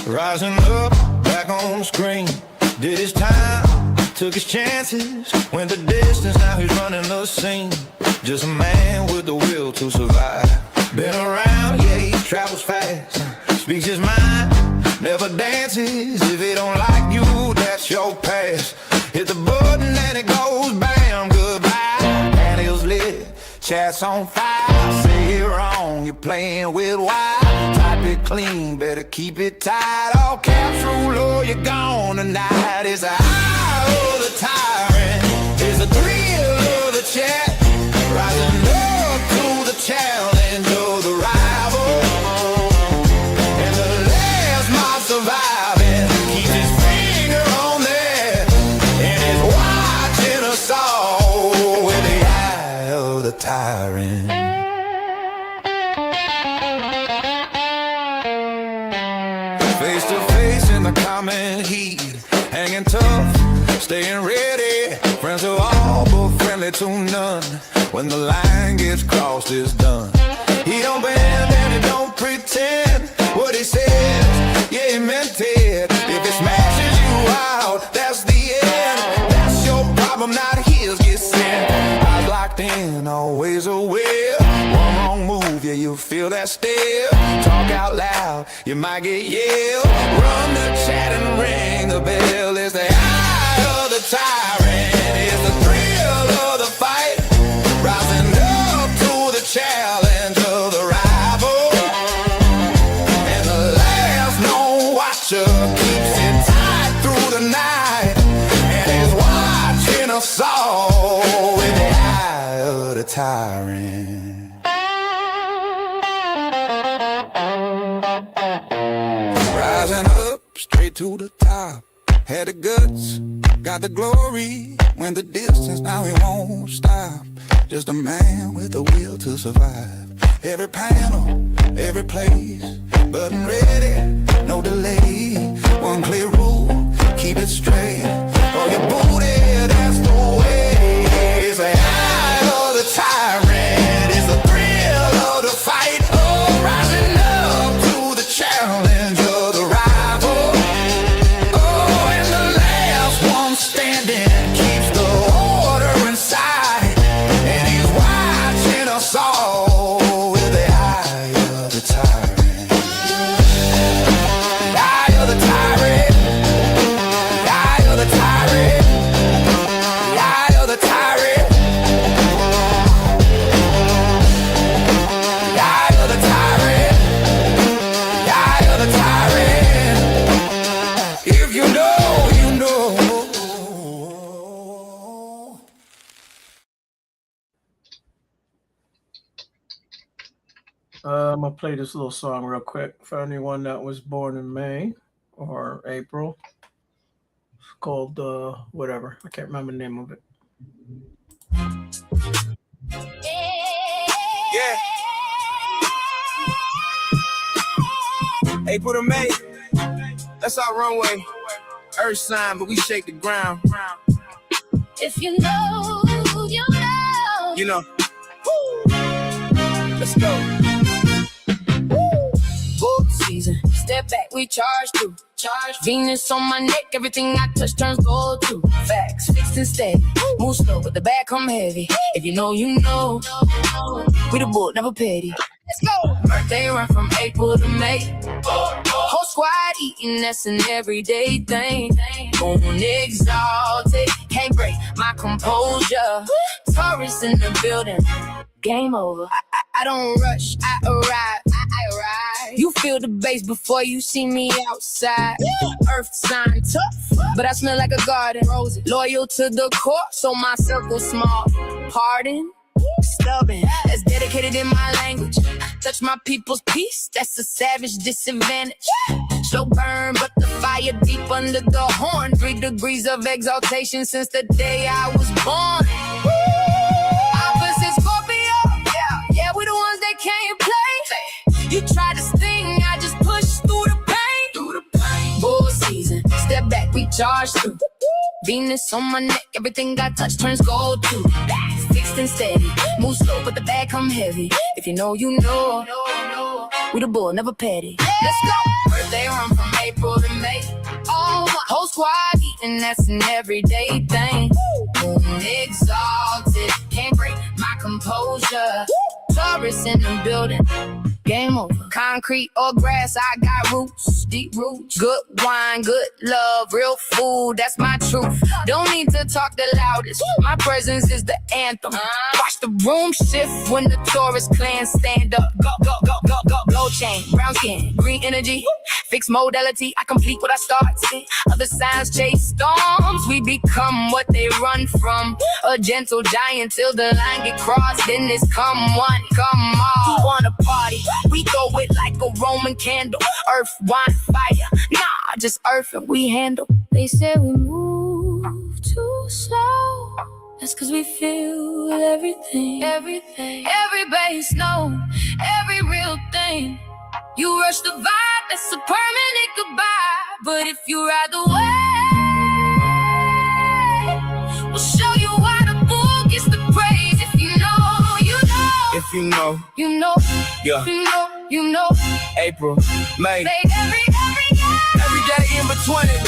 Rising up, back on the screen. Did his time, took his chances. Went the distance, now he's running the scene. Just a man with the will to survive. Been around, yeah, he travels fast. Speaks his mind, never dances. If he don't like you, that's your past. Hit the button and it goes bam, goodbye. Panels lit, chat's on fire. Say it wrong, you're playing with wire. Type it clean, better keep it tight. All caps rule, oh, you're gone tonight. It's the eye of the tyrant. It's the thrill of the chat. Rising up to the challenge of the rival. And the last mob surviving keeps his finger on there. And is watching us all with the eye of the tyrant. Face to face in the common heat, hanging tough, staying ready. Friends are all but friendly to none. When the line gets crossed, it's done. He don't bend and he don't pretend. What he says, yeah, he meant it. If it smashes you out, that's the end. That's your problem, not his. Get sent. Eyes locked in, always aware. One wrong move, yeah, you feel that stare. Talk out loud, you might get yelled. Run the chat and ring the bell. It's the eye of the tyrant. It's the thrill of the fight. Rising up to the challenge of the rival. And the last known watcher keeps it tight through the night. And is watching us all with the eye of the tyrant. Rising up straight to the top. Had the guts, got the glory. Went the distance, now he won't stop. Just a man with a will to survive. Every panel, every place, button ready, no delay. One clear rule, keep it straight. Or your booty, that's the way. It's the eye of the tyrant. It's the thrill of the fight. Oh, rising up to the challenge of the rival. Oh, and the last one standing keeps the order inside. And he's watching us all with the eye of the tyrant. The eye of the tyrant. The eye of the tyrant. The eye of the tyrant. The eye of the tyrant. The eye of the tyrant. If you know, you know. I'm gonna play this little song real quick for anyone that was born in May or April. It's called whatever. I can't remember the name of it. Yeah. April to May. That's our runway. Earth sign, but we shake the ground. If you know, you know. You know. Woo. Let's go. Book season, step back, we charge through. Charge Venus on my neck, everything I touch turns gold to. Facts, fixed and steady. Move slow, but the bag come heavy. If you know, you know. We the book, never petty. Let's go. Birthday run from April to May. Whole squad eating, that's an everyday thing. Born exalted, can't break my composure. Taurus in the building, game over. I don't rush, I arrive. You feel the bass before you see me outside. Earth sign tough, but I smell like a garden. Loyal to the core, so my circle small. Pardon? Stubborn, that's dedicated in my language. Touch my people's peace, that's a savage disadvantage. Slow burn, but the fire deep under the horn. 3 degrees of exaltation since the day I was born. Opposite Scorpio, yeah, we the ones that can't play. You try to sting, I just push through the pain. Bull season, step back, we charge through. Venus on my neck, everything I touch turns gold too. Fixed and steady, move slow, but the bag come heavy. If you know, you know. We the bull, never petty. Let's go. Birthday run from April to May. Oh, whole squad eating, that's an everyday thing. Exalted, can't break my composure. Taurus in the building, game over. Concrete or grass, I got roots, deep roots. Good wine, good love, real food, that's my truth. Don't need to talk the loudest, my presence is the anthem. Watch the room shift when the Taurus clan stand up. Go, go, go, go, go. Gold chain, brown skin, green energy. Fixed modality, I complete what I start. See, other signs chase storms, we become what they run from. A gentle giant till the line get crossed. Then it's come one, come all. Who wanna party? We throw it like a Roman candle. Earth, wine, fire. Nah, just earth and we handle. They say we move too slow. That's cause we feel everything. Every base note, every real thing. You rush the vibe, that's a permanent goodbye. But if you ride the wave, we'll show you why the bull gets the praise. If you know, you know. If you know, You know, yeah. if you know, you know. April, May, Say every day in between.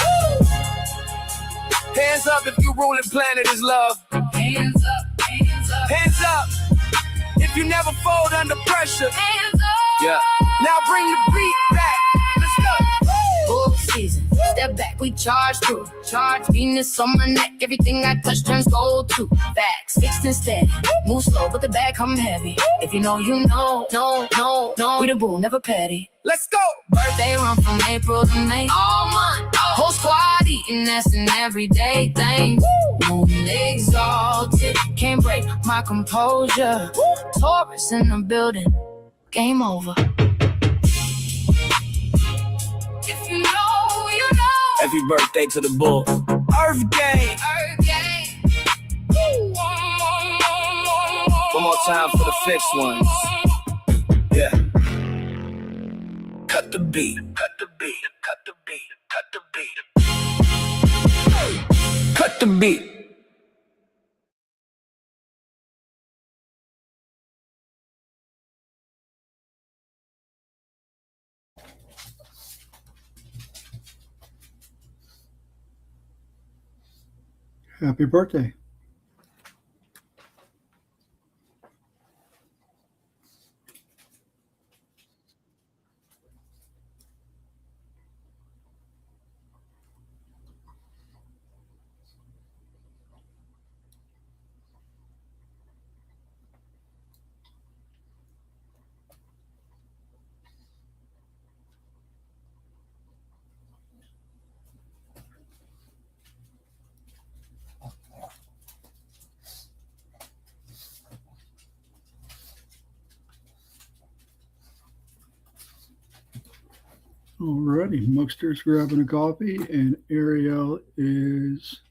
Hands up if you ruling planet is love. hands up, hands up, Hands up if you never fold under pressure. hands up. Yeah. Now bring the beat back. Let's go. Full season, step back, we charge through. Charge Venus on my neck, everything I touch turns gold too. Facts, fixed and steady, move slow, but the bag come heavy. If you know, you know, no. We the bull, never petty. Let's go. Birthday run from April to May. All month, whole squad eating, that's an everyday thing. Moving exalted, can't break my composure. Taurus in the building, game over. If you know, you know. Happy birthday to the bull. Earth gang. Earth gang. One more time for the fixed ones. Yeah. Cut the beat. Cut the beat. Cut the beat. Cut the beat. Cut the beat. Happy birthday. Alrighty, Muckster's grabbing a coffee, and Ariel is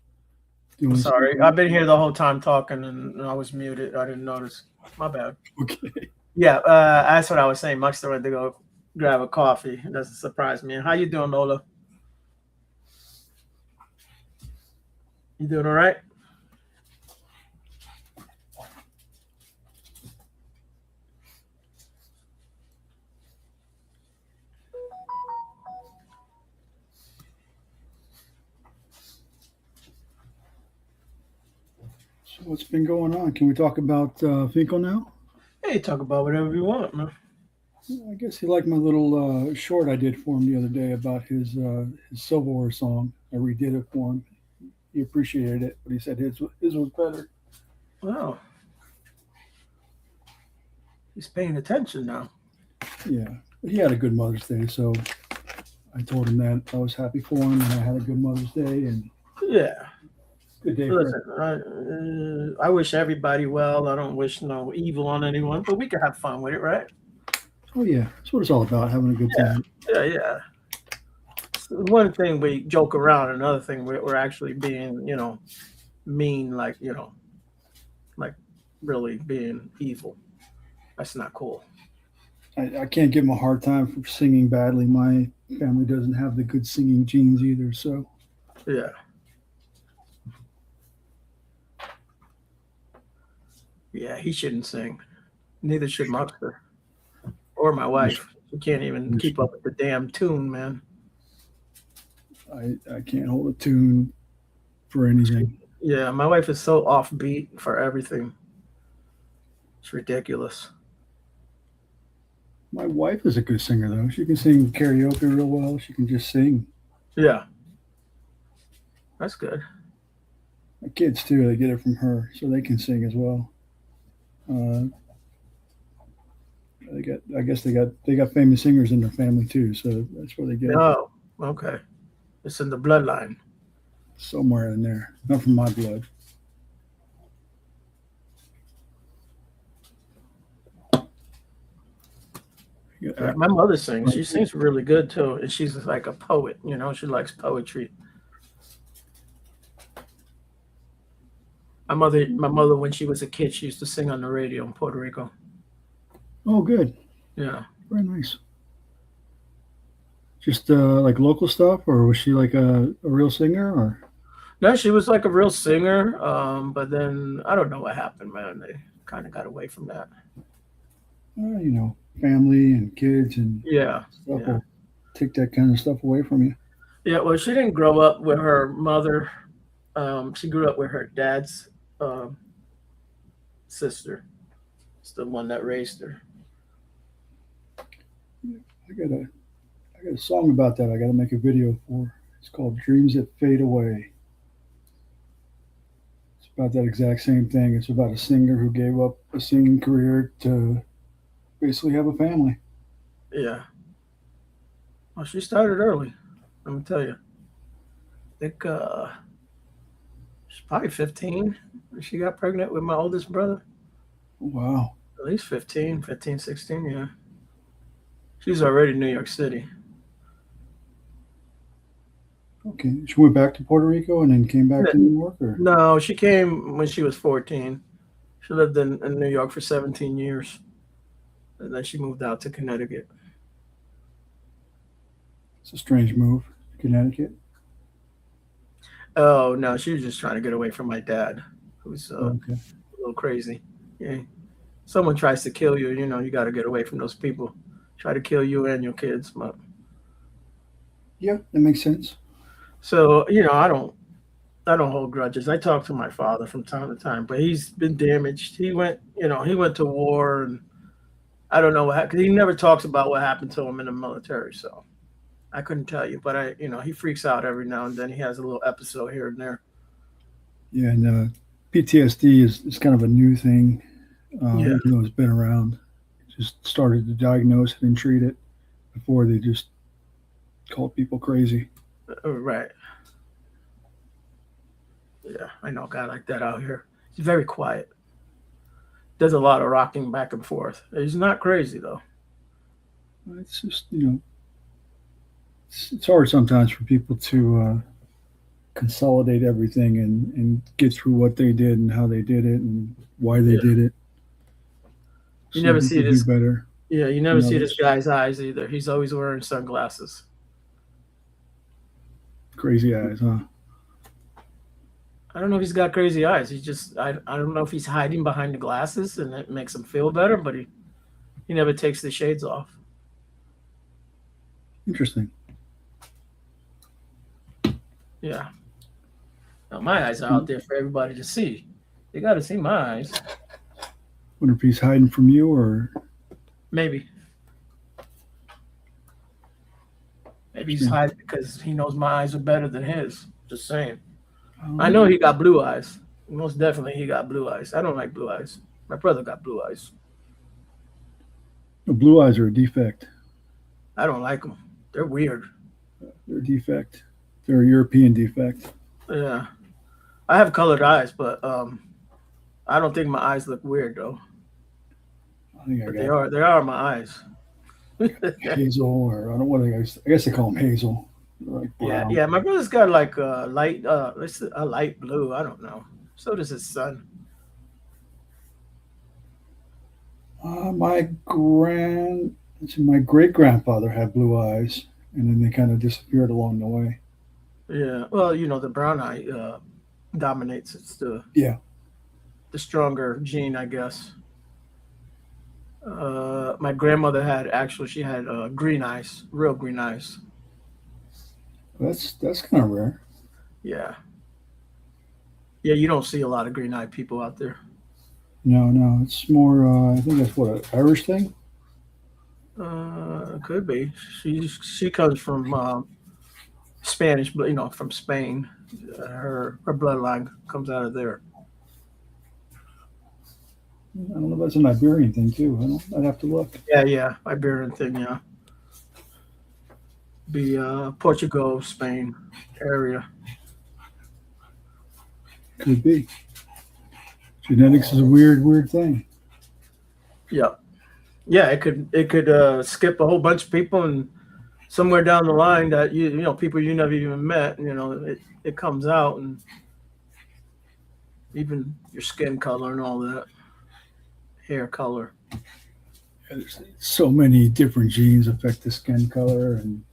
doing. Sorry, I've been here the whole time talking, and I was muted. I didn't notice. My bad. Okay. Yeah, that's what I was saying. Muckster went to go grab a coffee. It doesn't surprise me. How you doing, Lola? You doing all right? So what's been going on? Can we talk about Finkel now? Hey, talk about whatever you want, man. I guess he liked my little short I did for him the other day about his silverware song. I redid it for him. He appreciated it, but he said his was better. Wow. He's paying attention now. Yeah, but he had a good Mother's Day, so I told him that I was happy for him, and I had a good Mother's Day, and Yeah. good day for him. Listen, I wish everybody well. I don't wish no evil on anyone, but we can have fun with it, right? Oh yeah, that's what it's all about, having a good time. Yeah. One thing we joke around, another thing we're actually being, mean, like really being evil. That's not cool. I can't give him a hard time for singing badly. My family doesn't have the good singing genes either, so Yeah. Yeah, he shouldn't sing. Neither should Muckster or my wife. She can't even keep up with the damn tune, man. I can't hold a tune for anything. Yeah, my wife is so offbeat for everything. It's ridiculous. My wife is a good singer though. She can sing karaoke real well. She can just sing. Yeah, that's good. My kids too. They get it from her, so they can sing as well. They got. I guess they got famous singers in their family too. So that's where they get it Oh, okay. It's in the bloodline. somewhere in there. Not from my blood. Yeah, my mother sings. She sings really good too, and she's like a poet. You know, she likes poetry. My mother, when she was a kid, she used to sing on the radio in Puerto Rico. Oh, good. Yeah. Very nice. Just like local stuff, or was she like a real singer? Or No, she was like a real singer. But then I don't know what happened, man. They kind of got away from that. you know, family and kids and Yeah. stuff Yeah. will take that kind of stuff away from you. Yeah. Well, she didn't grow up with her mother. She grew up with her dad's sister. It's the one that raised her. I got a song about that. I got to make a video for. It's called "Dreams That Fade Away." It's about that exact same thing. It's about a singer who gave up a singing career to basically have a family. Yeah. Well, she started early. Let me tell you. I think she's probably 15 when she got pregnant with my oldest brother. Wow. At least 15, 16, yeah. She's already in New York City. Okay. She went back to Puerto Rico and then came back to New York, or No, she came when she was 14. She lived in New York for 17 years. And then she moved out to Connecticut. it's a strange move. Connecticut. Oh, no, she was just trying to get away from my dad, who's Okay. a little crazy. Yeah. Someone tries to kill you, you know, you got to get away from those people. Try to kill you and your kids. But Yeah, that makes sense. so, you know, I don't hold grudges. I talk to my father from time to time, but he's been damaged. He went to war, and I don't know what happened, because he never talks about what happened to him in the military. So I couldn't tell you, but he freaks out every now and then. He has a little episode here and there. Yeah, and PTSD is kind of a new thing, Yeah. even though it's been around. Just started to diagnose it and treat it before they just called people crazy. Right. Yeah, I know a guy like that out here. He's very quiet. Does a lot of rocking back and forth. He's not crazy though. It's just, it's hard sometimes for people to consolidate everything and get through what they did and how they did it and why they did it. You never Some see people this. do better. Yeah, you never than see others. this guy's eyes either. He's always wearing sunglasses. Crazy eyes, huh? I don't know if he's got crazy eyes. He's just I don't know if he's hiding behind the glasses and it makes him feel better, but he never takes the shades off. Interesting. Yeah. Now my eyes are out there for everybody to see. They got to see my eyes. Wonder if he's hiding from you or Maybe he's hiding because he knows my eyes are better than his. Just saying. I know he got blue eyes. Most definitely he got blue eyes. I don't like blue eyes. My brother got blue eyes. The blue eyes are a defect. I don't like them. They're weird. They're a defect. They're a European defect. Yeah. I have colored eyes, but I don't think my eyes look weird though. I think I But got they are my eyes. hazel, or I don't know what I guess they call them hazel. They're like Yeah, brown. yeah. My brother's got like a light blue. I don't know. So does his son. My great grandfather had blue eyes, and then they kind of disappeared along the way. Yeah. Well, the brown eye dominates. It's the Yeah. the stronger gene, I guess. My grandmother she had green eyes, real green eyes. That's kind of rare. Yeah, yeah. You don't see a lot of green eyed people out there. No, no, it's more. I think that's what an Irish thing. Could be. She comes from Spanish, but from Spain. Her bloodline comes out of there. I don't know if that's an Iberian thing too. I'd have to look. Yeah, yeah. Iberian thing. Yeah, be Portugal, Spain area. Could be. Genetics is a weird thing. Yeah, yeah. It could skip a whole bunch of people, and somewhere down the line that people you never even met. It comes out, and even your skin color and all that, hair color. There's so many different genes affect the skin color and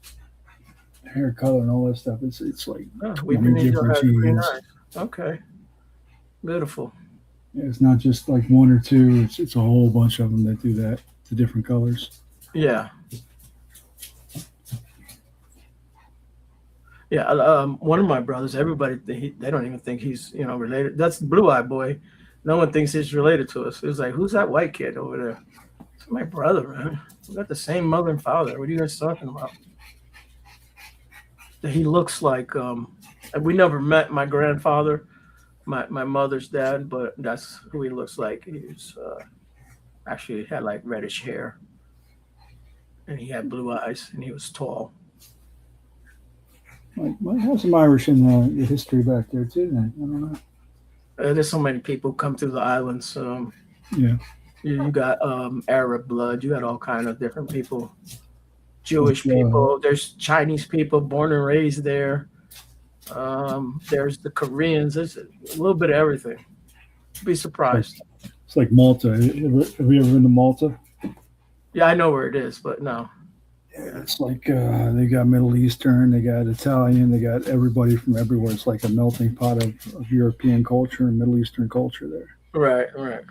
hair color and all that stuff. It's like Oh, 20 different has green genes. eyes. Okay, beautiful. Yeah, it's not just like one or two. It's a whole bunch of them that do that to different colors. Yeah, yeah. One of my brothers, everybody they don't even think he's related. That's the Blue Eye Boy. No one thinks he's related to us. It was like, who's that white kid over there? It's my brother, man. We got the same mother and father. What are you guys talking about? He looks like we never met my grandfather, my mother's dad, but that's who he looks like. He's actually had like reddish hair, and he had blue eyes, and he was tall. Might have some Irish in the history back there too. Then I don't know. There's so many people come through the islands. Yeah, You got Arab blood. You got all kind of different people. Jewish Like, people. There's Chinese people born and raised there. There's the Koreans. There's a little bit of everything. Be surprised. it's like Malta. Have you ever been to Malta? Yeah, I know where it is, but no. Yeah, it's like they got Middle Eastern, they got Italian, they got everybody from everywhere. It's like a melting pot of European culture and Middle Eastern culture there. Right, right.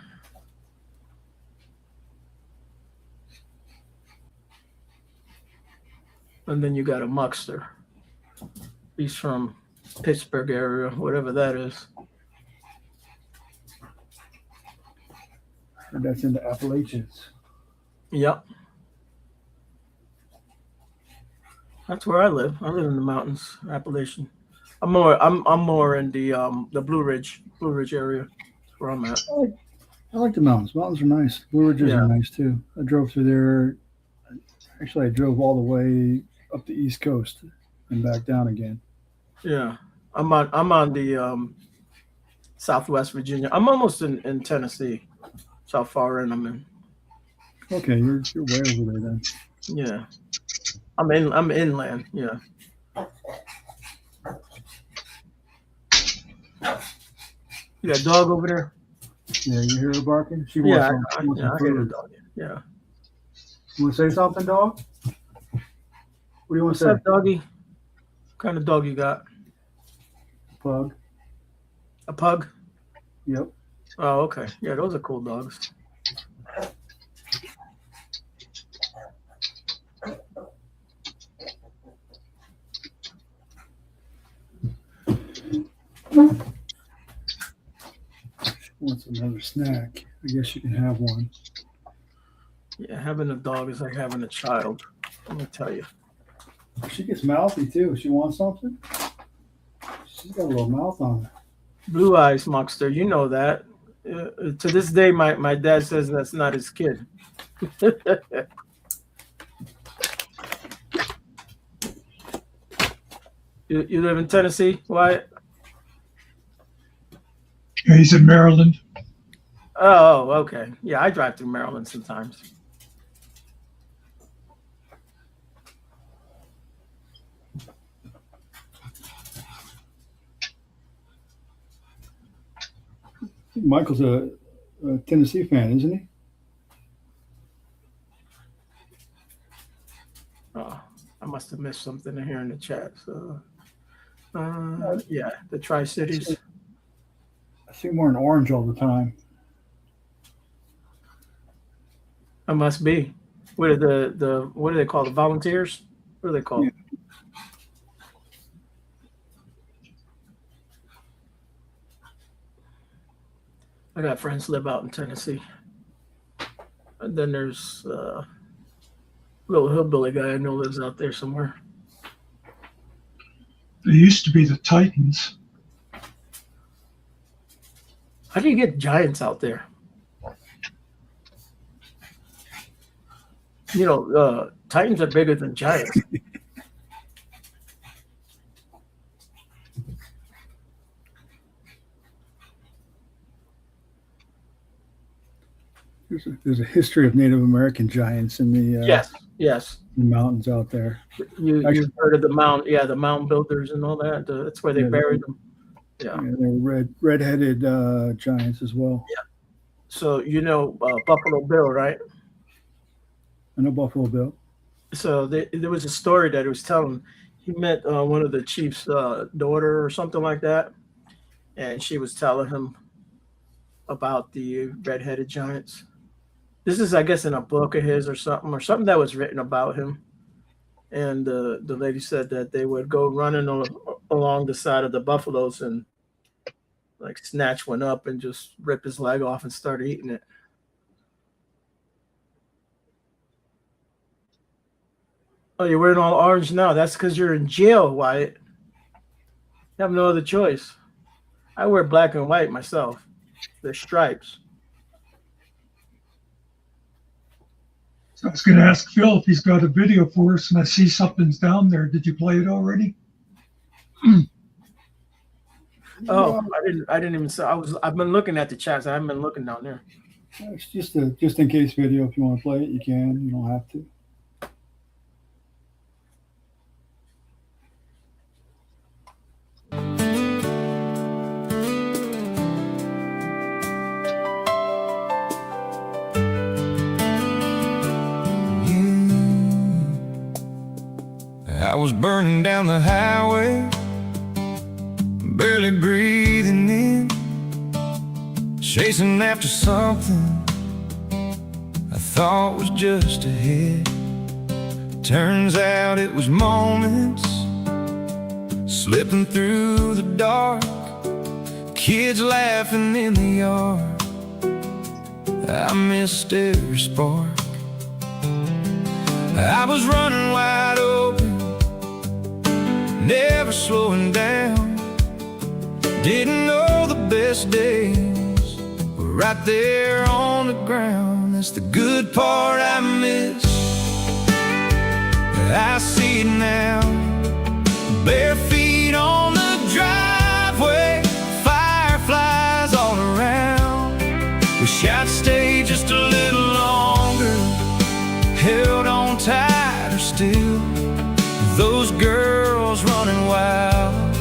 And then you got a Muckster. He's from Pittsburgh area, whatever that is. And that's in the Appalachians. Yep. That's where I live. I live in the mountains, Appalachian. I'm more in the Blue Ridge area. That's where I'm at. I like the mountains. Mountains are nice. Blue Ridges Yeah. are nice too. I drove through there. Actually, I drove all the way up the East Coast and back down again. Yeah. I'm on the Southwest Virginia. I'm almost in Tennessee. That's how far in I'm in. Okay, you're way over there then. Yeah. I'm inland, yeah. You got a dog over there? Yeah, you hear her barking? She Yeah, wants some I hear the food. dog. Yeah. You want to say something, dog? What do you want What's to say? up, doggy? What kind of dog you got? Pug. A pug? Yep. Oh, okay. Yeah, those are cool dogs. Wants another snack. I guess you can have one. Yeah, having a dog is like having a child. Let me tell you. She gets mouthy too. She wants something. She's got a little mouth on her. Blue eyes, Muckster. You know that. To this day, my dad says that's not his kid. You live in Tennessee, Wyatt? Yeah, he's in Maryland. Oh, okay. Yeah, I drive through Maryland sometimes. I think Michael's a Tennessee fan, isn't he? Oh, I must have missed something in here in the chat. So, yeah, the Tri-Cities. I see them wearing orange all the time. I must be. What are the what do they call the volunteers? What are they called? Yeah. I got friends live out in Tennessee. And then there's a little hillbilly guy I know lives out there somewhere. They used to be the Titans. How do you get giants out there? You know, Titans are bigger than giants. There's a history of Native American giants in the Yes. the mountains out there. You've heard of the the mound builders and all that. That's where they buried them. Yeah. Yeah, they're red-headed giants as well. Yeah. So you know Buffalo Bill, right? I know Buffalo Bill. So there was a story that he was telling. He met one of the chief's daughter or something like that, and she was telling him about the red-headed giants. This is, I guess, in a book of his or something that was written about him. And the lady said that they would go running along the side of the buffaloes and like snatch one up and just rip his leg off and start eating it. Oh, you're wearing all orange now. That's because you're in jail, Wyatt. You have no other choice. I wear black and white myself. They're stripes. So I was going to ask Phil if he's got a video for us, and I see something's down there. Did you play it already? Oh, I didn't even say. I've been looking at the chats. I haven't been looking down there. It's just a just in case video. If you want to play it, you can. You don't have to. I was burning down the highway, barely breathing in, chasing after something I thought was just ahead. Turns out it was moments slipping through the dark, kids laughing in the yard. I missed every spark. I was running wide open, never slowing down. Didn't know the best days were right there on the ground. That's the good part I miss. I see it now, bare feet on the driveway, fireflies all around. Wish I'd stayed just a little longer, held on tighter still. Those girls running wild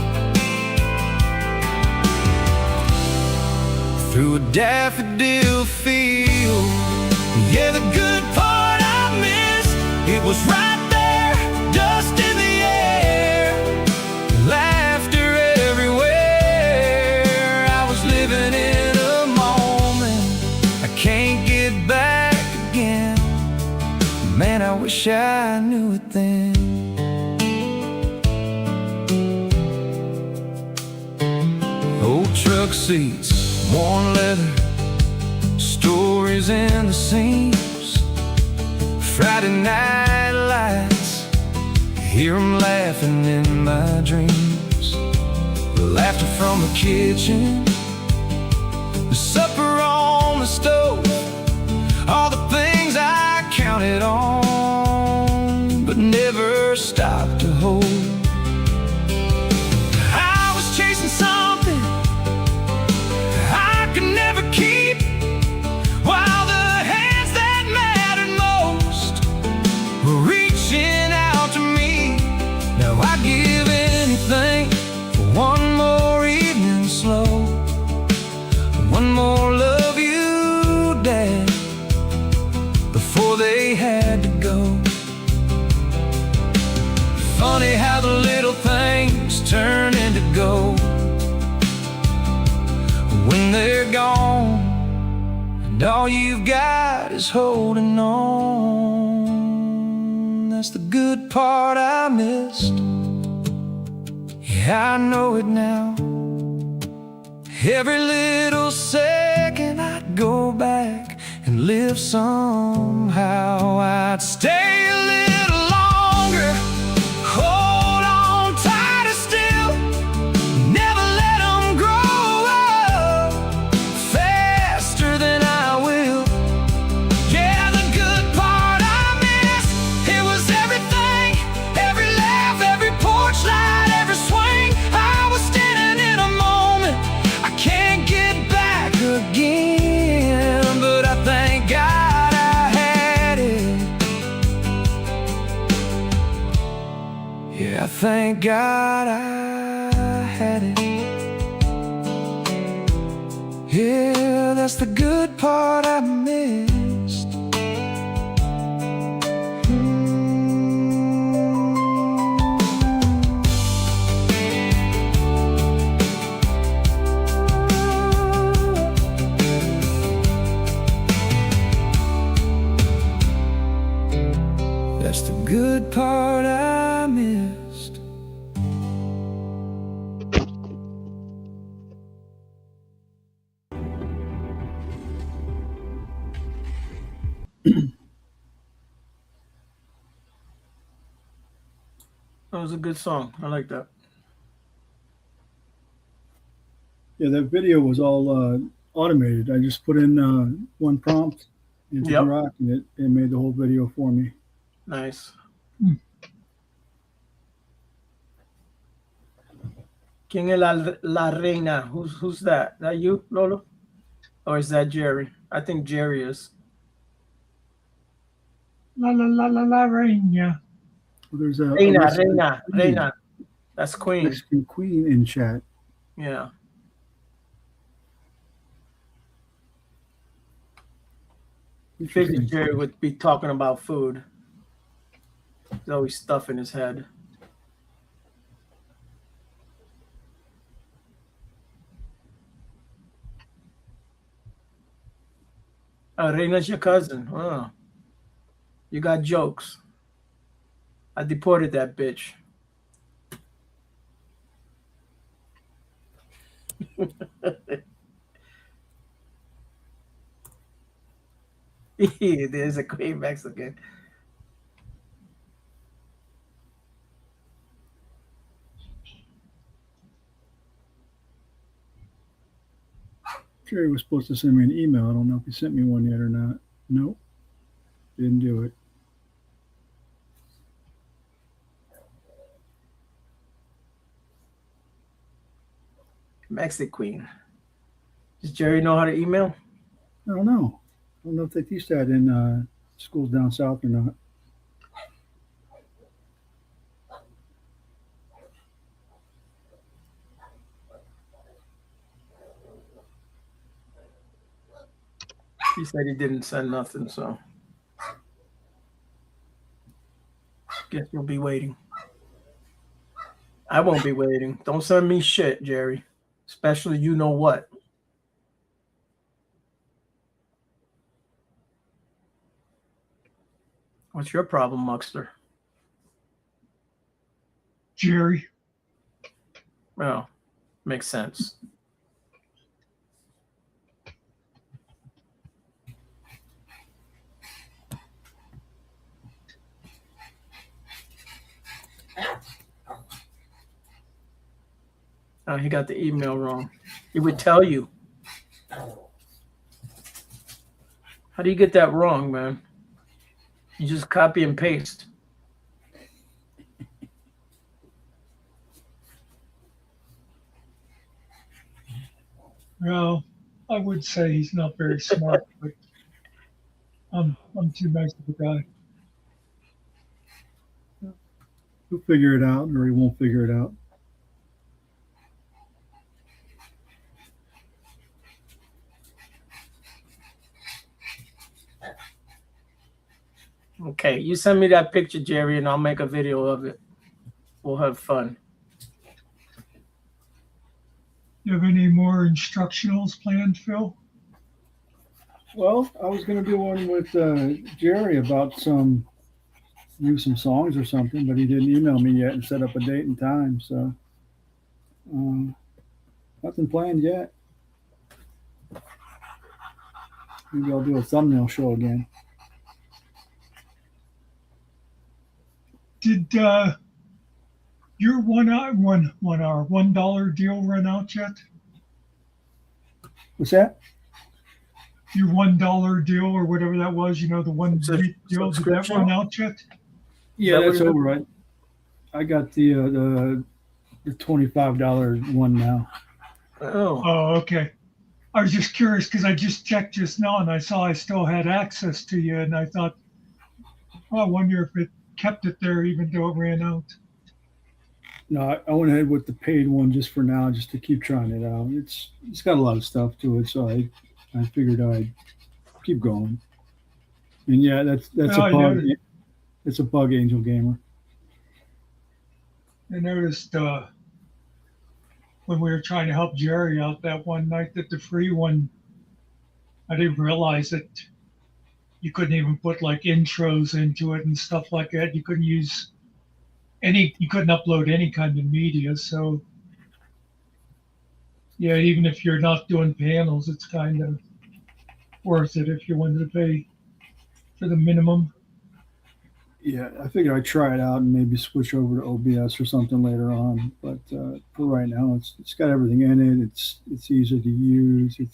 through a daffodil field. Yeah, the good part I missed, it was right there, dust in the air, laughter everywhere. I was living in a moment I can't get back again. Man, I wish I knew it then. Old truck seats, worn leather, stories in the seams, Friday night lights, hear them laughing in my dreams. The laughter from the kitchen, the supper on the stove, all the things I counted on but never stopped to hold. I was chasing something I could never keep, while the hands that mattered most were reaching out to me. Now I'd give anything for one more evening slow, one more all you've got is holding on. That's the good part I missed. Yeah, I know it now. Every little second I'd go back and live somehow. I'd stay a little longer, hold on tighter still, never let them grow up faster than I will. Yeah, the good part I miss, it was everything, every laugh, every porch light, every swing. I was standing in a moment I can't get back again, but I thank God I had it. Yeah, I thank God I had it. Yeah, that's the good part I missed. That's the good part I missed. That was a good song. I like that. Yeah, that video was all automated. I just put in one prompt into Yep. Grok, and it made the whole video for me. Nice. Hmm. King of la Reina. Who's that? That you, Lolo? Or is that Jerry? I think Jerry is. La la la la la rain, yeah. Well, there's a Reina, Mexican Reina, queen- Reina. That's Queen. Mexican queen in chat. Yeah. You figured Interesting. Jerry would be talking about food. He's always stuff in his head. Reina's your cousin. Oh. You got jokes. I deported that bitch. There's a Queen Mexican. Jerry was supposed to send me an email. I don't know if he sent me one yet or not. Nope. Didn't do it. Mexican Queen. Does Jerry know how to email? I don't know. I don't know if they teach that in schools down south or not. He said he didn't send nothing, so guess you'll be waiting. I won't be waiting. Don't send me shit, Jerry. Especially you know what. What's your problem, Muckster? Jerry. Well, makes sense. Oh, he got the email wrong. He would tell you. How do you get that wrong, man? You just copy and paste. Well, I would say he's not very smart, but I'm too nice of a guy. He'll figure it out, or he won't figure it out. Okay, you send me that picture, Jerry, and I'll make a video of it. We'll have fun. You have any more instructionals planned, Phil? Well, I was going to do one with Jerry about maybe some songs or something, but he didn't email me yet and set up a date and time. So um, nothing planned yet. Maybe I'll do a thumbnail show again. Did your $1 deal run out yet? What's that? Your $1 deal or whatever that was, you know, the 1 week deal, did that run out yet? Yeah, Is that that's what it over. Right. I got the $25 one now. Oh, Oh, okay. I was just curious because I just checked just now and I saw I still had access to you, and I thought, oh, I wonder if it kept it there even though it ran out. No, I went ahead with the paid one just for now, just to keep trying it out. It's got a lot of stuff to it, so I figured I'd keep going. And yeah, that's Oh, a bug. It's a bug, Angel Gamer. I noticed when we were trying to help Jerry out that one night that the free one, I didn't realize that you couldn't even put like intros into it and stuff like that. You couldn't upload any kind of media. So yeah, even if you're not doing panels, it's kind of worth it if you wanted to pay for the minimum. Yeah, I figured I'd try it out and maybe switch over to OBS or something later on. But for right now, it's got everything in it. It's easy to use. It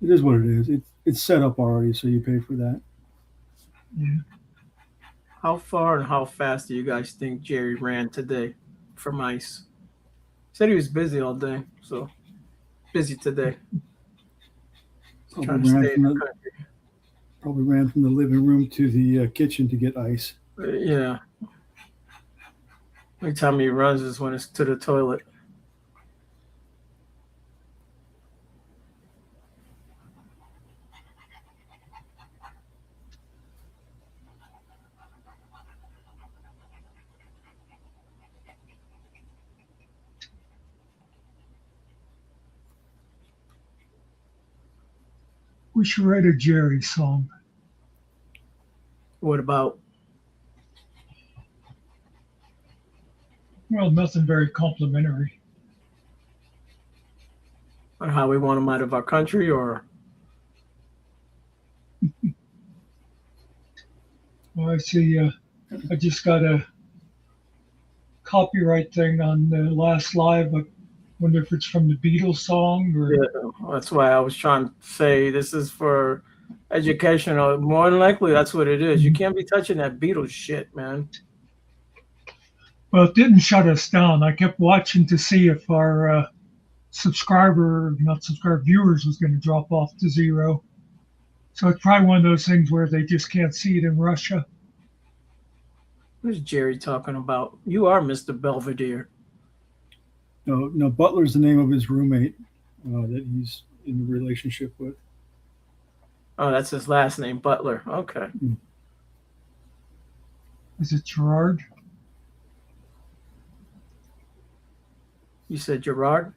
is what it is. It's set up already, so you pay for that. Yeah. how far and how fast do you guys think Jerry ran today from ice? Said he was busy all day, so busy today. Trying to stay in the country. Probably ran from the living room to the kitchen to get ice. Yeah. Every time he runs is when it's to the toilet. We should write a Jerry song. What about? Well, nothing very complimentary. On how we want him out of our country, or Well, I see. I just got a copyright thing on the last live. I wonder if it's from the Beatles song or. yeah, that's why I was trying to say this is for educational. More than likely, that's what it is. You can't be touching that Beatles shit, man. Well, it didn't shut us down. I kept watching to see if our viewers was going to drop off to zero. So it's probably one of those things where they just can't see it in Russia. Who's Jerry talking about? You are Mr. Belvedere. No, Butler's the name of his roommate that he's in a relationship with. Oh, that's his last name, Butler. Okay. Is it Gerard? You said Gerard?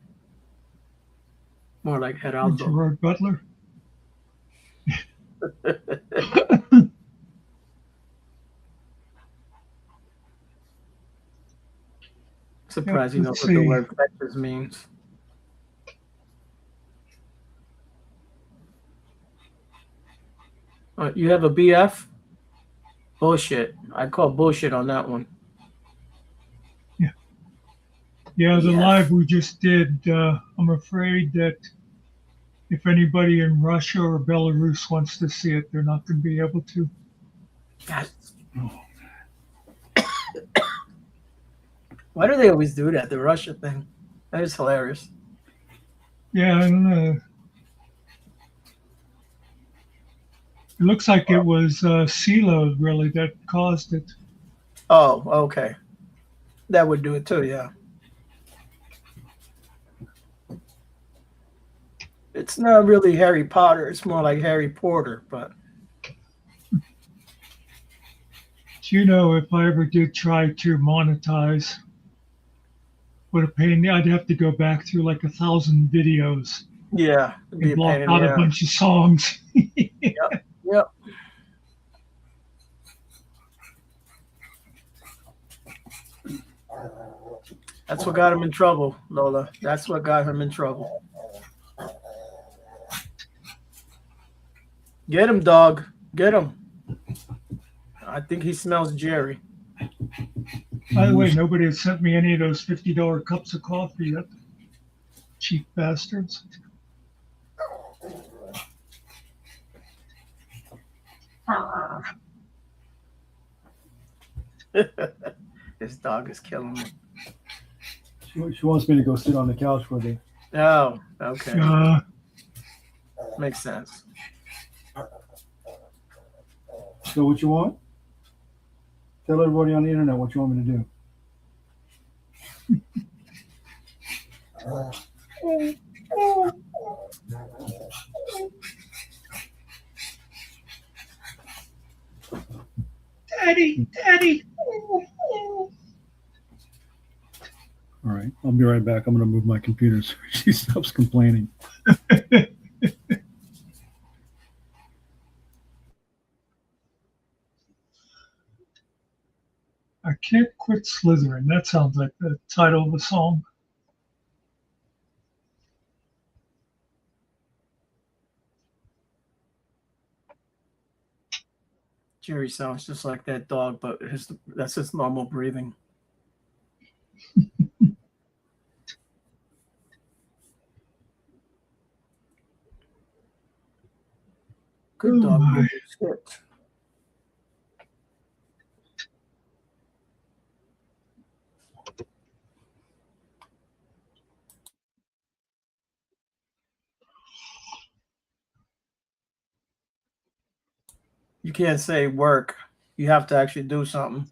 More like Or Geraldo. Gerard Butler? Surprised you know let's what the see. word fetches means. You have a BF? Bullshit. I call bullshit on that one. Yeah, the Yes. live we just did, I'm afraid that if anybody in Russia or Belarus wants to see it, they're not going to be able to. God. Why do they always do that? The Russia thing. That is hilarious. Yeah, I don't know. It looks like it was CeeLo really that caused it. Oh, okay. That would do it too, yeah. It's not really Harry Potter. It's more like Harry Porter, but Do you know if I ever did try to monetize, what a pain! I'd have to go back through like 1,000 videos Yeah, it'd be It a pain blocked in out the a ass. bunch of songs. Yep. That's what got him in trouble, Lola. That's what got him in trouble. Get him, dog. Get him. I think he smells Jerry. By the way, nobody has sent me any of those $50 cups of coffee yet. Cheap bastards. This dog is killing me. She wants me to go sit on the couch with her. Oh, okay. Uh, Makes sense. So what you want? Tell everybody on the internet what you want me to do. Daddy. All right, I'll be right back. I'm going to move my computer so she stops complaining. I can't quit slithering. That sounds like the title of a song. Jerry sounds just like that dog, but that's his normal breathing. Good dog. Oh, my. Good. You can't say work. You have to actually do something.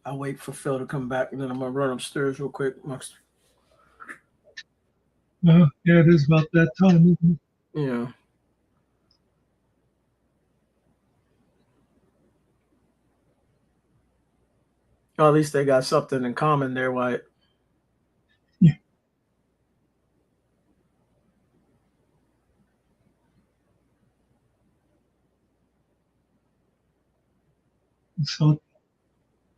I'll wait for Phil to come back, and then I'm going to run upstairs real quick. Muckster. Yeah, it is about that time, isn't it? Yeah. Well, at least they got something in common there, Wyatt. Yeah. So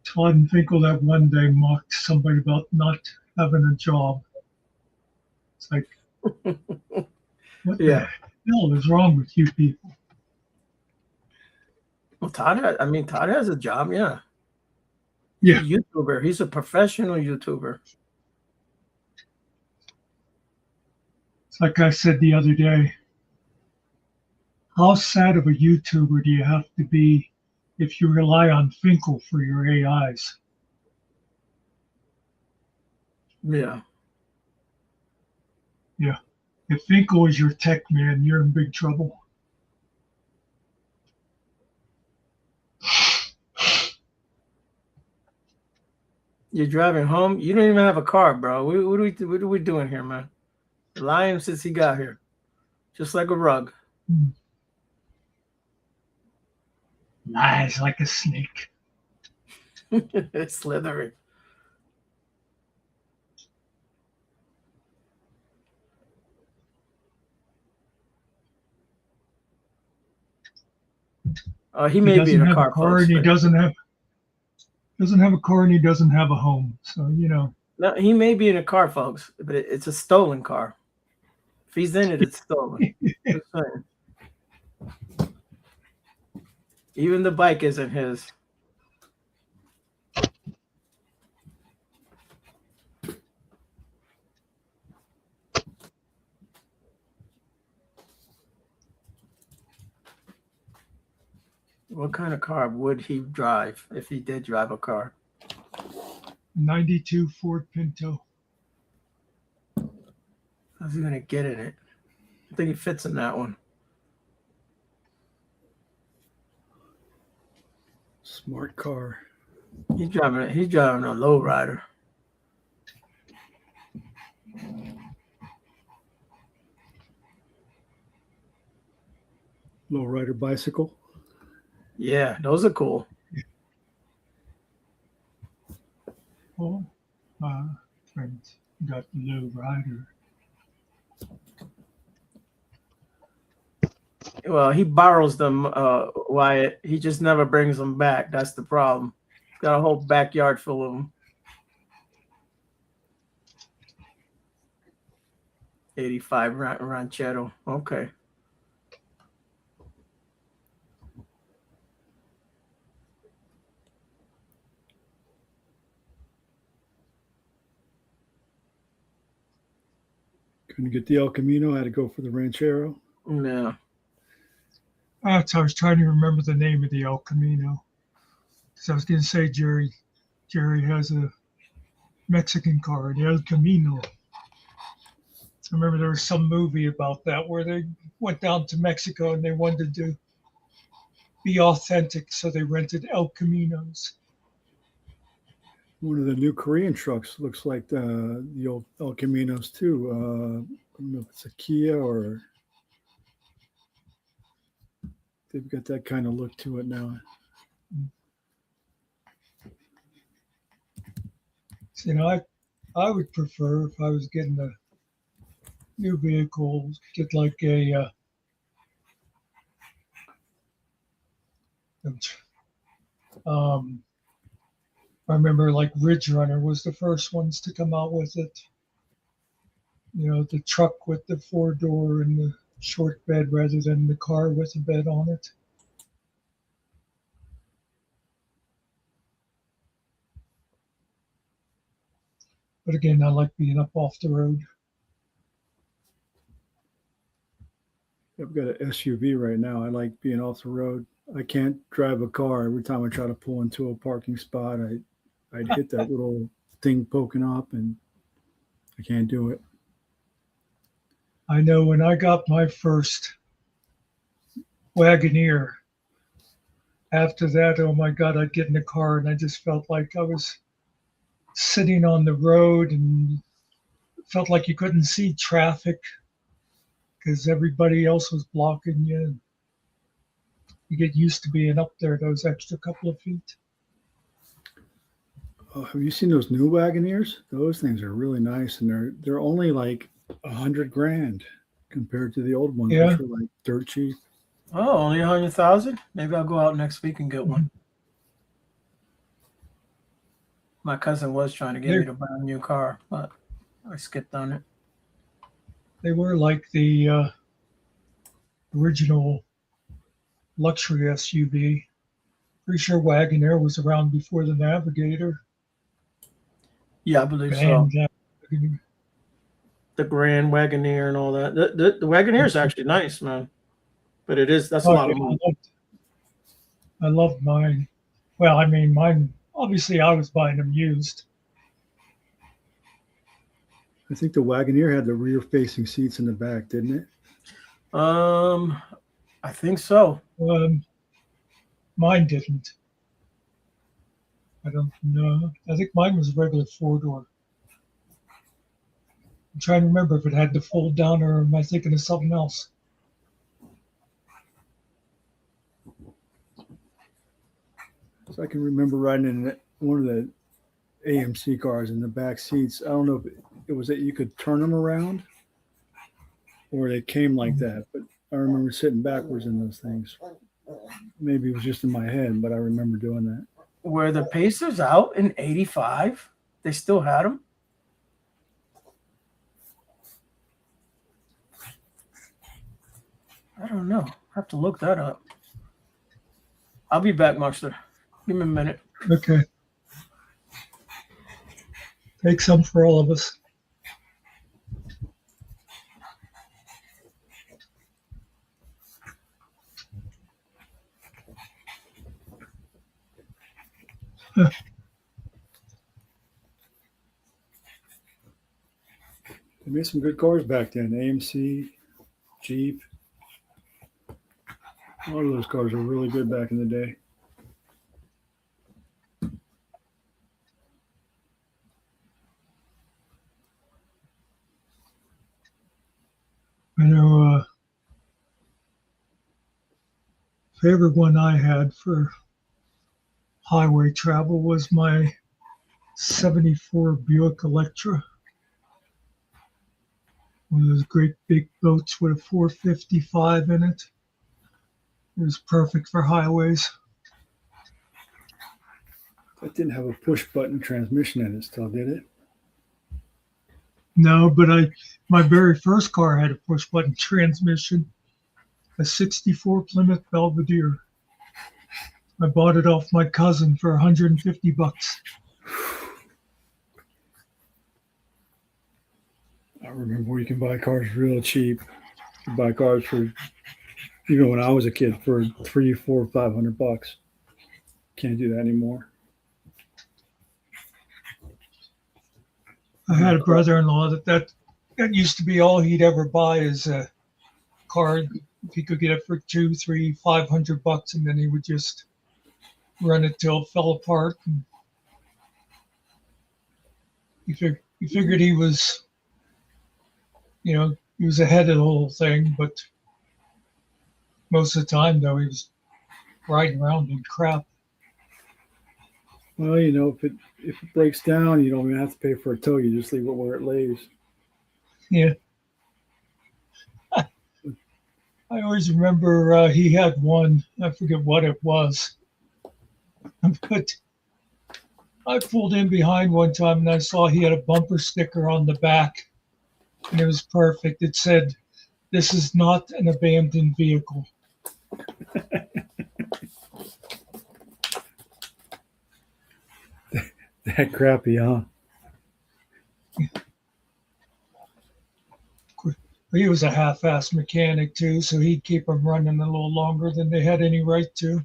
Todd and Finkel that one day mocked somebody about not having a job. It's like, what Yeah. the hell is wrong with you people? Well, Todd has a job, yeah. Yeah. He's a YouTuber. He's a professional YouTuber. It's like I said the other day. How sad of a YouTuber do you have to be if you rely on Finkel for your AIs? Yeah. Yeah. If Finkel is your tech man, you're in big trouble. You're driving home. You don't even have a car, bro. What are we doing here, man? Lying since he got here, just like a rug. Lies like a snake. It's slithering. He may be in a car, folks. And he doesn't have a car, and he doesn't have a home. So No, he may be in a car, folks, but it's a stolen car. If he's in it, it's stolen. Just saying. Even the bike isn't his. What kind of car would he drive if he did drive a car? 92 Ford Pinto. How's he gonna get in it? I think he fits in that one. Smart car. He's driving a lowrider. Lowrider bicycle. Yeah, those are cool. Oh, my friend got low rider. Well, he borrows them, Wyatt. He just never brings them back. That's the problem. Got a whole backyard full of them. 85 Ranchero. Okay. Couldn't get the El Camino. Had to go for the Ranchero. Yeah. That's, I was trying to remember the name of the El Camino. Because I was going to say Jerry has a Mexican car, the El Camino. I remember there was some movie about that where they went down to Mexico and they wanted to be authentic, so they rented El Caminos. One of the new Korean trucks looks like the old El Caminos too. I don't know if it's a Kia or they've got that kind of look to it now. So, you know, I would prefer if I was getting a new vehicle, get like a I remember like Ridge Runner was the first ones to come out with it. You know, the truck with the 4-door and the short bed rather than the car with a bed on it. But again, I like being up off the road. I've got an SUV right now. I like being off the road. I can't drive a car. Every time I try to pull into a parking spot, I'd hit that little thing poking up, and I can't do it. I know when I got my first Wagoneer, after that, oh my God, I'd get in the car and I just felt like I was sitting on the road and felt like you couldn't see traffic because everybody else was blocking you. You get used to being up there those extra couple of feet. Oh, have you seen those new Wagoneers? Those things are really nice, and they're only like $100,000 compared to the old ones, Yeah. which were like dirt cheap. Oh, only 100,000? Maybe I'll go out next week and get one. My cousin was trying to get me to buy a new car, but I skipped on it. They were like the original luxury SUV. Pretty sure Wagoneer was around before the Navigator. Yeah, I believe so. And The Grand Wagoneer and all that. The Wagoneer is actually nice, man. But that's a lot of money. I loved mine. Well, I mean, mine, obviously I was buying them used. I think the Wagoneer had the rear-facing seats in the back, didn't it? I think so. Mine didn't. I don't know. I think mine was a regular 4-door. I'm trying to remember if it had the fold down or am I thinking of something else? So I can remember riding in one of the AMC cars in the back seats. I don't know if it was that you could turn them around or they came like that, but I remember sitting backwards in those things. Maybe it was just in my head, but I remember doing that. Were the Pacers out in 85? They still had them? I don't know. I have to look that up. I'll be back, Muckster. Give me a minute. Okay. Take some for all of us. They made some good cars back then. AMC, Jeep. A lot of those cars were really good back in the day. I know favorite one I had for highway travel was my 74 Buick Electra. One of those great big boats with a 455 in it. It was perfect for highways. That didn't have a push button transmission in it still, did it? No, but my very first car had a push button transmission, a 64 Plymouth Belvedere. I bought it off my cousin for $150. I remember where you can buy cars real cheap. You buy cars for, even when I was a kid, for $300, $400, $500. Can't do that anymore. I had a brother-in-law that used to be all he'd ever buy is a car. If he could get it for $200, $300, $500, and then he would just run it till it fell apart. And he figured he was, he was ahead of the whole thing, but most of the time, though, he was riding around in crap. Well, if it breaks down, you don't even have to pay for a tow. You just leave it where it lays. Yeah. I always remember he had one, I forget what it was, but I pulled in behind one time and I saw he had a bumper sticker on the back, and it was perfect. It said, "This is not an abandoned vehicle." That crappy, huh? He was a half-assed mechanic too, so he'd keep them running a little longer than they had any right to.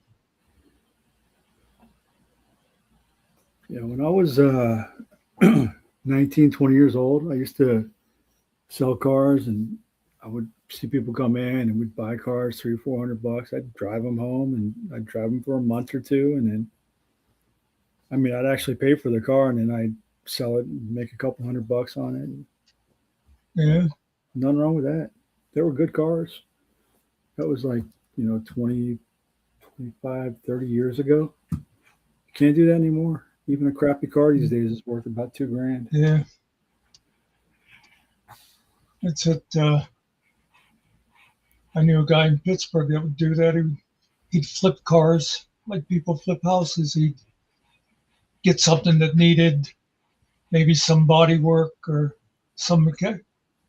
Yeah, when I was 19, 20 years old, I used to sell cars, and I would see people come in and we'd buy cars, $300, $400. I'd drive them home, and I'd drive them for a month or two, and then, I'd actually pay for the car, and then I'd sell it and make a couple $100 on it. Yeah. Nothing wrong with that. They were good cars. That was like, 20, 25, 30 years ago. You can't do that anymore. Even a crappy car these days is worth about $2,000. Yeah. It's it. I knew a guy in Pittsburgh that would do that. He'd flip cars like people flip houses. He'd get something that needed maybe some body work or some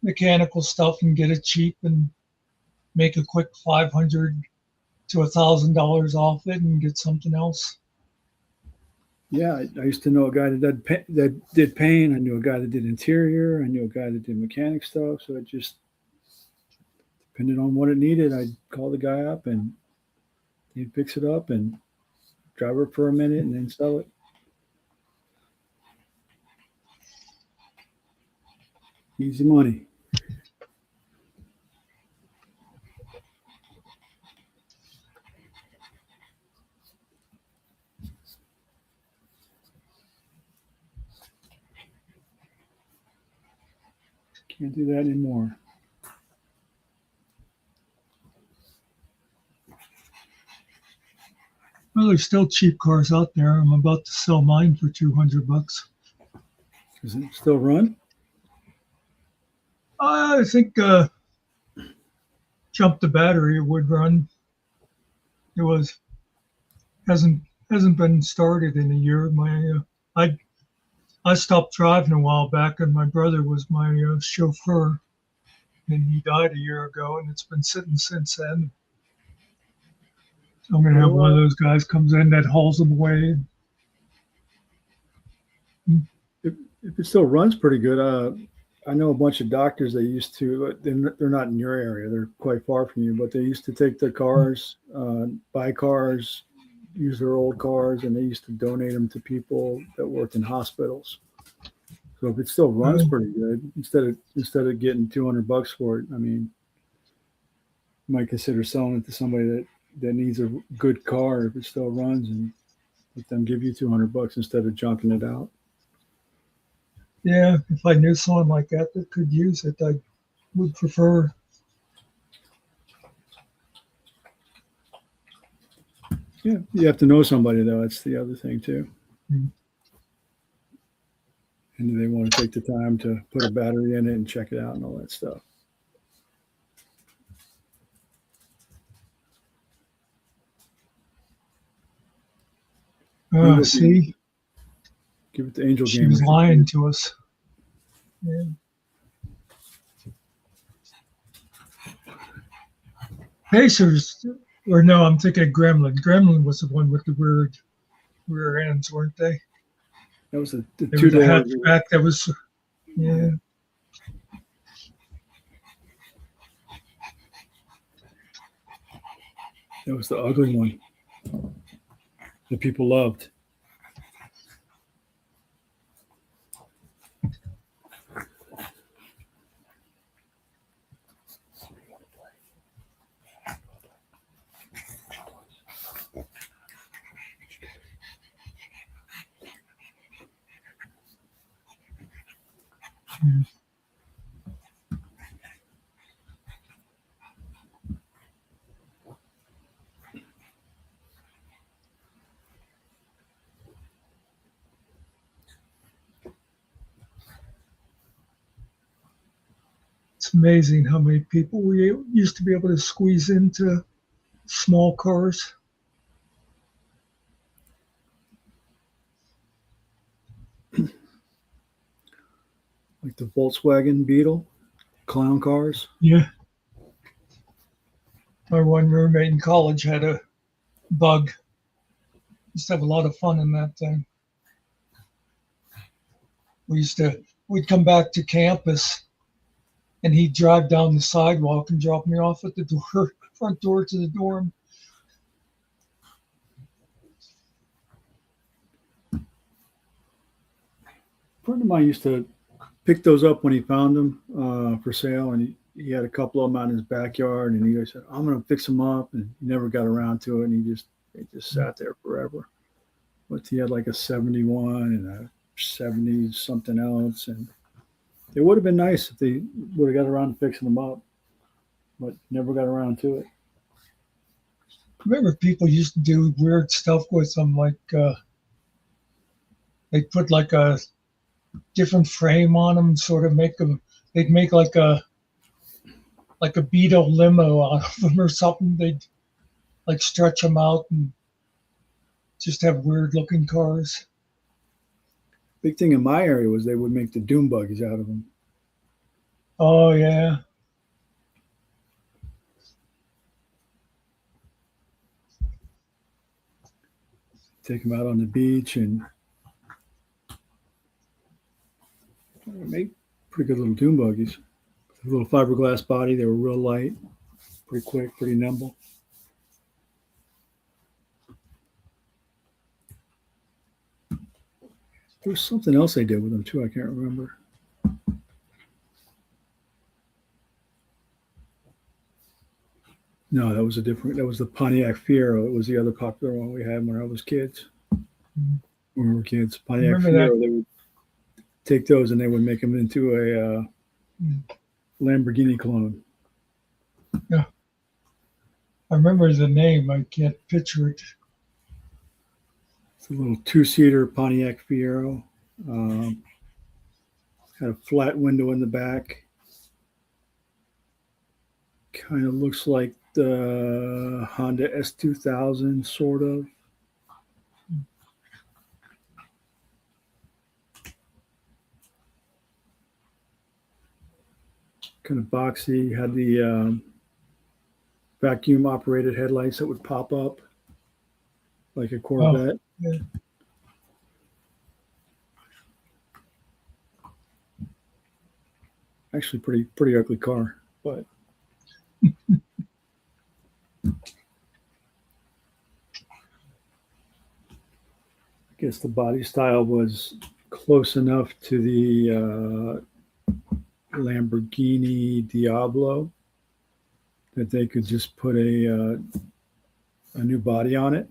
mechanical stuff and get it cheap and make a quick $500 to $1,000 off it and get something else. Yeah, I used to know a guy that did paint. I knew a guy that did interior. I knew a guy that did mechanic stuff. So it just depended on what it needed. I'd call the guy up and he'd fix it up and drive it for a minute and then sell it. Easy money. Can't do that anymore. Well, there's still cheap cars out there. I'm about to sell mine for $200. Does it still run? I think jumped the battery. It would run. It hasn't been started in a year. I stopped driving a while back, and my brother was my chauffeur, and he died a year ago, and it's been sitting since then. So I'm gonna have one of those guys comes in that hauls them away. If it still runs pretty good, I know a bunch of doctors that used to, they're not in your area, they're quite far from you, but they used to take their cars, buy cars, use their old cars, and they used to donate them to people that worked in hospitals. So if it still runs pretty good, instead of getting $200 for it, you might consider selling it to somebody that needs a good car if it still runs, and let them give you $200 instead of junking it out. Yeah, if I knew someone like that could use it, I would prefer. Yeah, you have to know somebody though. That's the other thing too. Mm. And they want to take the time to put a battery in it and check it out and all that stuff. Angel See, Game. Give it to Angel she Game. was lying to us. Yeah. Pacers, or no, I'm thinking of Gremlin. Gremlin was the one with the weird rear ends, weren't they? That was the There two was a door. hatchback that was, yeah. That was the ugly one that people loved. It's amazing how many people we used to be able to squeeze into small cars. Like the Volkswagen Beetle, clown cars. Yeah. My one roommate in college had a bug. Used to have a lot of fun in that thing. We'd come back to campus and he'd drive down the sidewalk and drop me off at the door, front door to the dorm. A friend of mine used to pick those up when he found them for sale, and he had a couple of them out in his backyard, and he always said, "I'm going to fix them up," and he never got around to it, and it just sat there forever. But he had like a 71 and a 70 something else, and it would have been nice if they would have got around to fixing them up, but never got around to it. Remember, people used to do weird stuff with them, like they'd put like a different frame on them, sort of make them. They'd make like a Beetle limo out of them or something. They'd like stretch them out and just have weird looking cars. Big thing in my area was they would make the doom buggies out of them. Oh yeah. Take them out on the beach and make pretty good little doom buggies. A little fiberglass body. They were real light, pretty quick, pretty nimble. There was something else they did with them too. I can't remember. No, that was a different. That was the Pontiac Fiero. It was the other popular one we had when I was kids. When we were kids, Pontiac Fiero. They would take those and they would make them into a Lamborghini clone. Yeah, I remember the name. I can't picture it. It's a little two-seater Pontiac Fiero. Had a flat window in the back. Kind of looks like the Honda S2000, sort of. Kind of boxy. Had the vacuum-operated headlights that would pop up like a Corvette. Oh, yeah. Actually, pretty ugly car, but. I guess the body style was close enough to the Lamborghini Diablo that they could just put a new body on it,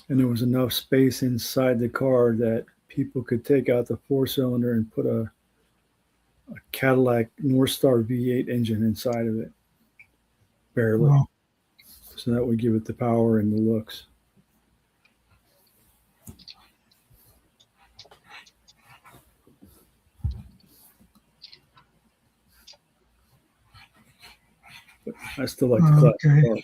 and there was enough space inside the car that people could take out the 4-cylinder and put a Cadillac Northstar V8 engine inside of it, barely. Wow. So that would give it the power and the looks. I still like the classic Okay. cars.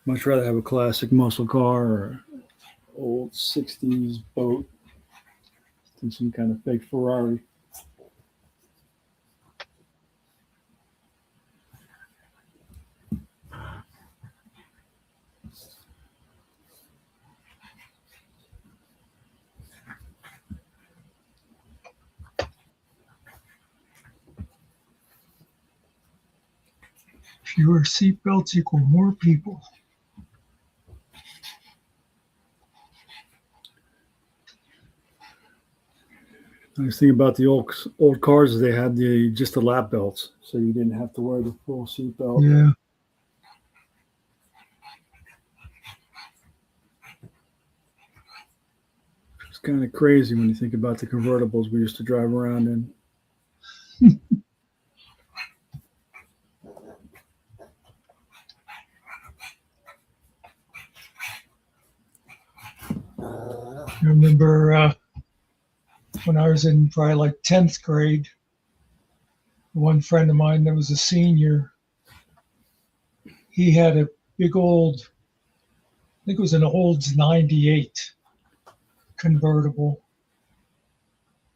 Much rather have a classic muscle car or old 60s boat than some kind of fake Ferrari. Fewer seatbelts equal more people. Nice thing about the old cars is they had just the lap belts, so you didn't have to wear the full seat belt. Yeah. It's kind of crazy when you think about the convertibles we used to drive around in. I remember when I was in probably like 10th grade, one friend of mine that was a senior, he had a big old, I think it was an Olds 98 convertible.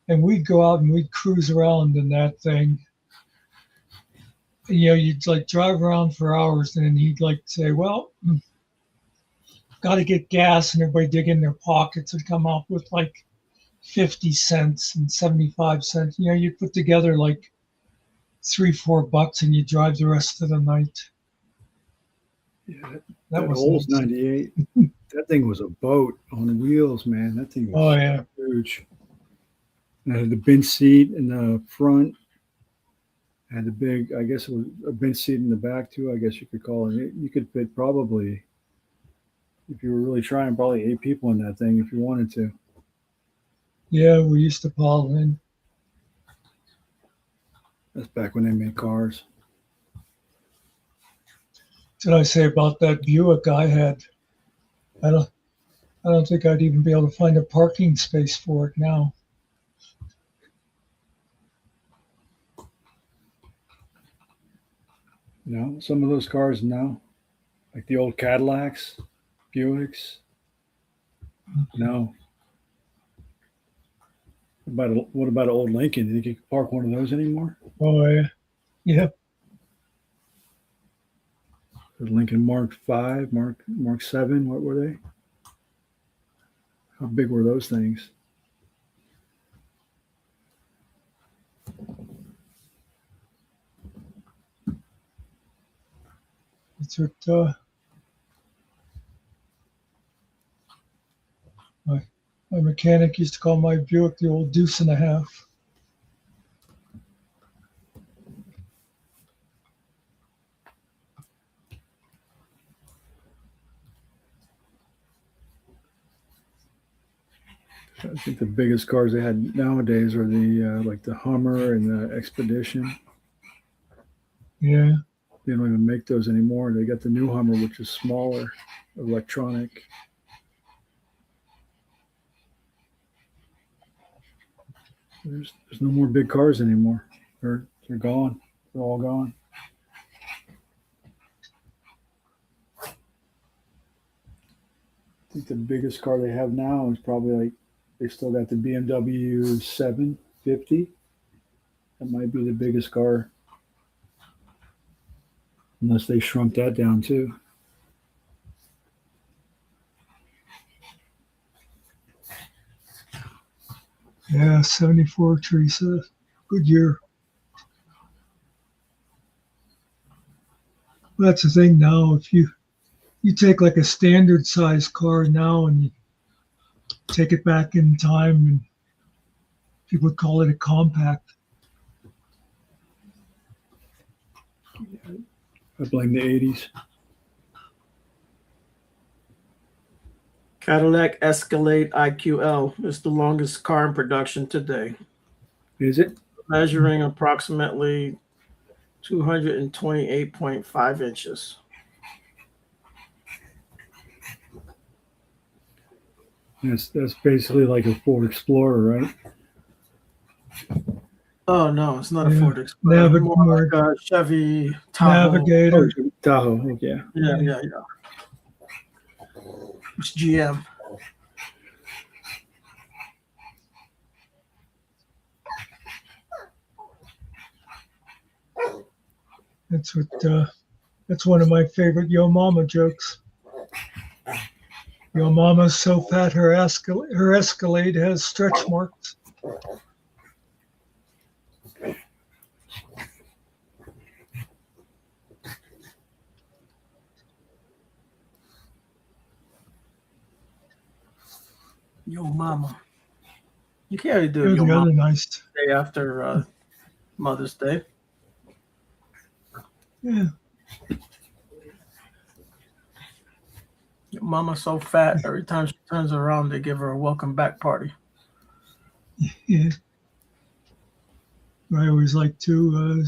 And we'd go out and we'd cruise around in that thing. And, you know, you'd like drive around for hours and then he'd like say, well, got to get gas, and everybody dig in their pockets and come up with like 50 cents and 75 cents. You know, you put together like $3-4 and you drive the rest of the night. Yeah, That was Olds nice. 98. That thing was a boat on wheels, man. That thing was Oh yeah. huge. And it had the bench seat in the front. Had the big, I guess it was a bench seat in the back too. I guess you could call it. You could fit probably, if you were really trying, probably 8 people in that thing if you wanted to. Yeah, we used to pile in. That's back when they made cars. Did I say about that Buick I had? I don't think I'd even be able to find a parking space for it now. You know, some of those cars now, like the old Cadillacs, Buicks. No. What about an old Lincoln? Do you think you could park one of those anymore? Oh yeah. Yeah. The Lincoln Mark 5, Mark 7, what were they? How big were those things? It's what my mechanic used to call my Buick the old deuce and a half. I think the biggest cars they had nowadays are the like the Hummer and the Expedition. Yeah. They don't even make those anymore. They got the new Hummer, which is smaller, electronic. There's no more big cars anymore. They're gone. They're all gone. I think the biggest car they have now is probably like they still got the BMW 750. That might be the biggest car, unless they shrunk that down too. Yeah, 74 Teresa. Good year. That's the thing now. If you take like a standard size car now and you take it back in time, and people would call it a compact. I blame the 80s. Cadillac Escalade IQL is the longest car in production today, Is it? measuring approximately 228.5 inches. That's basically like a Ford Explorer, right? Oh no, it's not a Yeah. Ford Explorer. More More like a Chevy Tahoe. Navigator. Oh, Tahoe. Yeah. Yeah. It's GM. That's what. That's one of my favorite Yo Mama jokes. Yo Mama's so fat her Escalade has stretch marks. Yo mama. You can't really do it They're yo the mama other nice. day after Mother's Day. Yeah. Your mama's so fat, every time she turns around, they give her a welcome back party. Yeah. I always like to.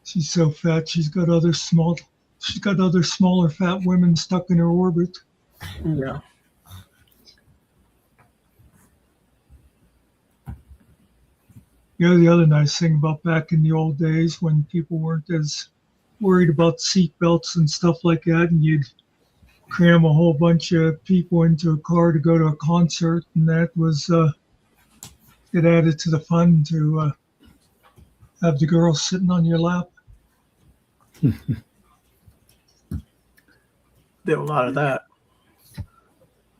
She's so fat. She's got other smaller fat women stuck in her orbit. Yeah. You know, the other nice thing about back in the old days when people weren't as worried about seat belts and stuff like that, and you'd cram a whole bunch of people into a car to go to a concert, and that was it added to the fun to have the girl sitting on your lap. Did a lot of that.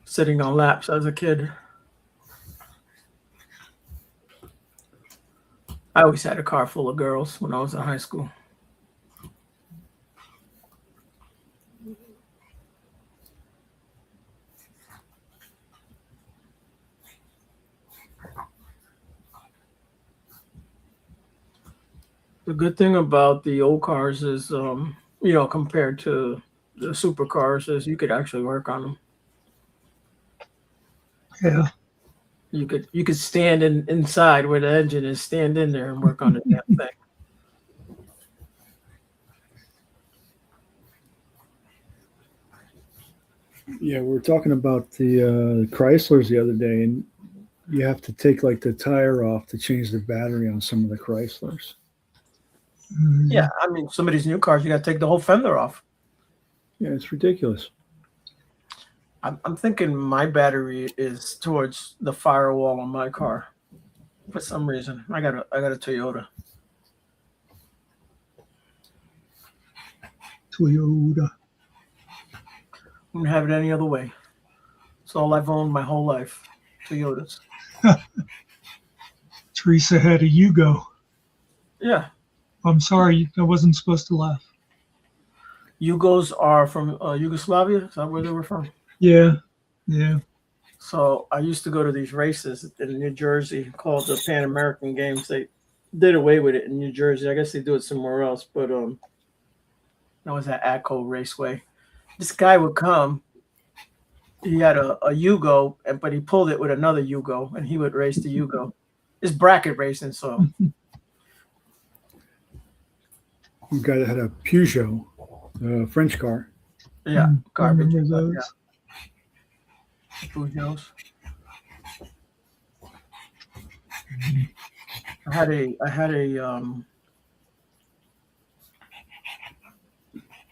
Sitting on laps as a kid. I always had a car full of girls when I was in high school. The good thing about the old cars is, compared to the supercars, is you could actually work on them. Yeah. You could stand inside where the engine is, stand in there and work on the damn thing. Yeah, we were talking about the Chryslers the other day, and you have to take like the tire off to change the battery on some of the Chryslers. Yeah, I mean, some of these new cars, you got to take the whole fender off. Yeah, it's ridiculous. I'm thinking my battery is towards the firewall on my car for some reason. I got a Toyota. Toyota. I wouldn't have it any other way. It's all I've owned my whole life. Toyotas. Teresa had a Yugo. Yeah. I'm sorry, I wasn't supposed to laugh. Yugos are from Yugoslavia. Is that where they were from? Yeah, yeah. So I used to go to these races in New Jersey called the Pan American Games. They did away with it in New Jersey. I guess they do it somewhere else, but that was at Atco Raceway. This guy would come. He had a Yugo, but he pulled it with another Yugo, and he would race the Yugo. It's bracket racing, so. A guy that had a Peugeot, a French car. Yeah, garbage. I remember those. Yeah. Peugeots. I had a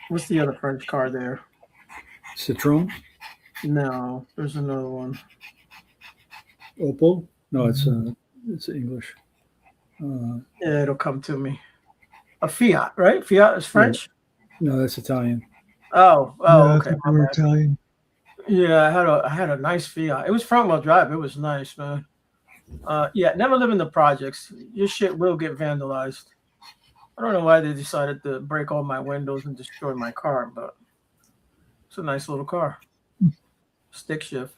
what's the other French car there? Citroen, No, there's another one. Opel. No, it's English. Yeah, it'll come to me. A Fiat, right? Fiat is French? No, that's Italian. Oh, Yeah, I okay. think my they were bad. Italian. Yeah, I had a nice Fiat. It was front wheel drive. It was nice, man. Yeah, never live in the projects. Your shit will get vandalized. I don't know why they decided to break all my windows and destroy my car, but it's a nice little car. Stick shift.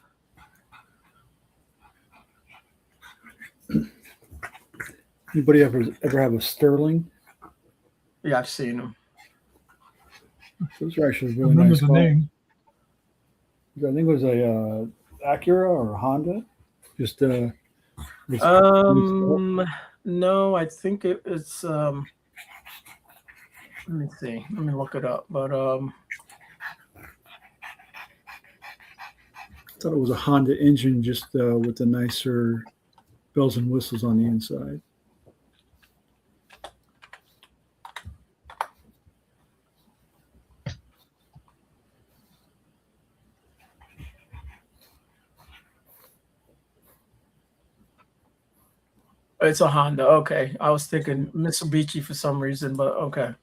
Anybody ever have a Sterling? Yeah, I've seen them. Those are actually I really remember nice the cars. name. I think it was a Acura or a Honda. Just No, I think it's let me see. Let me look it up. But thought it was a Honda engine, just with the nicer bells and whistles on the inside. It's a Honda. Okay. I was thinking Mitsubishi for some reason, but okay.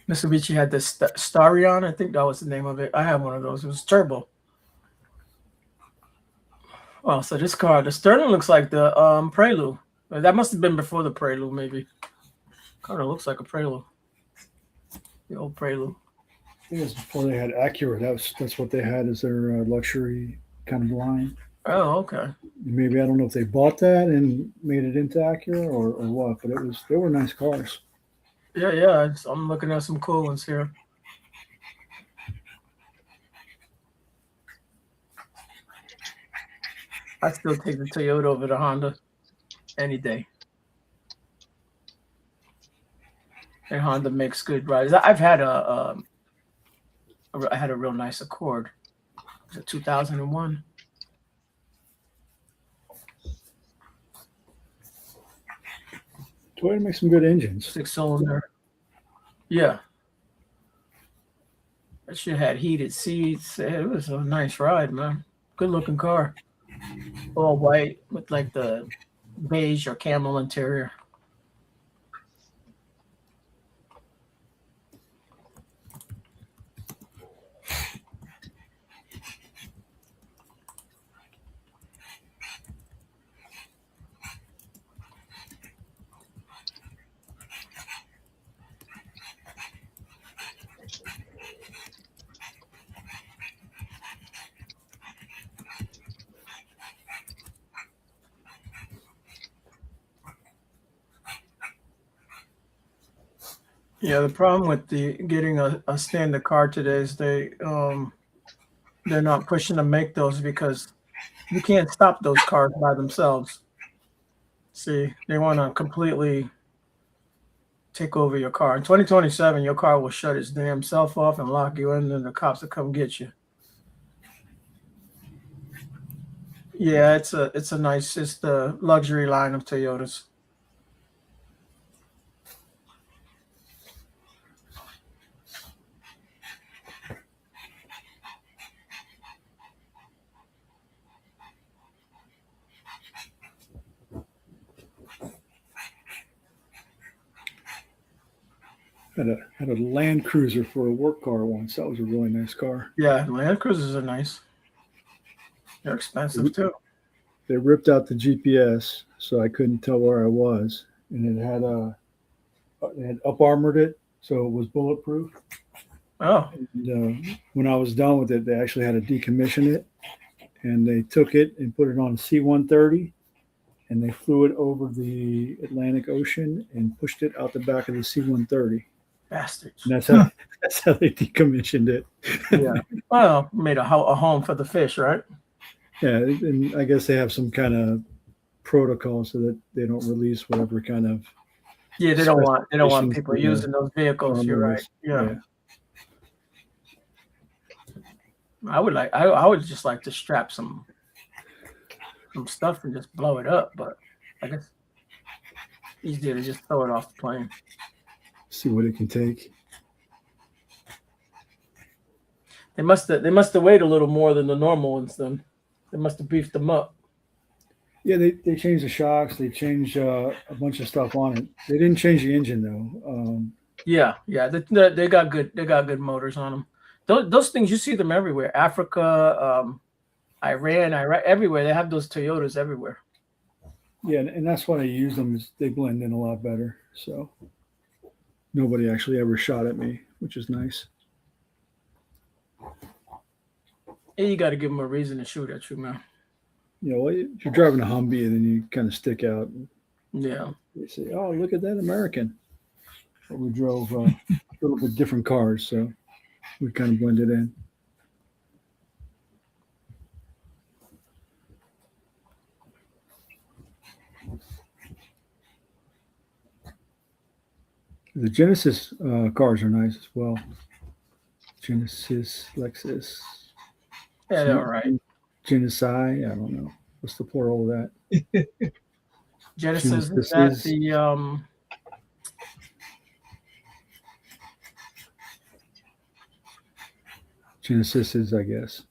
Mitsubishi had this Starion. I think that was the name of it. I had one of those. It was turbo. Oh, so this car, the Sterling looks like the Prelude. That must have been before the Prelude, maybe. Kind of looks like a Prelude. The old Prelude. I think it's before they had Acura. That's what they had as their luxury kind of line. Oh, okay. Maybe I don't know if they bought that and made it into Acura or what, but they were nice cars. Yeah. I'm looking at some cool ones here. I still take the Toyota over the Honda any day. And Honda makes good rides. I've had I had a real nice Accord. It was a 2001. Toyota makes some good engines. 6-cylinder. Yeah. That shit had heated seats. It was a nice ride, man. Good looking car. All white with like the beige or camel interior. Yeah, the problem with getting a standard car today is they're not pushing to make those because you can't stop those cars by themselves. See, they want to completely take over your car. In 2027, your car will shut its damn self off and lock you in, and the cops will come get you. Yeah, it's the luxury line of Toyotas. Had a Land Cruiser for a work car once. That was a really nice car. Yeah, Land Cruisers are nice. They're expensive too. They ripped out the GPS, so I couldn't tell where I was, and it had up armored it, so it was bulletproof. Oh, And when I was done with it, they actually had to decommission it, and they took it and put it on a C-130, and they flew it over the Atlantic Ocean and pushed it out the back of the C-130. bastards. And that's how they decommissioned it. Yeah. Well, made a home for the fish, right? Yeah, and I guess they have some kind of protocol so that they don't release whatever kind of. Yeah, they don't want Specifications people for the using those vehicles. You're right. armors. Yeah. I would just like to strap some stuff and just blow it up, but I guess easier to just throw it off the plane. See what it can take. They must have weighed a little more than the normal ones. Then they must have beefed them up. Yeah, they changed the shocks. They changed a bunch of stuff on it. They didn't change the engine though. Yeah. They got good motors on them. Those things, you see them everywhere. Africa, Iran, Iraq, everywhere. They have those Toyotas everywhere. Yeah, and that's why I use them. Is they blend in a lot better. So nobody actually ever shot at me, which is nice. And you got to give them a reason to shoot at you, man. You know, if you're driving a Humvee, then you kind of stick out. Yeah. They say, "Oh, look at that American." But we drove a little bit different cars, so we kind of blended in. The Genesis cars are nice as well. Genesis, Lexus, Yeah, they're all right. Genesai. I don't know what's the plural of that. Genesis, is that Genesis, the Genesis, I guess.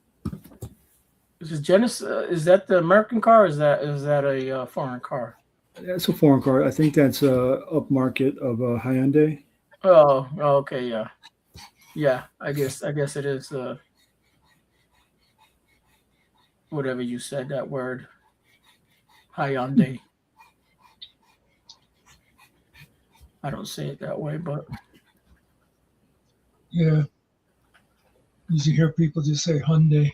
is Genesis? Is that the American car? Or is that a foreign car? That's a foreign car. I think that's a upmarket of a Hyundai. Oh, okay, yeah, yeah. I guess it is. Whatever you said that word, Hyundai. I don't say it that way, but Yeah. You hear people just say Hyundai.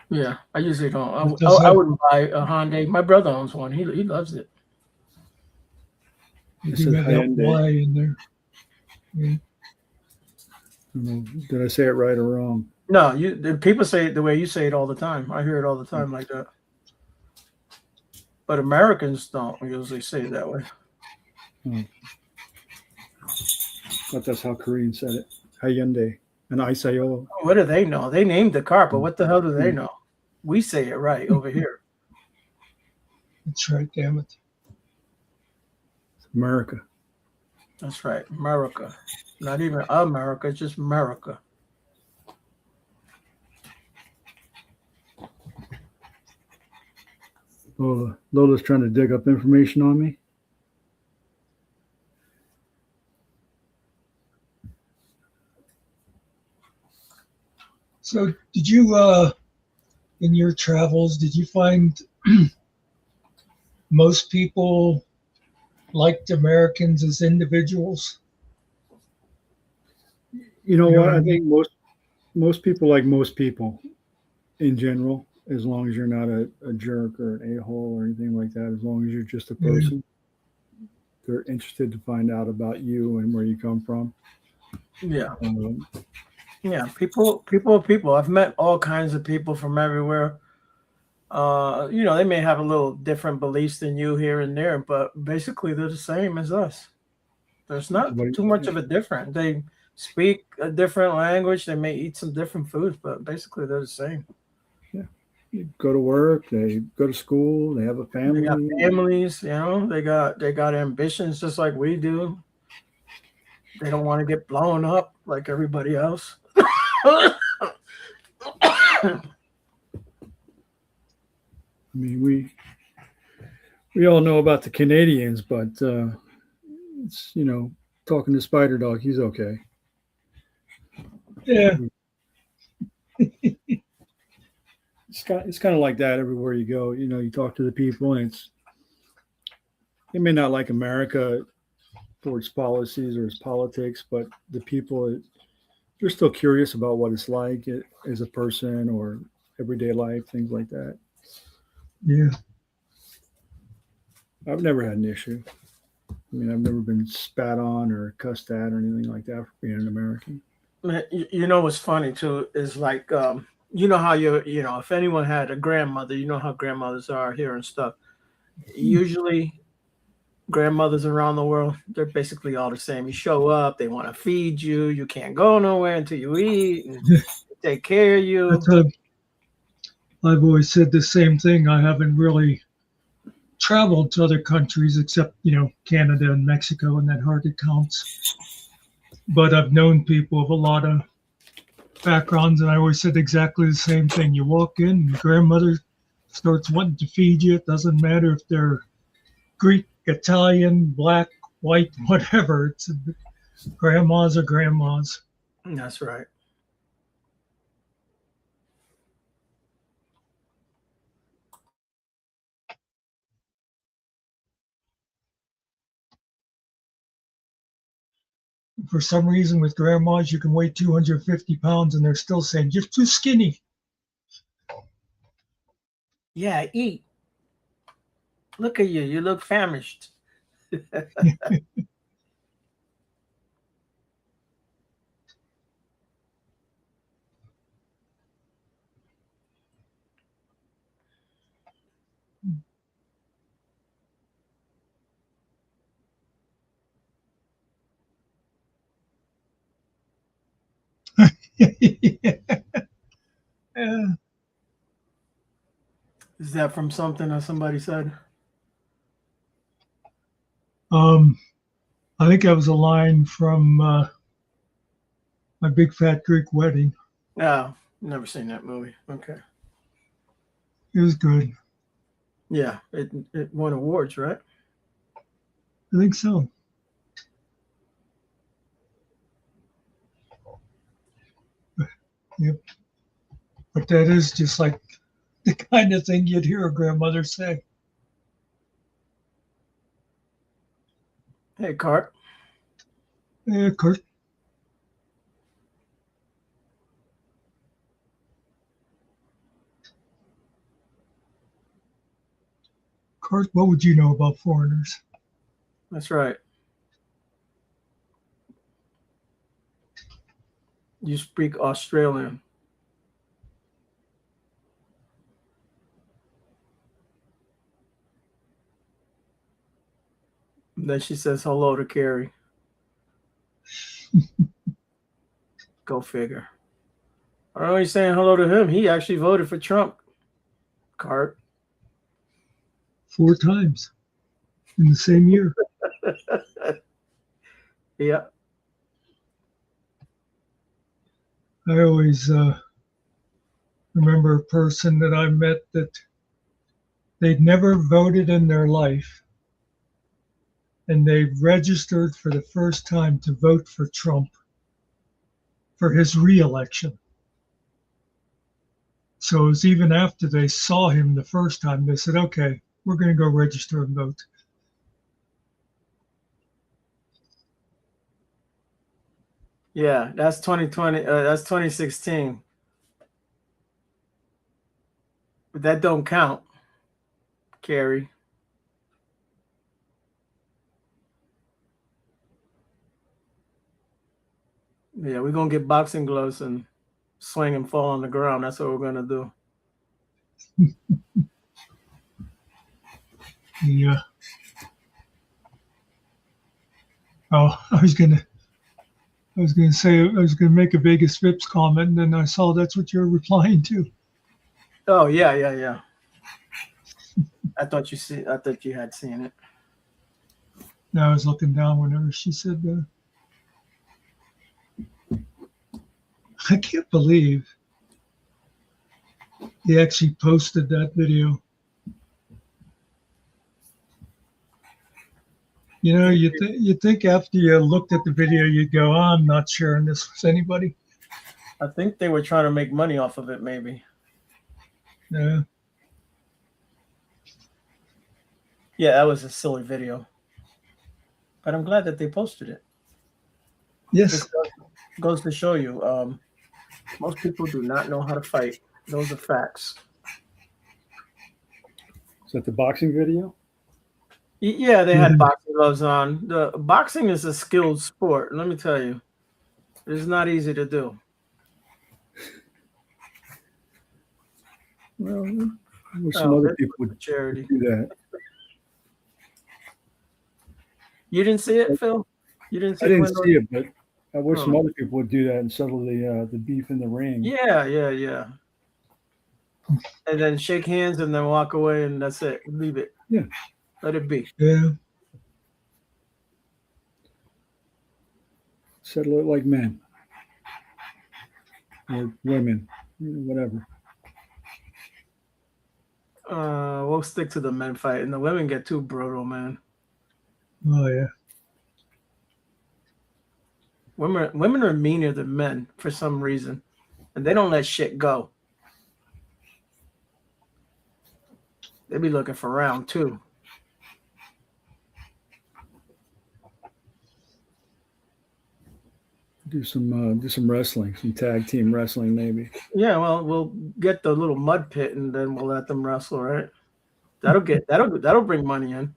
yeah, I usually don't. It I, does I have, wouldn't buy a Hyundai. My brother owns one. He loves it. you It do says have that Hyundai. Y in there. Yeah. I don't know, did I say it right or wrong? No, the people say it the way you say it all the time. I hear it all the time like that. But Americans don't usually say it that way. Oh, thought that's how Koreans said it. Hyundai. And Isayo. What do they know? They named the car, but what the hell do they know? We say it right over here. That's right, damn it. America. That's right, America. Not even America, just America. Lola's trying to dig up information on me. So did you in your travels, did you find most people liked Americans as individuals? You know You know what? what I I mean? think most people like most people in general, as long as you're not a jerk or an a-hole or anything like that, as long as you're just a Yeah. person. They're interested to find out about you and where you come from. Yeah. Um, Yeah. People. I've met all kinds of people from everywhere. They may have a little different beliefs than you here and there, but basically they're the same as us. There's not what, too much of a difference. They speak a different language. They may eat some different foods, but basically they're the same. yeah, you go to work, they go to school, they have a They got family. families, they got ambitions just like we do. They don't want to get blown up like everybody else. I mean, we all know about the Canadians, but it's talking to Spider Dog, he's okay. Yeah. It's kind of like that everywhere you go. You talk to the people, and they may not like America for its policies or its politics, but the people, they're still curious about what it's like as a person or everyday life, things like that. Yeah. I've never had an issue. I mean, I've never been spat on or cussed at or anything like that for being an American. Man, you know what's funny too is like how if anyone had a grandmother, you know how grandmothers are here and stuff. Usually grandmothers around the world, they're basically all the same. You show up, they want to feed you, you can't go nowhere until you eat and take care of you. That's what I've always said the same thing. I haven't really traveled to other countries except, Canada and Mexico, and that hardly counts. But I've known people of a lot of backgrounds, and I always said exactly the same thing. You walk in, and grandmother starts wanting to feed you. It doesn't matter if they're Greek, Italian, black, white, whatever. It's grandmas are grandmas. That's right. For some reason, with grandmas, you can weigh 250 pounds, and they're still saying you're too skinny. Yeah, eat. Look at you. You look famished. Yeah. Is that from something that somebody said? I think that was a line from My Big Fat Greek Wedding. No, never seen that movie. Okay. It was good. Yeah, it won awards, right? I think so. Yep. But that is just like the kind of thing you'd hear a grandmother say. Hey, Cart. Kurt, Kurt, what would you know about foreigners? That's right. You speak Australian. Then she says hello to Carrie. Go figure. I'm only saying hello to him. He actually voted for Trump. Cart. 4 times in the same year. Yeah. I always remember a person that I met that they'd never voted in their life, and they registered for the first time to vote for Trump for his re-election. So it was even after they saw him the first time, they said, okay, we're going to go register and vote. Yeah, that's 2020. That's 2016. But that don't count, Carrie. Yeah, we're gonna get boxing gloves and swing and fall on the ground. That's what we're gonna do. Yeah. Oh, I was gonna say I was gonna make a Vegas Vips comment, and then I saw that's what you're replying to. Oh yeah. I thought you had seen it. Now I was looking down whenever she said that. I can't believe he actually posted that video. You know, you think after you looked at the video, you'd go, oh, I'm not sharing this with anybody. I think they were trying to make money off of it, maybe. Yeah. Yeah, that was a silly video. But I'm glad that they posted it. Yes. This goes to show you, most people do not know how to fight. Those are facts. Is that the boxing video? Yeah, they had boxing gloves on. The boxing is a skilled sport. Let me tell you, it's not easy to do. Well, I wish some other people would charity. do that. You didn't see it, Phil? You didn't see I didn't see it, but I wish some Oh. other people would do that and settle the beef in the ring. Yeah. And then shake hands and then walk away, and that's it. Leave it. Yeah. Let it be. Yeah. Settle it like men or women, whatever. We'll stick to the men fight, and the women get too brutal, man. Oh yeah. Women are meaner than men for some reason, and they don't let shit go. They be looking for round 2. Do some wrestling, some tag team wrestling, maybe. Yeah, well, we'll get the little mud pit, and then we'll let them wrestle, right? That'll bring money in.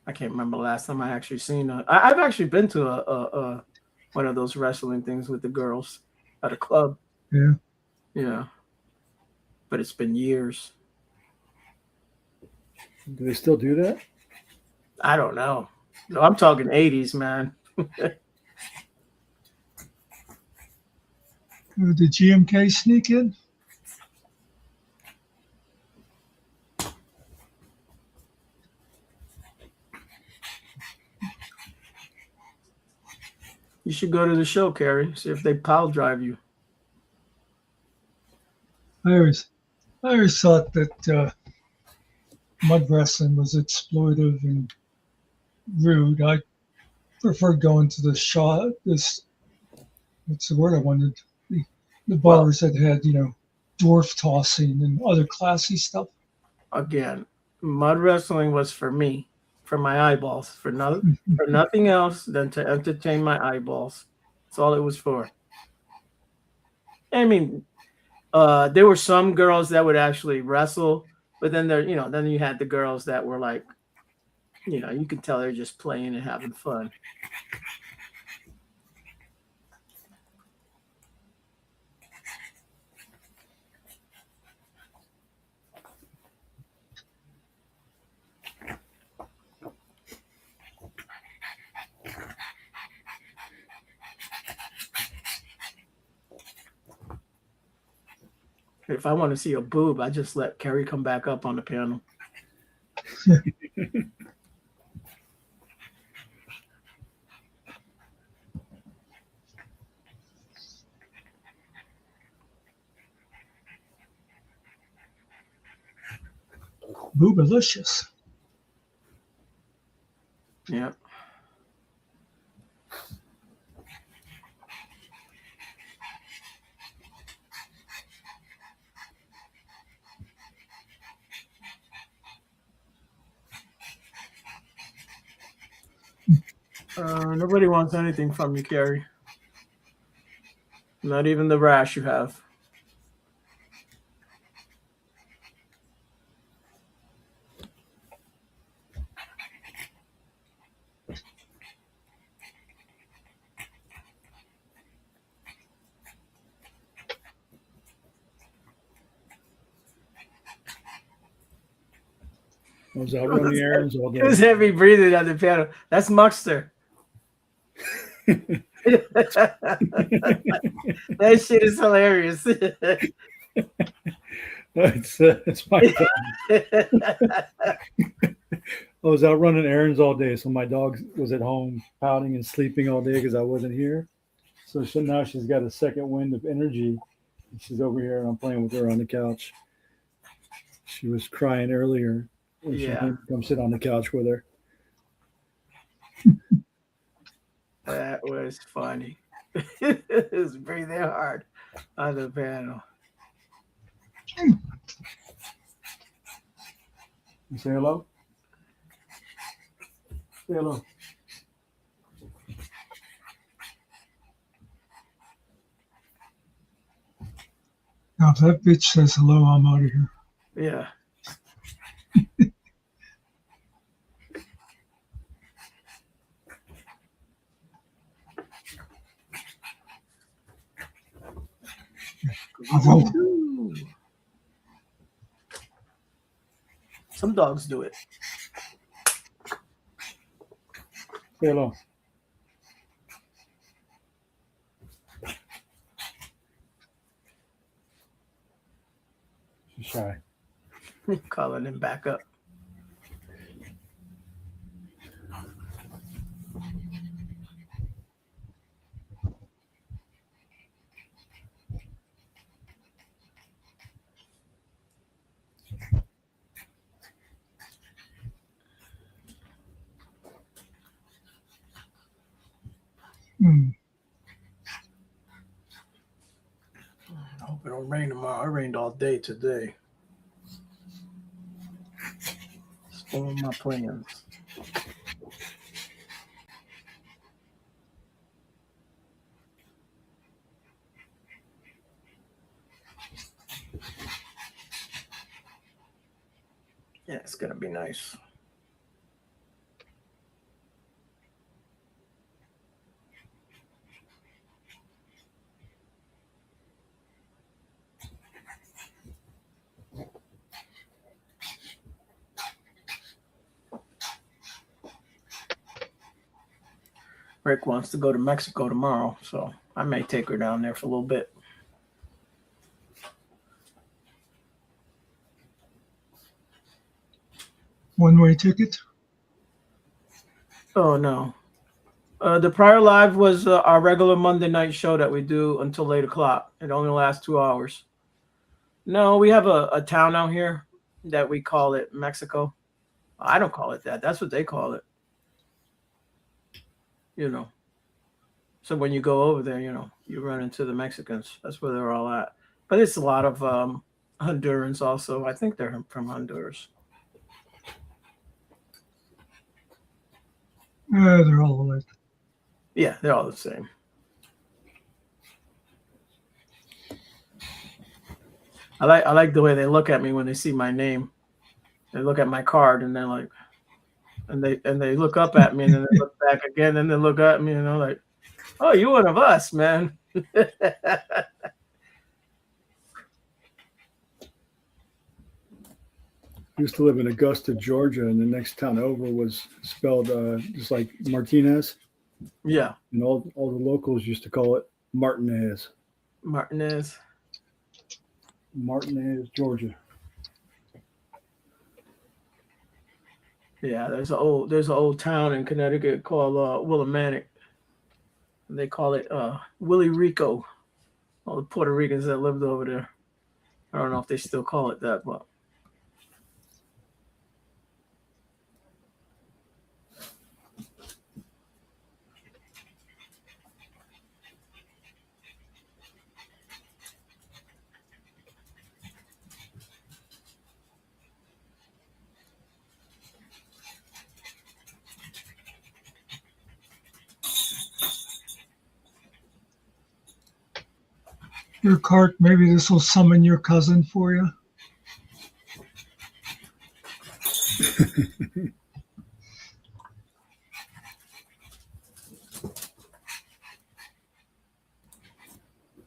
I can't remember the last time I actually seen I've actually been to a one of those wrestling things with the girls at a club. Yeah. Yeah. But it's been years. Do they still do that? I don't know. No, I'm talking 80s, man. Did GMK sneak in? You should go to the show, Kerry. See if they pile drive you. I always thought that mud wrestling was exploitive and rude. I prefer going to the shot. This what's the word I wanted? The Well, bars that had dwarf tossing and other classy stuff. again, mud wrestling was for me, for my eyeballs, for nothing else than to entertain my eyeballs. That's all it was for. I mean, there were some girls that would actually wrestle, but then then you had the girls that were like, you could tell they're just playing and having fun. If I want to see a boob, I just let Kerry come back up on the panel. Boobalicious. Yeah. Nobody wants anything from you, Kerry. Not even the rash you have. I was out running errands all It was day. heavy breathing on the piano. That's Muckster. That shit is hilarious. It's my dog. I was out running errands all day, so my dog was at home pouting and sleeping all day because I wasn't here. So now she's got a second wind of energy. She's over here, and I'm playing with her on the couch. She was crying earlier. And she Yeah. wanted to come sit on the couch with her. That was funny. It was breathing hard on the panel. You say hello? Say hello. Now, if that bitch says hello, I'm out of here. Yeah. Bravo. Some dogs do it. Say hello. She's shy. Calling him back up. I hope it don't rain tomorrow. It rained all day today. Spoiling my plans. Yeah, it's gonna be nice. Rick wants to go to Mexico tomorrow, so I may take her down there for a little bit. One-way ticket? Oh no. The prior live was our regular Monday night show that we do until 8 o'clock. It only lasts 2 hours. No, we have a town out here that we call it Mexico. I don't call it that. That's what they call it. You know. So when you go over there, you know, you run into the Mexicans. That's where they're all at. But it's a lot of Hondurans also. I think they're from Honduras. They're all alike. Yeah, they're all the same. I like the way they look at me when they see my name. They look at my card and they're like, and they look up at me and then they look back again and they look at me and they're like, "Oh, you're one of us, man." I used to live in Augusta, Georgia, and the next town over was spelled just like Martinez. Yeah, And all the locals used to call it Martinez. Martinez. Martinez, Georgia. Yeah, there's an old town in Connecticut called Willimantic. They call it Willie Rico. All the Puerto Ricans that lived over there. I don't know if they still call it that, but Your cart, maybe this will summon your cousin for you.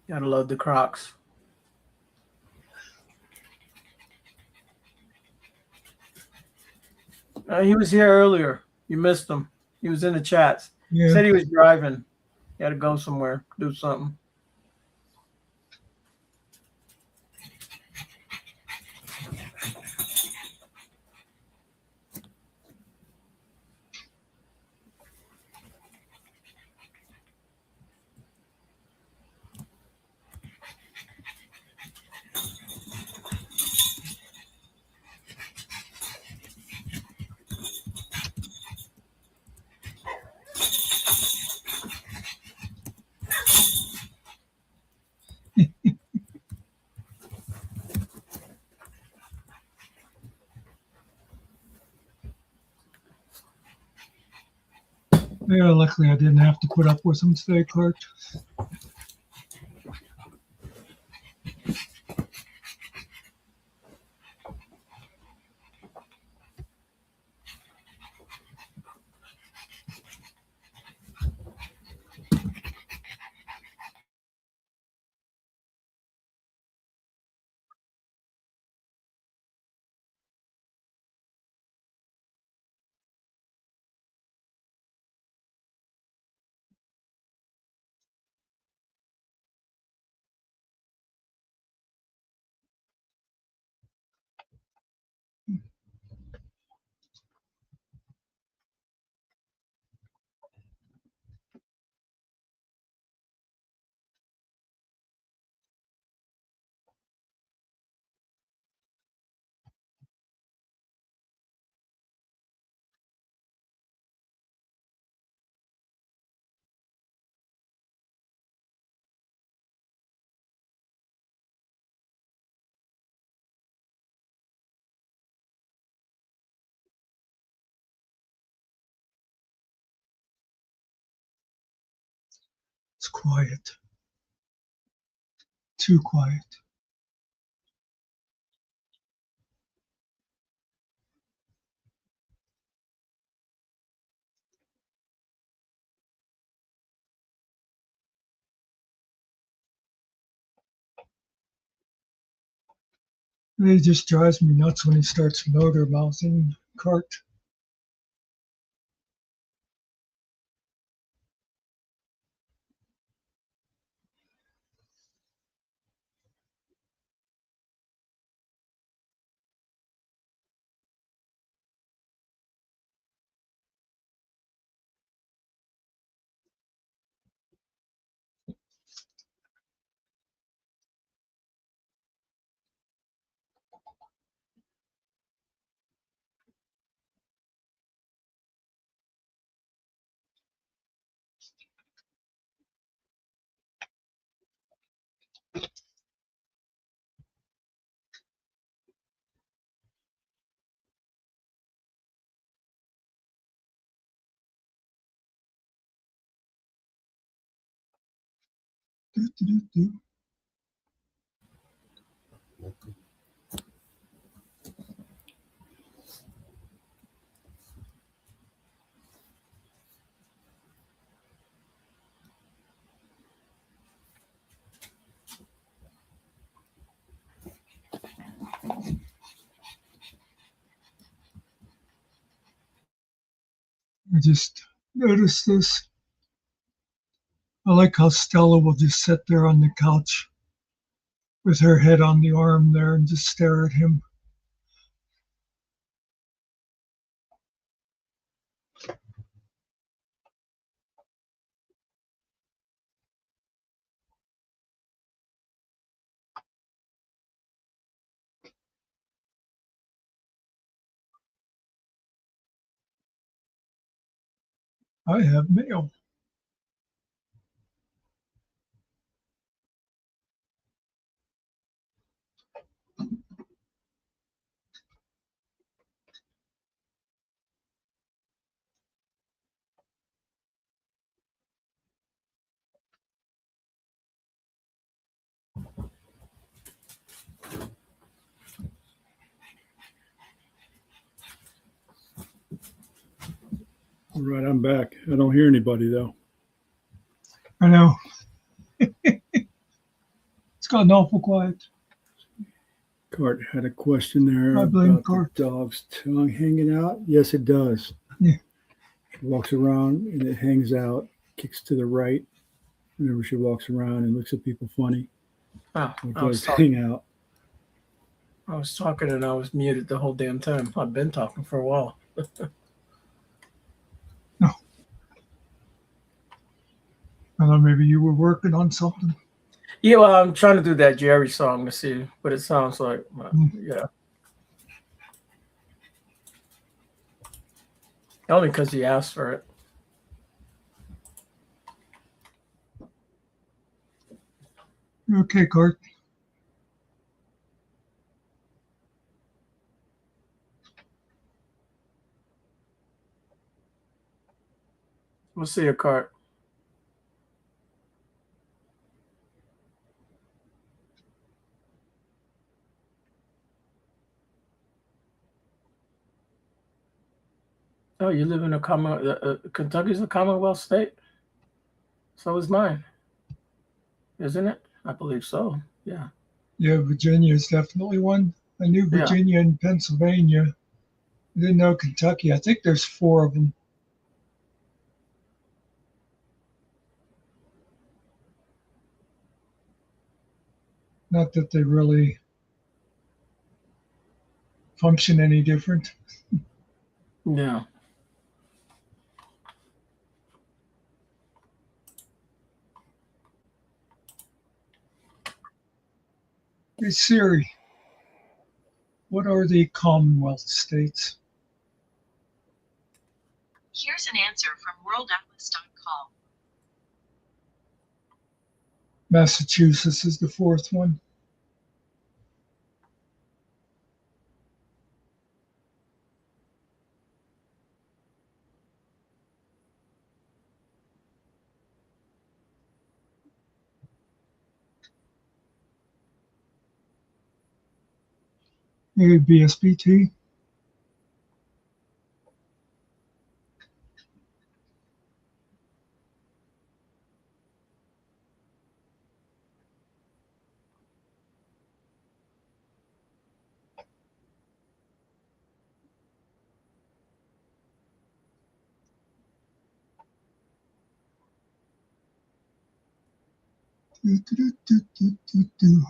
gotta love the Crocs. He was here earlier. You missed him. He was in the chats. Yeah. Said he was driving. He had to go somewhere, do something. Yeah, luckily I didn't have to put up with him today, Cart. It's quiet. Too quiet. He just drives me nuts when he starts motor mouthing Cart. Do. I just noticed this. I like how Stella will just sit there on the couch with her head on the arm there and just stare at him. I have mail. All right, I'm back. I don't hear anybody though. I know. It's gotten awful quiet. Cart had a question there I blame about Cart. the dog's tongue hanging out. Yes, it does. Yeah. She walks around and it hangs out, kicks to the right whenever she walks around and looks at people funny. Oh, It I was does talking. hang out. I was talking and I was muted the whole damn time. I've been talking for a while. I thought maybe you were working on something. Yeah, well, I'm trying to do that Jerry song to see what it sounds like. Yeah. Only because he asked for it. Okay, Cart. We'll see a card. Oh, you live in a Kentucky's a Commonwealth state? So is mine. Isn't it? I believe so. Yeah. Yeah, Virginia is definitely one. I knew Yeah. Virginia and Pennsylvania. I didn't know Kentucky. I think there's 4 of them. Not that they really function any different. Yeah. Hey Siri, what are the Commonwealth states? Here's an answer from worldatlas.com. Massachusetts is the 4th one. Maybe BSBT. Do.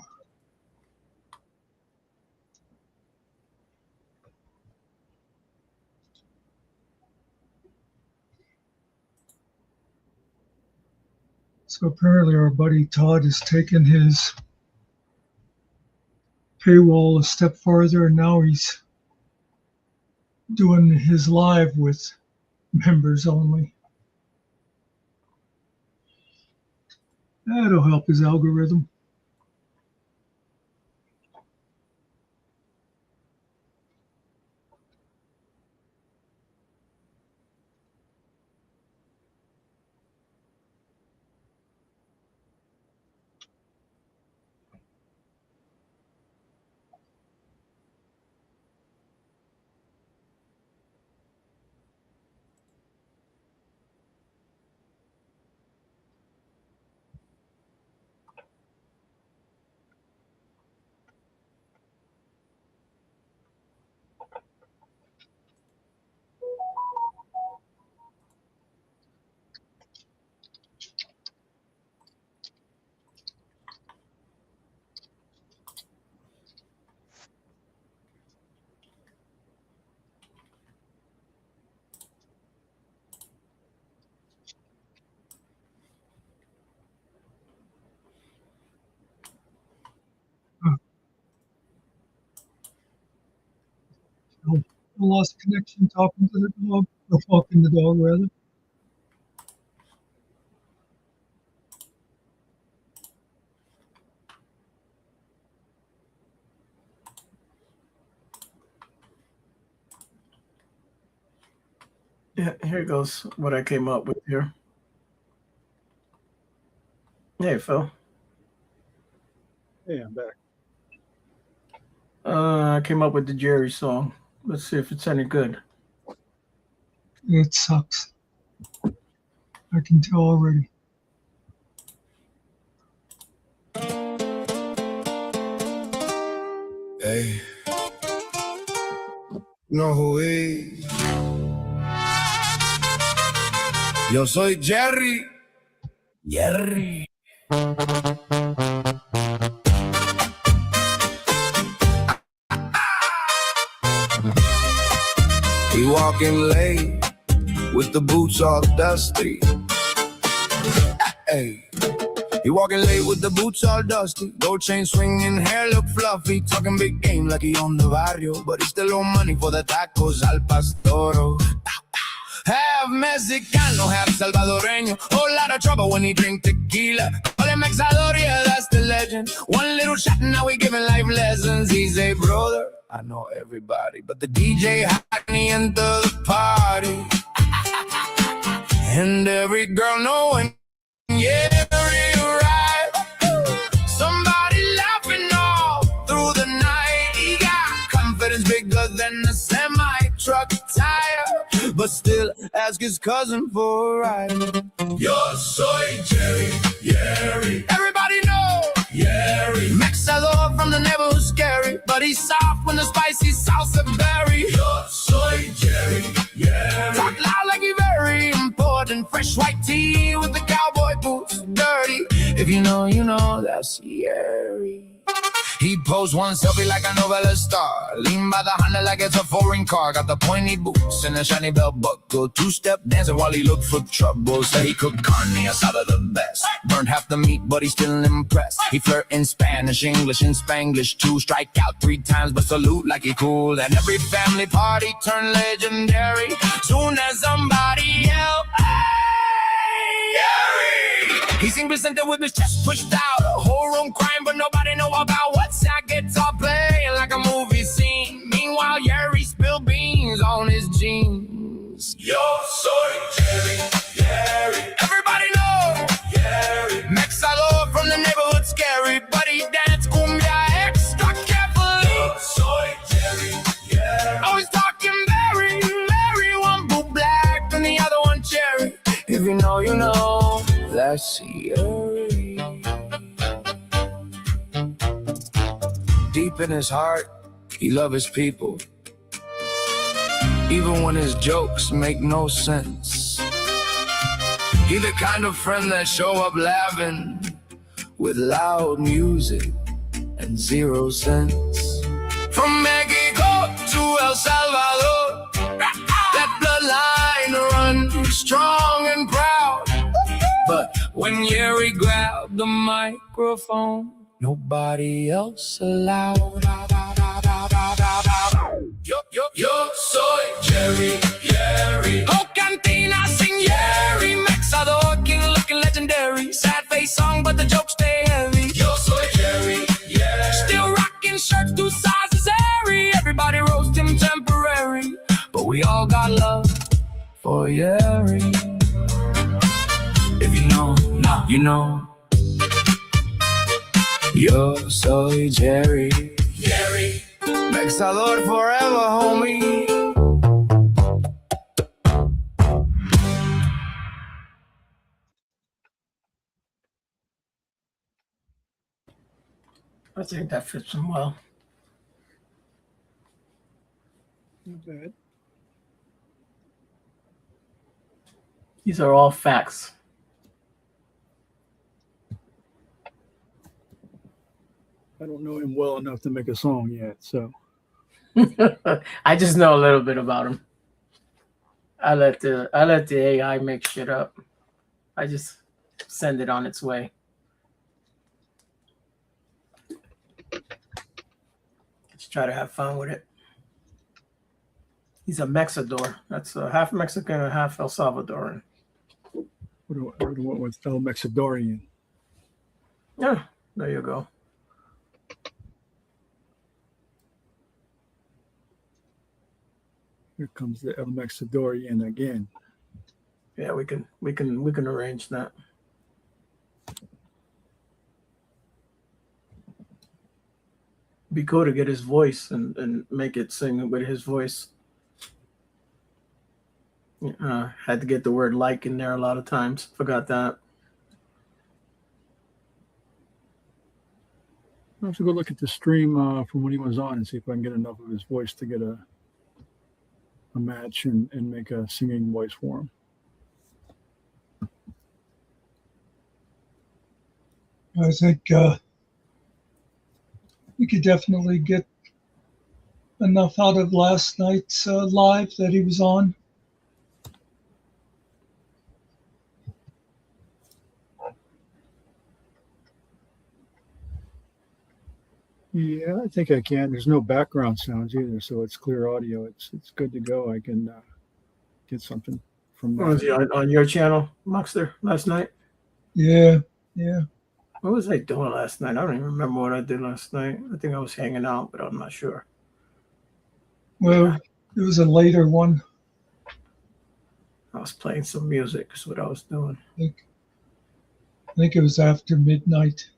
So apparently our buddy Todd has taken his paywall a step farther, and now he's doing his live with members only. That'll help his algorithm. I lost connection talking to the dog, or walking the dog rather. Yeah, here goes what I came up with here. Hey, Phil. Yeah, I'm back. I came up with the Jerry song. Let's see if it's any good. It sucks. I can tell already. Hey, you know who is? Yo soy Jerry. Jerry. He walking late with the boots all dusty. Hey. He walking late with the boots all dusty. Gold chain swinging, hair look fluffy. Talking big game like he on the barrio. But he still owe money for the tacos al pastoro. Half Mexicano, half Salvadoreño. Whole lot of trouble when he drink tequila. Call him Exador, yeah, that's the legend. One little shot and now we giving life lessons. He's a brother, I know everybody. But the DJ hot me into the party. And every girl knowing, yeah, right. Somebody laughing all through the night. He got confidence bigger than a semi-truck tire, but still ask his cousin for a ride. Yo soy Jerry, Jerry. Everybody know Jerry. Mexador from the neighborhood scary, but he's soft when the spicy salsa berry. Yo soy Jerry, Jerry. Talk loud like he very important. Fresh white tee with the cowboy boots, dirty. If you know, you know, that's Jerry. He posed one selfie like a novella star. Lean by the Honda like it's a foreign car. Got the pointy boots and a shiny belt buckle. Two-step dancing while he looked for trouble. Said he cooked carne asada the best. Burned half the meat, but he's still impressed. He flirt in Spanish, English, and Spanglish too. Strike out 3 times, but salute like he cool. And every family party turned legendary. Soon as somebody yelled, "Hey, Gary!" He seemed presented with his chest pushed out. A whole room crying, but nobody know about what's that guitar playing like a movie scene. Meanwhile, Jerry spilled beans on his jeans. Yo soy Jerry, Jerry. Everybody know Jerry. Mexador from the neighborhood scary, but he dance cumbia extra carefully. Yo soy Jerry, Jerry. Always talking very, very. One boot black and the other one cherry. If you know, you know. That's Jerry. Deep in his heart, he loves his people. Even when his jokes make no sense. He the kind of friend that show up laughing with loud music and 0 cents. From Mexico to El Salvador, that bloodline runs strong and proud. But when Jerry grabbed the microphone, nobody else allowed. Yo soy Jerry, Jerry. Oh, cantina, sing Jerry. Mexador, king looking legendary. Sad face song, but the jokes stay heavy. Yo soy Jerry, yeah. Still rocking shirts 2 sizes airy. Everybody roast him temporary, but we all got love for Jerry. If you know, now you know. Yo soy Jerry, Jerry. Mexador forever, homie. I think that fits him well. Not bad. These are all facts. I don't know him well enough to make a song yet, so. I just know a little bit about him. I let the AI make shit up. I just send it on its way. Let's try to have fun with it. He's a Mexador. That's half Mexican and half El Salvadoran. What was El Mexidorian? Yeah, there you go. Here comes the El Mexidorian again. Yeah, we can arrange that. Be cool to get his voice and make it sing with his voice. Had to get the word like in there a lot of times. Forgot that. I'll have to go look at the stream from when he was on and see if I can get enough of his voice to get a match and make a singing voice for him. I think we could definitely get enough out of last night's live that he was on. Yeah, I think I can. There's no background sounds either, so it's clear audio. It's good to go. I can get something from Was he that. on your channel, Muckster, last night? Yeah. What was I doing last night? I don't even remember what I did last night. I think I was hanging out, but I'm not sure. Well, it was a later one. I was playing some music is what I was doing. I think it was after midnight.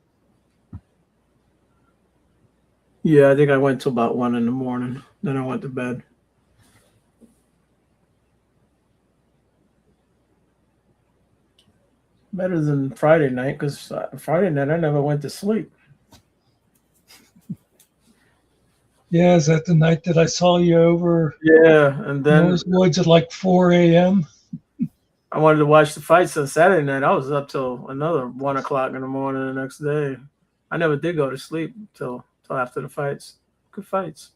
Yeah, I think I went till about 1 a.m. Then I went to bed. Better than Friday night, because Friday night I never went to sleep. Yeah, is that the night that I saw you over Yeah, and then Moore's Woods at like 4 a.m.? I wanted to watch the fights on Saturday night. I was up till another 1 o'clock in the morning the next day. I never did go to sleep till after the fights. Good fights.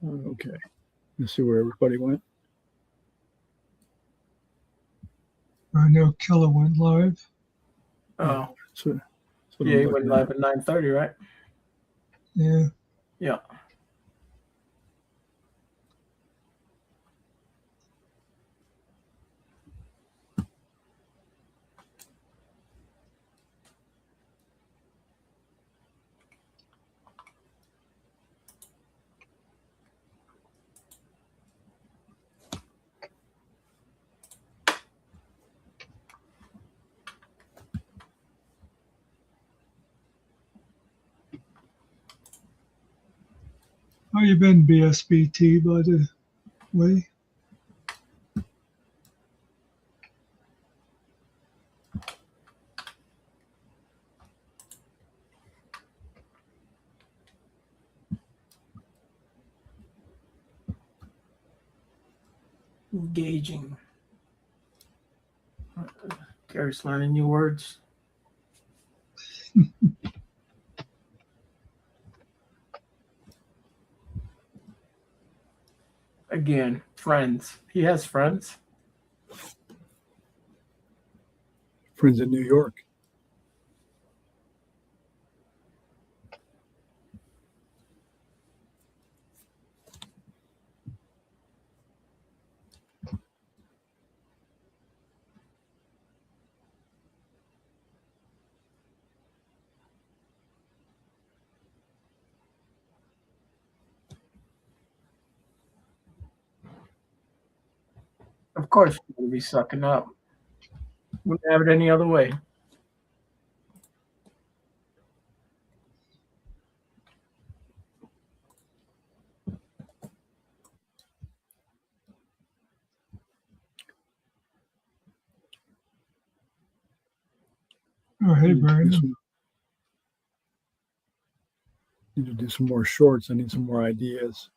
Okay. Let's see where everybody went. I know Killer went live. Oh, So, yeah, he went live at 9:30, right? Yeah. Yeah. How you been, BSBT, by the way? Engaging. Gary's learning new words. Again, friends. He has friends. Friends in New York. Of course, he's going to be sucking up. Wouldn't have it any other way. Oh, hey, Brandon. Need to do some more shorts. I need some more ideas.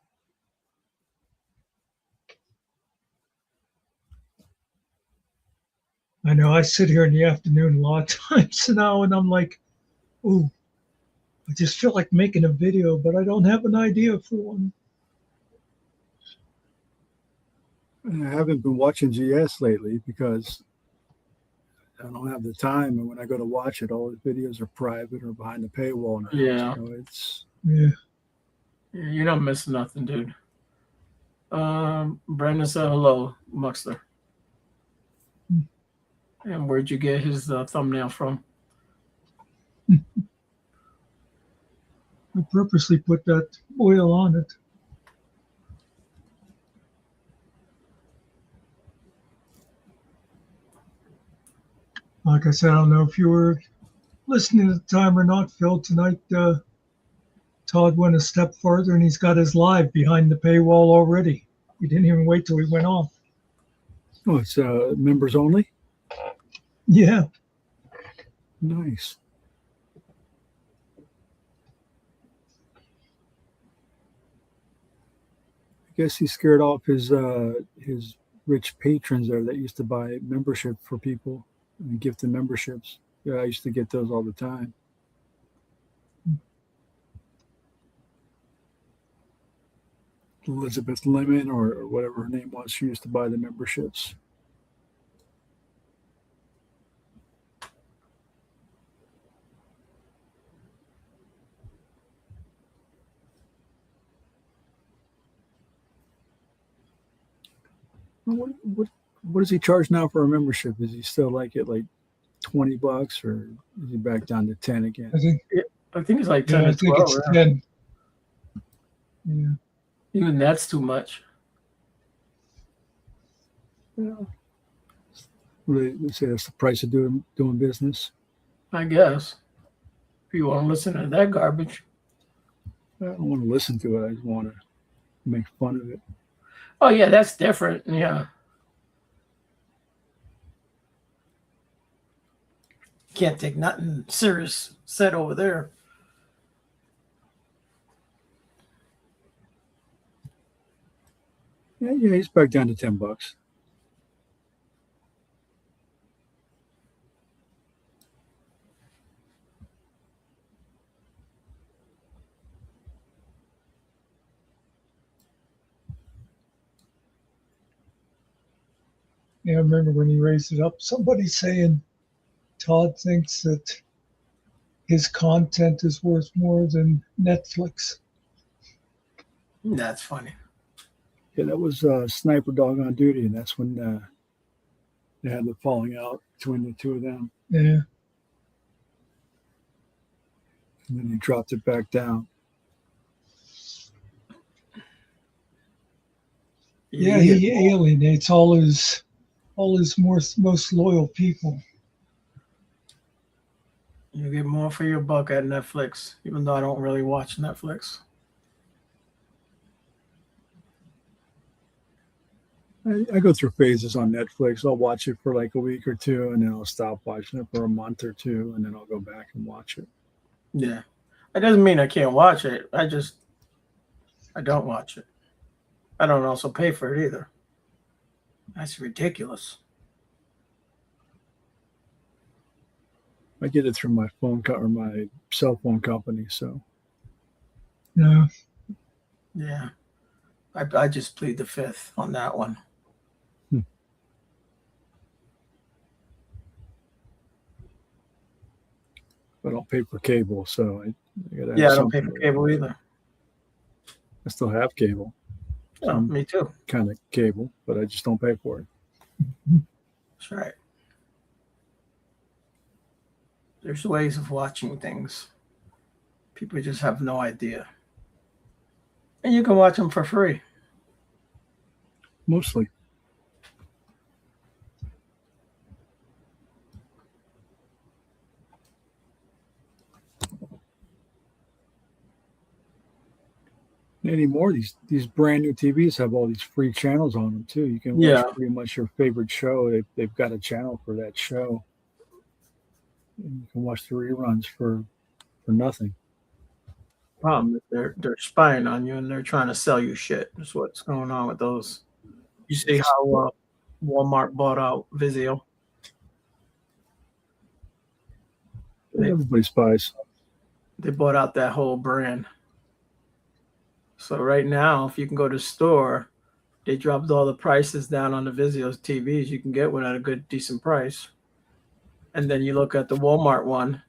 I know I sit here in the afternoon a lot of times now, and I'm like, ooh, I just feel like making a video, but I don't have an idea for one. And I haven't been watching GS lately because I don't have the time. And when I go to watch it, all the videos are private or behind the paywall now. Yeah. So it's Yeah. You're not missing nothing, dude. Brandon said hello, Muckster. And where'd you get his thumbnail from? I purposely put that oil on it. Like I said, I don't know if you were listening at the time or not, Phil. Tonight, Todd went a step further and he's got his live behind the paywall already. He didn't even wait till he went off. oh, it's members only. Yeah. Nice. I guess he scared off his rich patrons there that used to buy membership for people and gift the memberships. Yeah, I used to get those all the time. Elizabeth Lemon or whatever her name was, she used to buy the memberships. What does he charge now for a membership? Is he still like at like $20 or is he back down to 10 again? I think it's like 10 Yeah, I or think 12. it's 10. Yeah. Even that's too much. Yeah. They say that's the price of doing business. I guess. If you want to listen to that garbage. I don't want to listen to it. I just want to make fun of it. Oh, yeah, that's different. Yeah. Can't take nothing serious said over there. Yeah, he's back down to $10. Yeah, I remember when he raised it up, somebody saying Todd thinks that his content is worth more than Netflix. That's funny. Yeah, that was Sniper Dog on Duty, and that's when they had the falling out between the two of them. Yeah. And then he dropped it back down. Yeah, he alienates all his most loyal people. You get more for your buck at Netflix, even though I don't really watch Netflix. I go through phases on Netflix. I'll watch it for like a week or two, and then I'll stop watching it for a month or two, and then I'll go back and watch it. Yeah. It doesn't mean I can't watch it. I don't watch it. I don't also pay for it either. That's ridiculous. I get it through my or my cell phone company. So Yeah. Yeah. I just plead the fifth on that one. I don't pay for cable, so I gotta have Yeah, I don't pay something. for cable either. I still have cable, Oh, me too. kind of cable, but I just don't pay for it. That's right. There's ways of watching things. People just have no idea. And you can watch them for free. Mostly. Anymore, these brand new TVs have all these free channels on them too. You can watch pretty much your favorite show. They've got a channel for that show. And you can watch the reruns for nothing. problem. They're spying on you and they're trying to sell you shit. That's what's going on with those. You see how Walmart bought out Vizio? Everybody spies. They bought out that whole brand. So right now, if you can go to the store, they dropped all the prices down on the Vizio's TVs. You can get one at a good, decent price. And then you look at the Walmart one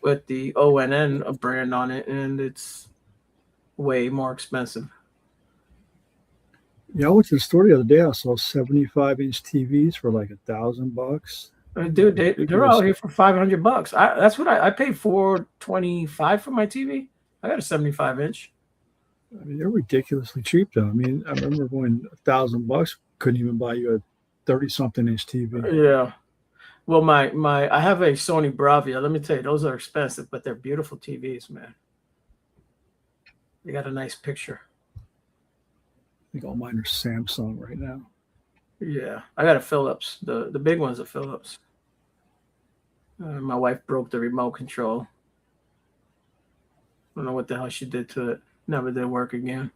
with the ONN brand on it, and it's way more expensive. Yeah, I went to the store the other day. I saw 75-inch TVs for like $1,000. Dude, they're out here for $500. That's what I paid $425 for my TV. I got a 75-inch. I mean, they're ridiculously cheap, though. I mean, I remember when $1,000 couldn't even buy you a 30-something inch TV. Yeah. Well, I have a Sony Bravia. Let me tell you, those are expensive, but they're beautiful TVs, man. They got a nice picture. I think all mine are Samsung right now. Yeah, I got a Philips. The big one's a Philips. My wife broke the remote control. I don't know what the hell she did to it. Never did work again.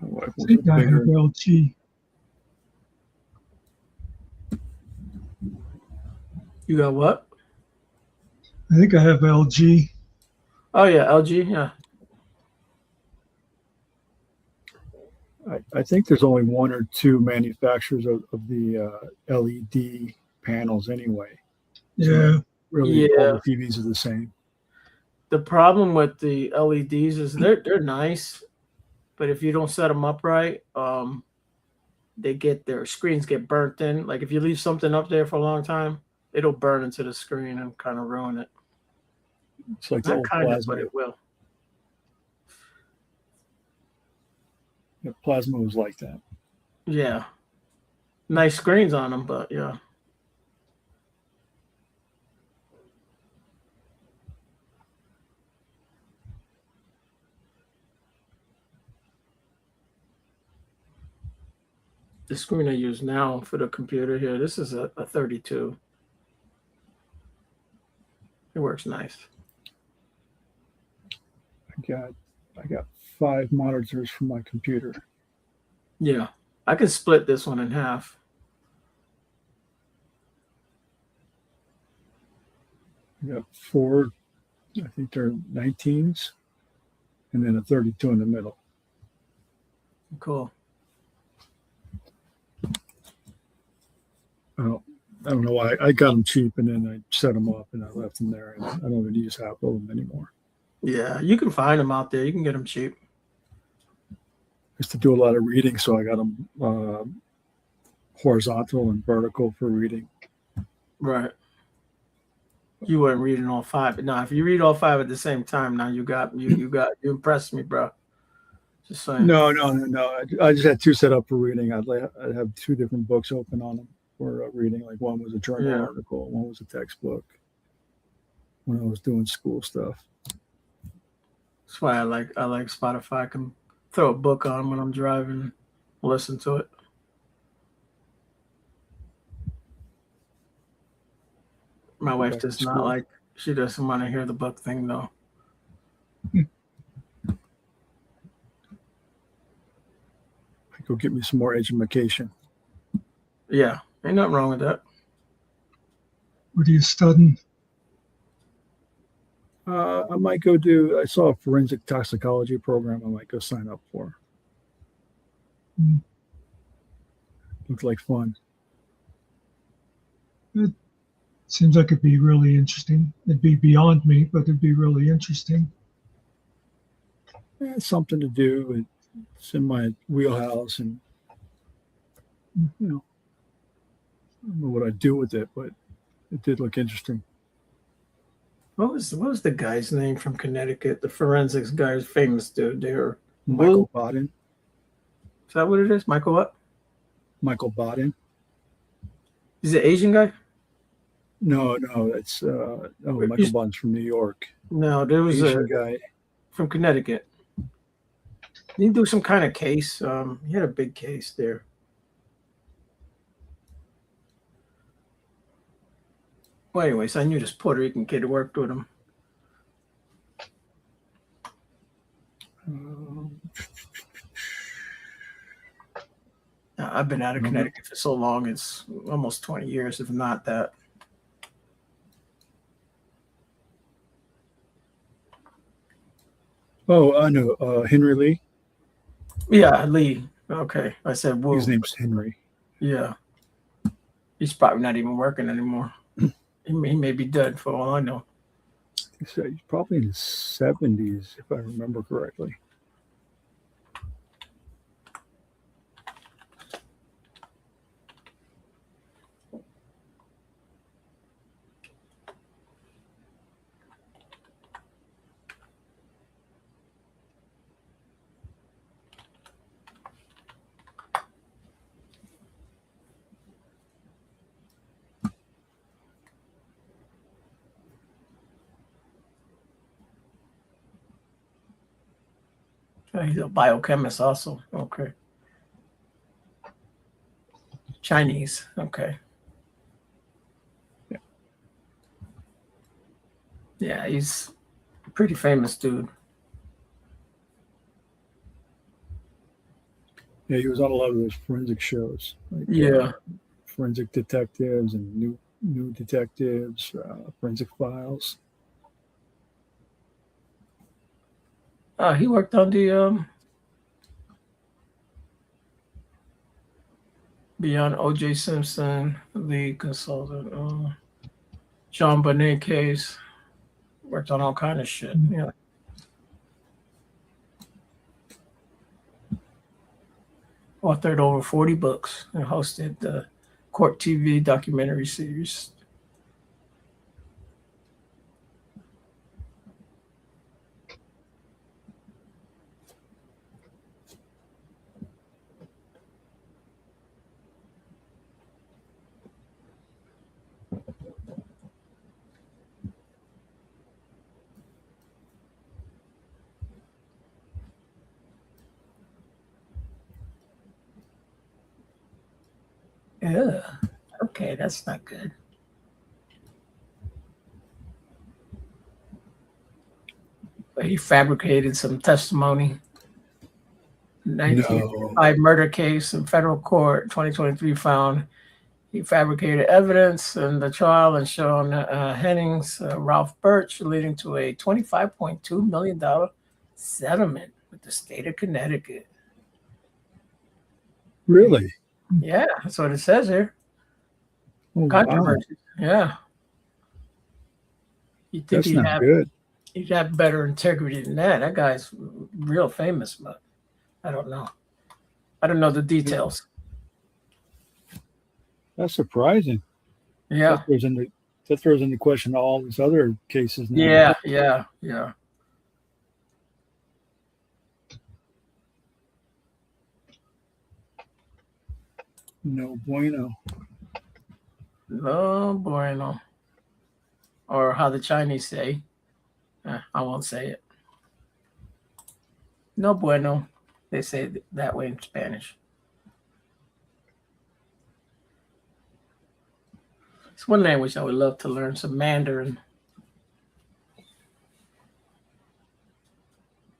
My wife I was think I have bigger. LG. You got what? I think I have LG. Oh yeah, LG. Yeah. I think there's only one or two manufacturers of the LED panels anyway. Yeah. Really, all Yeah. the TVs are the same. The problem with the LEDs is they're nice, but if you don't set them up right, their screens get burnt in. Like if you leave something up there for a long time, it'll burn into the screen and kind of ruin it. It's like the Not old kind of, plasma. but it will. Yeah, plasma was like that. Yeah. Nice screens on them, but yeah. The screen I use now for the computer here, this is a 32. It works nice. I got 5 monitors for my computer. Yeah. I can split this one in half. I got 4, I think they're 19s, and then a 32 in the middle. Cool. I don't know why. I got them cheap, and then I set them up, and I left them there, and I don't even use half of them anymore. Yeah, you can find them out there. You can get them cheap. I used to do a lot of reading, so I got them horizontal and vertical for reading. Right. You weren't reading all 5. Now, if you read all 5 at the same time, now you impressed me, bro. Just saying. No. I just had 2 set up for reading. I'd have 2 different books open on them for reading. Like one was a journal article, one was a textbook. When I was doing school stuff. That's why I like Spotify. I can throw a book on when I'm driving, listen to it. My wife does not like. She doesn't want to hear the book thing though. Go get me some more education. Yeah, ain't nothing wrong with that. What are you studying? I might go do. I saw a forensic toxicology program. I might go sign up for. Looks like fun. It seems like it'd be really interesting. It'd be beyond me, but it'd be really interesting. It's something to do. It's in my wheelhouse, and I don't know what I'd do with it, but it did look interesting. What was the guy's name from Connecticut? The forensics guy, famous dude. They're Michael Bodden. Is that what it is? Michael what? Michael Bodden. Is it Asian guy? No, it's Michael Bodden's from New York. No, there was Asian a guy from Connecticut. Did he do some kind of case? He had a big case there. Well, anyways, I knew this Puerto Rican kid who worked with him. I've been out of Connecticut for so long. It's almost 20 years, if not that. Oh, I know. Henry Lee. Yeah, Lee. Okay. I said, whoa. His name's Henry. Yeah. He's probably not even working anymore. He may be dead for all I know. He's probably in his 70s, if I remember correctly. He's a biochemist also. Okay. Chinese. Okay. Yeah, he's a pretty famous dude. Yeah, he was on a lot of those forensic shows. Like, Yeah. Forensic Detectives and New Detectives, Forensic Files. He worked on the Beyond O.J. Simpson, the consultant, John Bonet case. Worked on all kind of shit. Yeah. Authored over 40 books and hosted the Court TV documentary series. Yeah. Okay, that's not good. But he fabricated some testimony. 1955 murder case in federal court, 2023 found he fabricated evidence in the trial and Sean Hennings, Ralph Birch, leading to a $25.2 million settlement with the state of Connecticut. Really? Yeah, that's what it says here. Oh, Controversy. wow. Yeah. You think That's not good. He'd have better integrity than that. That guy's real famous, but I don't know. I don't know the details. That's surprising. Yeah. That throws into question all these other cases now. Yeah. No bueno. No bueno. Or how the Chinese say. I won't say it. No bueno. They say it that way in Spanish. It's one language I would love to learn, some Mandarin.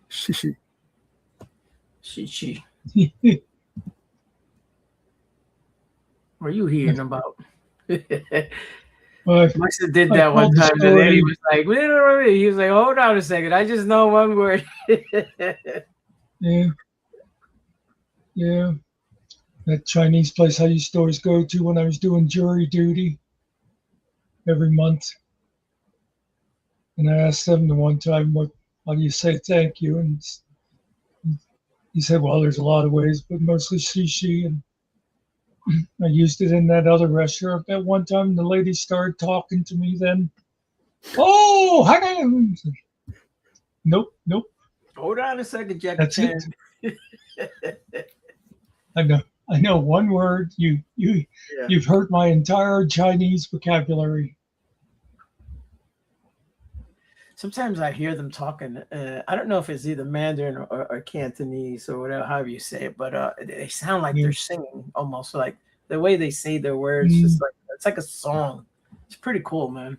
Shishi. Chi. What are you hearing about? Muckster did that one time, and then he was like, hold on a second, I just know one word. Yeah. That Chinese place I used to always go to when I was doing jury duty every month. And I asked them the one time, how do you say thank you? And he said, well, there's a lot of ways, but mostly shishi. And I used it in that other restaurant. At one time, the lady started talking to me then. Oh, hi. Nope. Hold on a second, Jackie. That's it. I know one word. You've hurt my entire Chinese vocabulary. Sometimes I hear them talking. I don't know if it's either Mandarin or Cantonese or whatever, however you say it, but they sound like they're singing almost, like the way they say their words. Just like it's like a song. It's pretty cool, man.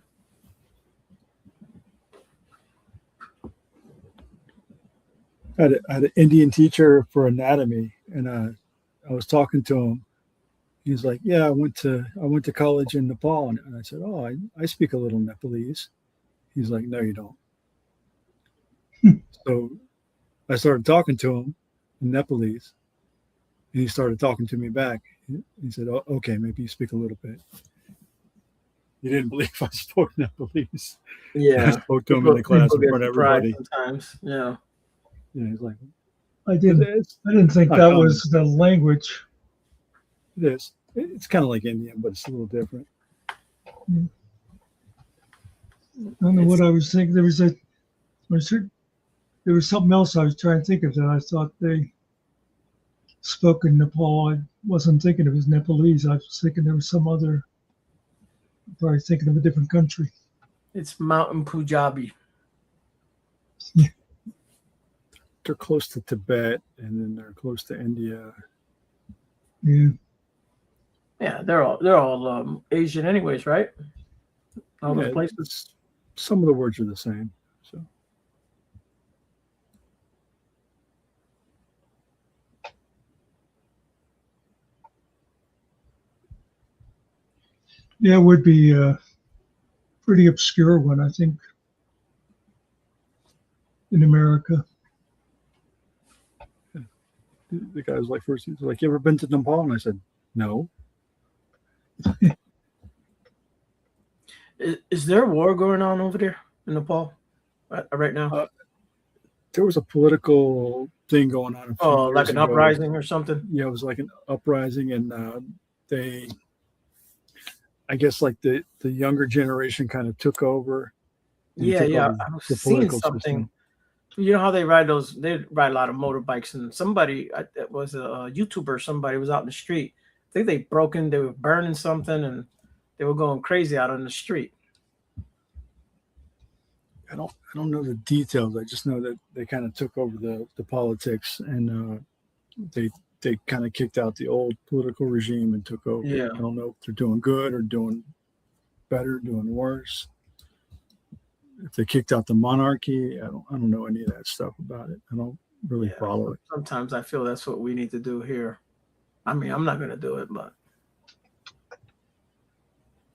I had an Indian teacher for anatomy, and I was talking to him. He's like, "Yeah, I went to college in Nepal," and I said, "Oh, I speak a little Nepalese." He's like, "No, you don't." So I started talking to him in Nepalese, and he started talking to me back. He said, "Oh, okay, maybe you speak a little bit." He didn't believe I spoke Nepalese. Yeah, I spoke to him in the class in get front of surprised everybody. sometimes. Yeah, Yeah, he's like, I didn't "It's think not that common." was the language. It is. It's kind of like Indian, but it's a little different. I don't know what I was thinking. There was something else I was trying to think of that I thought they spoke in Nepal. I wasn't thinking it was Nepalese. I was thinking there was some other, probably thinking of a different country. it's Mountain Punjabi. They're close to Tibet, and then they're close to India. Yeah. Yeah, they're all Asian, anyways, right? All Yeah, those places. some of the words are the same. So Yeah, it would be a pretty obscure one, I think, in America. the guy was like, first he's like, "You ever been to Nepal?" And I said, "No." Is there a war going on over there in Nepal right now? There was a political thing going on. Oh, like an ago. uprising or something? Yeah, it was like an uprising, and they, I guess, like the younger generation kind of took over. Yeah, over I was the seeing political something. system. You know how they ride those? They ride a lot of motorbikes, and somebody, it was a YouTuber. Somebody was out in the street. I think they broke in. They were burning something, and they were going crazy out on the street. I don't know the details. I just know that they kind of took over the politics, and they kind of kicked out the old political regime and took over. Yeah. I don't know if they're doing good or doing better, doing worse. If they kicked out the monarchy, I don't know any of that stuff about it. I don't really follow it. Sometimes I feel that's what we need to do here. I mean, I'm not gonna do it, but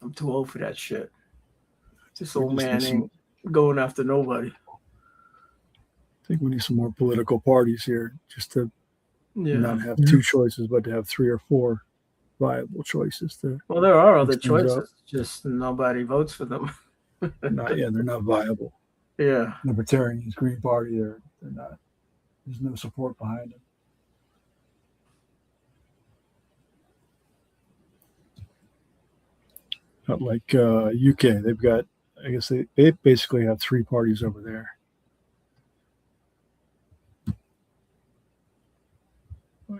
I'm too old for that shit. This old man ain't going after nobody. I think we need some more political parties here, just to Yeah. not have two choices, but to have three or four viable choices. Well, there are other Mix things up. choices. Just nobody votes for them. They're not viable. Yeah. Libertarians, Green Party, they're not. There's no support behind them. Not like UK. They've got, I guess they basically have three parties over there.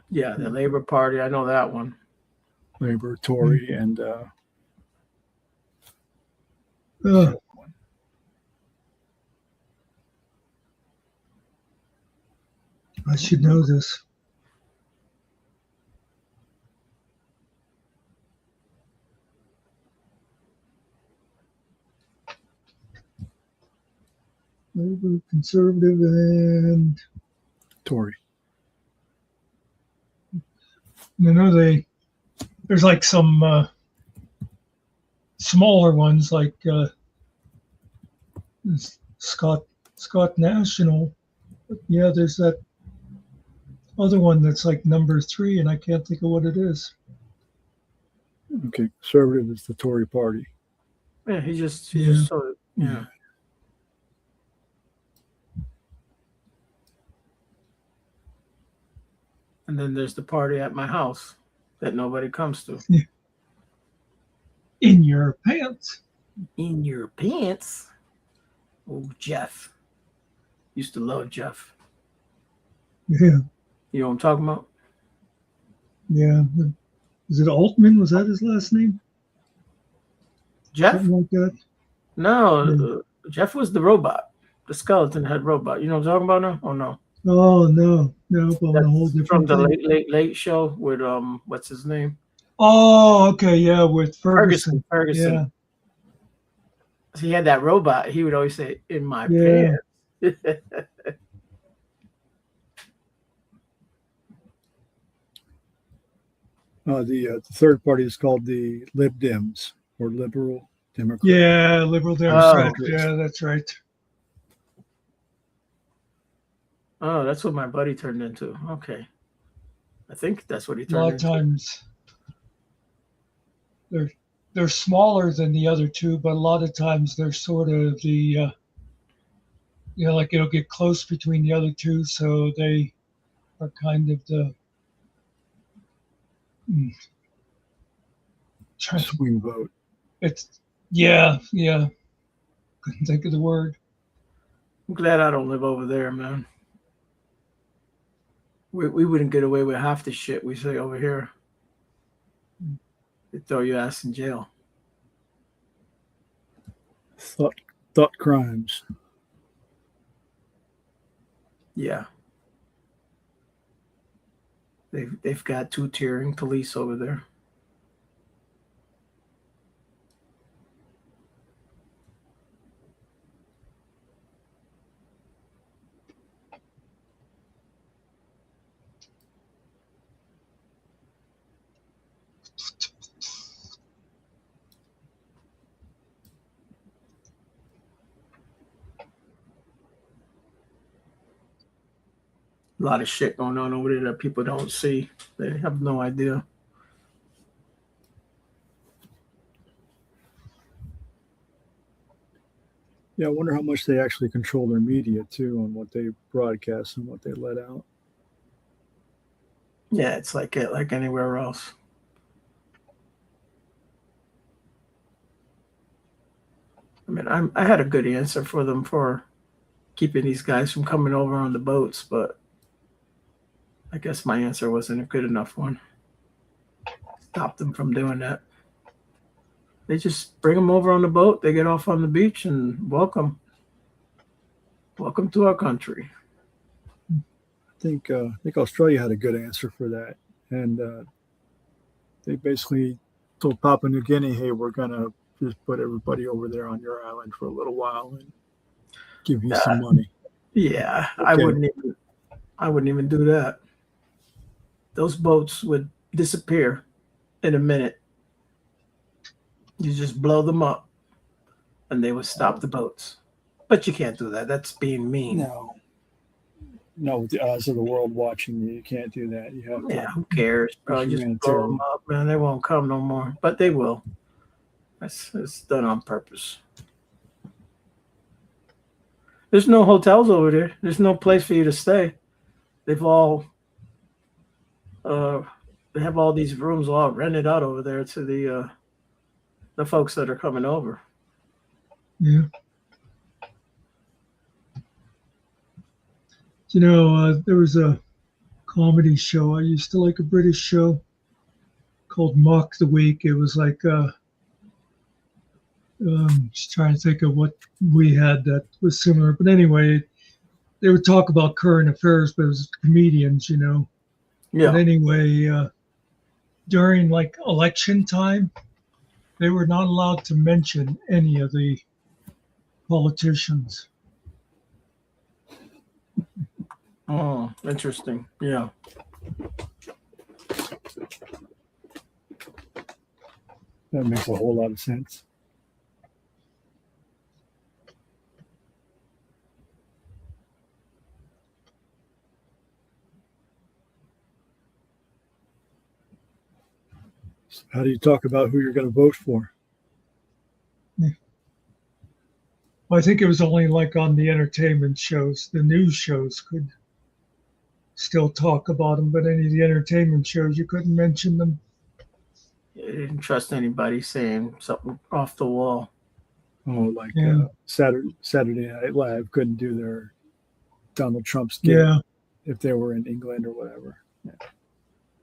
Yeah, the Labour Party. I know that one. Labour, Tory, and I should know this. Labour, Conservative, and Tory. there's like some smaller ones like Scott National. But yeah, there's that other one that's like number 3, and I can't think of what it is. Okay, Conservative is the Tory party. Yeah, he just sort of, yeah. And then there's the party at my house that nobody comes to. In your pants. In your pants? Oh, Jeff. Used to love Jeff. Yeah. You know what I'm talking about? Yeah. Is it Altman? Was that his last name? Jeff? Something like that? No, Jeff was the robot, the skeleton head robot. You know what I'm talking about now? Oh, no. Oh, no. Well, a whole different from the thing. late show with, what's his name? Oh, okay. Yeah, with Ferguson. Ferguson. Yeah. he had that robot. He would always say, "In my Yeah. pants." The third party is called the Lib Dems, or Liberal Democrat. Yeah, Liberal Democrat. Oh. Yeah, that's right. Oh, that's what my buddy turned into. Okay. I think that's what he A lot turned of into. times they're smaller than the other two, but a lot of times they're sort of the like it'll get close between the other two, so they are kind of the trying to, Swing vote. it's yeah. Couldn't think of the word. I'm glad I don't live over there, man. We wouldn't get away with half the shit we say over here. They'd throw your ass in jail. Thought crimes. Yeah. They've got two-tiering police over there. A lot of shit going on over there that people don't see. They have no idea. Yeah, I wonder how much they actually control their media too, on what they broadcast and what they let out. Yeah, it's like anywhere else. I mean, I had a good answer for them for keeping these guys from coming over on the boats, but I guess my answer wasn't a good enough one. Stop them from doing that. They just bring them over on the boat. They get off on the beach and welcome to our country. I think Australia had a good answer for that, and they basically told Papua New Guinea, "Hey, we're gonna just put everybody over there on your island for a little while and give you some money." Yeah, Okay. I wouldn't even do that. Those boats would disappear in a minute. You just blow them up and they would stop the boats. But you can't do that. That's being mean. No, with the eyes of the world watching you, you can't do that. You have to. Yeah, who cares, bro? Just blow Humanitarian. them up, man. They won't come no more. But they will. It's done on purpose. There's no hotels over there. There's no place for you to stay. They've all they have all these rooms all rented out over there to the folks that are coming over. Yeah. There was a comedy show. I used to like a British show called Mock the Week. It was like just trying to think of what we had that was similar. But anyway, they would talk about current affairs, but it was comedians, Yeah. But anyway, during like election time, they were not allowed to mention any of the politicians. Oh, interesting. Yeah. That makes a whole lot of sense. So how do you talk about who you're going to vote for? Well, I think it was only like on the entertainment shows. The news shows could still talk about them, but any of the entertainment shows, you couldn't mention them. I didn't trust anybody saying something off the wall. Oh, like Yeah. Saturday Night Live couldn't do their Donald Trump skit Yeah, if they were in England or whatever.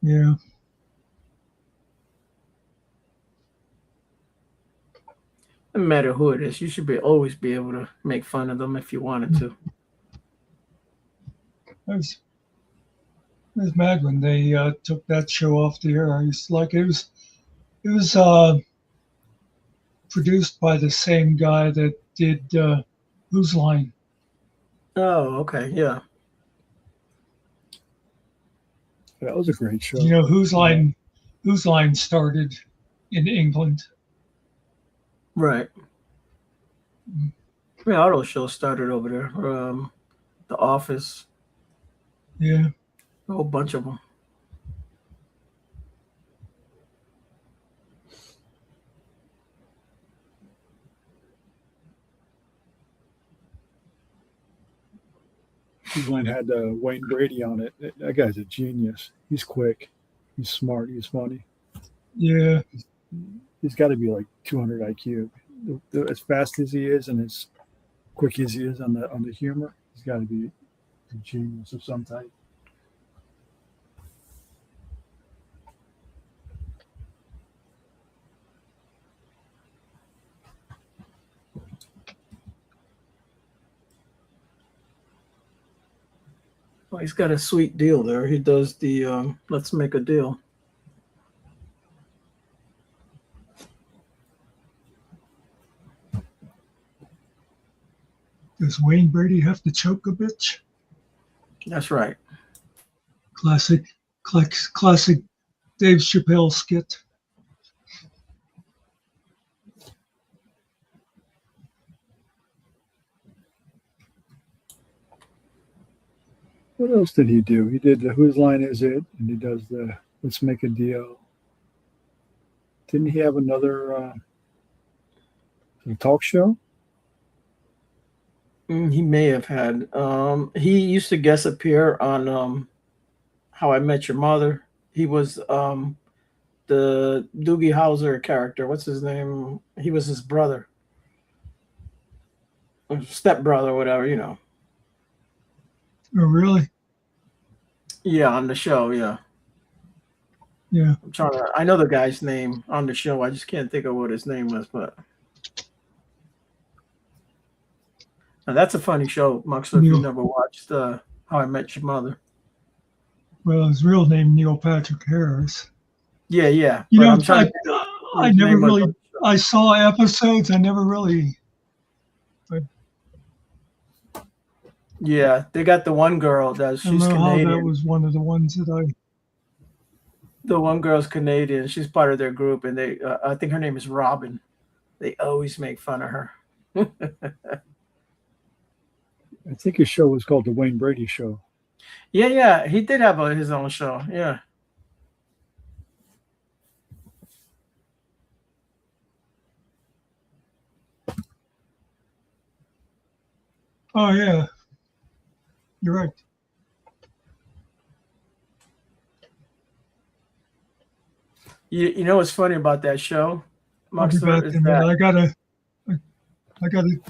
yeah. No matter who it is, you should always be able to make fun of them if you wanted to. I was mad when they took that show off the air. I used to like it. It was produced by the same guy that did Whose Line. Oh, okay, yeah. That was a great show. You know, Whose Line started in England. Right. Yeah, all those shows started over there. The Office, Yeah. a whole bunch of them. Whose Line had Wayne Brady on it. That guy's a genius. He's quick. He's smart. He's funny. Yeah. He's got to be like 200 IQ. As fast as he is and as quick as he is on the humor, he's got to be a genius of some type. Well, he's got a sweet deal there. He does the Let's Make a Deal. Does Wayne Brady have to choke a bitch? That's right. Classic Dave Chappelle skit. What else did he do? He did the Whose Line Is It? And he does the Let's Make a Deal. Didn't he have another talk show? He may have had. He used to guest appear on How I Met Your Mother. He was the Doogie Howser character. What's his name? He was his brother, or stepbrother, whatever, you know. Oh, really? Yeah, on the show. Yeah, Yeah. I'm trying to. I know the guy's name on the show. I just can't think of what his name was, but. Now, that's a funny show, Muckster, if you Neil. never watched How I Met Your Mother. Well, his real name, Neil Patrick Harris. Yeah, yeah. You but know, I'm trying to I his never name was really, on the show. I saw episodes. I never really, Yeah, they got the one girl that I don't she's know how that Canadian. was one of the ones that The one girl's Canadian. She's part of their group, and they I think her name is Robin. They always make fun of her. I think his show was called The Wayne Brady Show. Yeah, yeah. He did have his own show. Yeah. Oh yeah, you're right. You know what's funny about that show, I'll be Muckster, back is in a minute. that I gotta,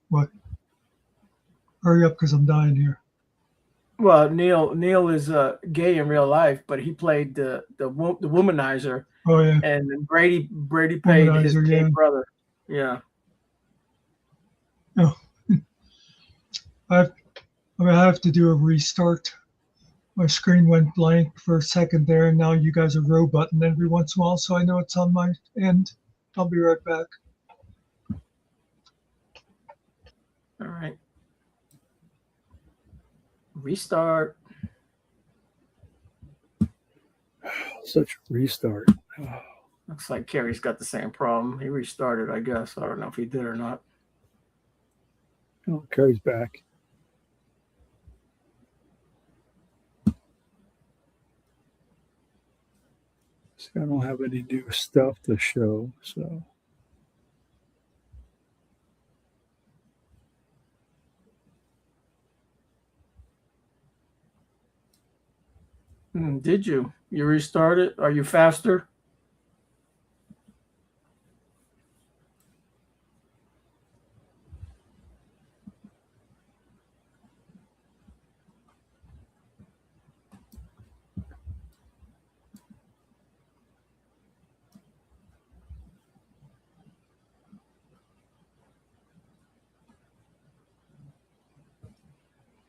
what? Hurry up, because I'm dying here. well, Neil is gay in real life, but he played the womanizer, Oh yeah, and Brady played his Womanizer, gay yeah. brother. Yeah. No, I'm gonna have to do a restart. My screen went blank for a second there, and now you guys are row button every once in a while, so I know it's on my end. I'll be right back. All right. Restart. Such a restart. Looks like Kerry's got the same problem. He restarted, I guess. I don't know if he did or not. Oh, Kerry's back. See, I don't have any new stuff to show, so. Did you? You restarted? Are you faster?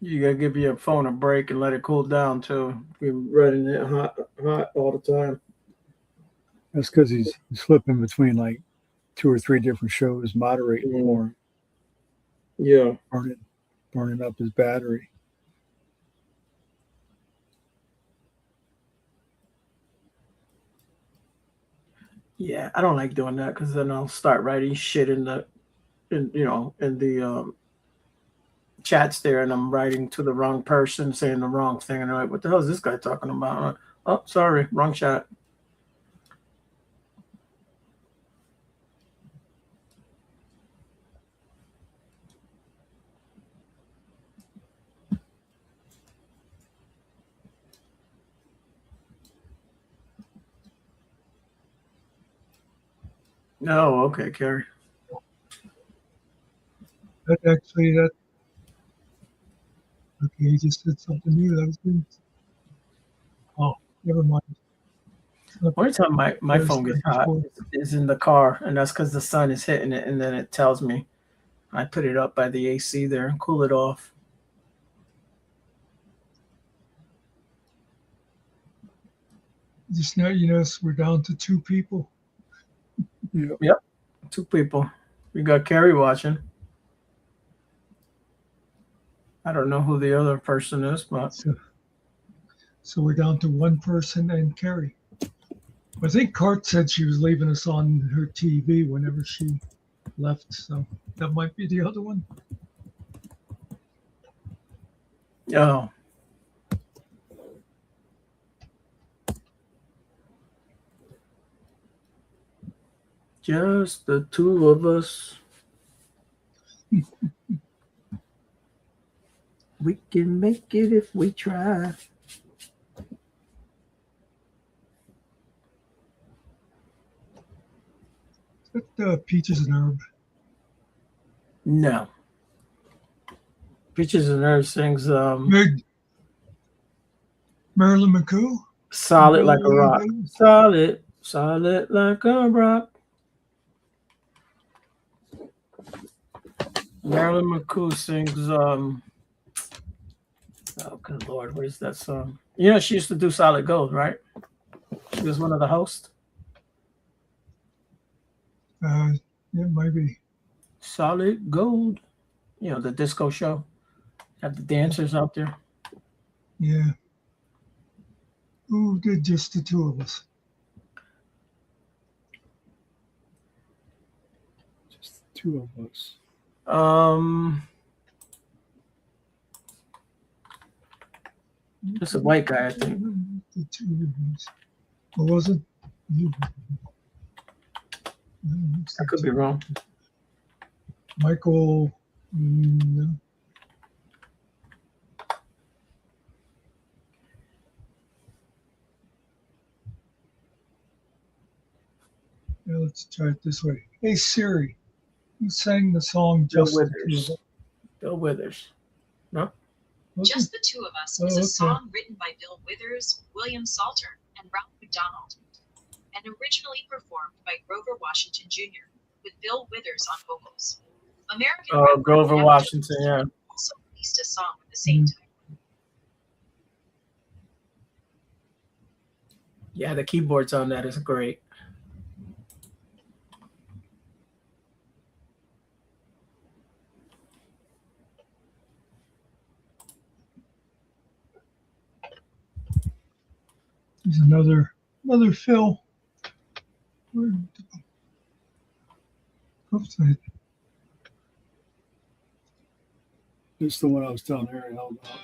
You gotta give your phone a break and let it cool down too. You're running it hot all the time. That's because he's flipping between like 2 or 3 different shows, moderating Mm. for him, Yeah. burning up his battery. Yeah, I don't like doing that because then I'll start writing shit in the chats there, and I'm writing to the wrong person, saying the wrong thing, and I'm like, "What the hell is this guy talking about?" I'm like, oh, sorry, wrong chat. No, okay, Carrie. That actually, that okay. He just said something new. That was good. Oh, never mind. Only time my There's phone gets hot is in the car, and that's because the sun is hitting it, and then it tells me. I put it up by the AC there and cool it off. Just now, you know, we're down to 2 people. Yeah. 2 people. We got Carrie watching. I don't know who the other person is, but So we're down to 1 person and Carrie. I think Cart said she was leaving us on her TV whenever she left, so that might be the other one. oh, just the 2 of us. We can make it if we try. But Peaches and Herb. No. Peaches and Herb sings Marilyn McCoo. Solid like a rock. Solid like a rock. Marilyn McCoo sings oh good lord, what is that song? You know, she used to do Solid Gold, right? She was one of the hosts. Yeah, maybe. Solid Gold. You know, the disco show. Have the dancers out there. Yeah. Who did just the 2 of us? Just the 2 of us. Just a white guy, I think. The 2 of us. What was it? You. I could be wrong. Michael. No. Yeah, let's try it this way. Hey Siri, who sang the song Bill Just the 2 Withers. of Us? Bill Withers. No? Was it? Just the Two of Us Oh, is a okay. song written by Bill Withers, William Salter, and Ralph McDonald, and originally performed by Grover Washington Jr., with Bill Withers on vocals. American Oh, rapper Grover Rap Washington, yeah. Jones also released a song with the same title. Yeah, the keyboards on that is great. There's another Phil. Oops, It's the one I was telling Ariel about.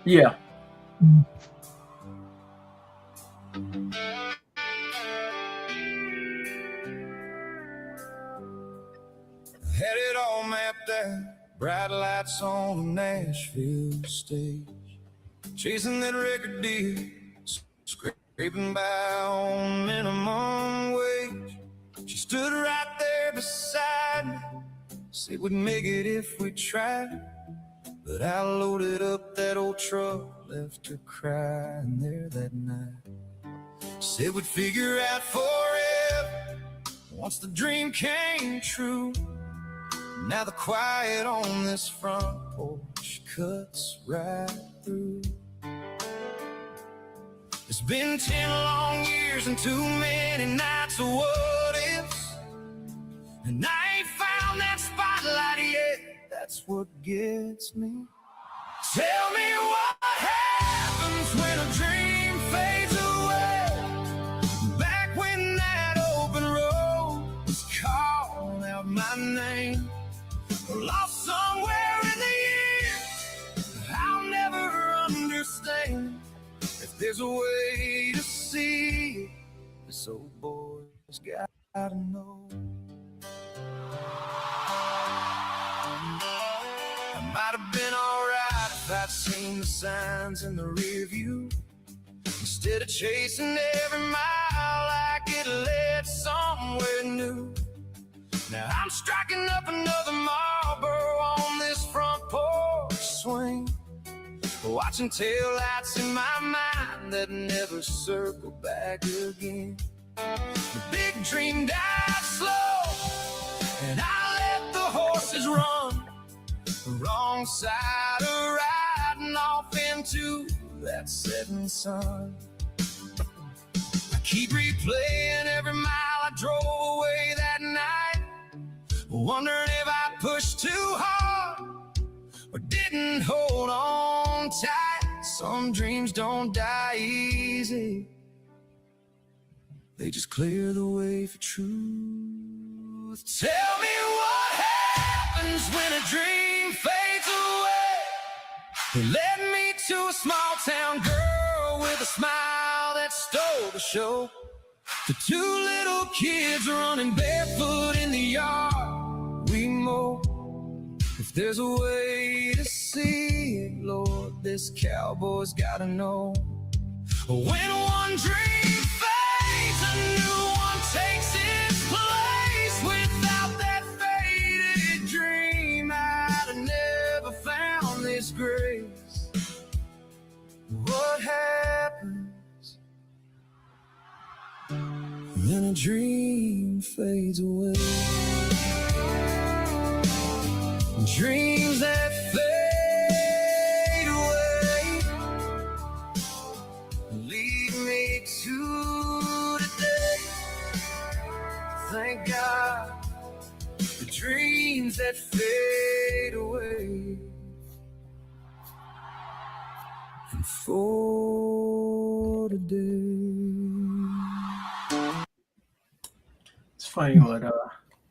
Yeah. Had it all mapped out, bright lights on the Nashville stage, chasing that record deal, scraping by on minimum wage. She stood right there beside me, said we'd make it if we tried, but I loaded up that old truck, left her crying there that night. Said we'd figure out forever once the dream came true. Now the quiet on this front porch cuts right through. It's been 10 long years and too many nights list of what ifs, and I ain't found that spotlight yet. That's what gets me. Tell me what happens when a dream fades away. Back when that open road was calling out my name, lost somewhere in the years I'll never understand. If there's a way to see it, this old boy's gotta know. I might have been alright if I'd seen the signs in the rear view, instead of chasing every mile like it led somewhere new. Now I'm striking up another Marlboro on this front porch swing, watching taillights in my mind that never circle back again. The big dream died slow, and I let the horses run the wrong side of riding off into that setting sun. I keep replaying every mile I drove away that night, wondering if I pushed too hard or didn't hold on tight. Some dreams don't die easy, they just clear the way for truth. Tell me what happens when a dream fades away. It led me to a small town girl with a smile that stole the show, to two little kids running barefoot in the yard we mow. If there's a way to see it, Lord, this cowboy's gotta know. When one dream fades, a new one takes its place. Without that faded dream, I'd have never found this grace. What happens when a dream fades away? Dreams that fade away lead me to today. Thank God, the dreams that fade away. And for today. It's funny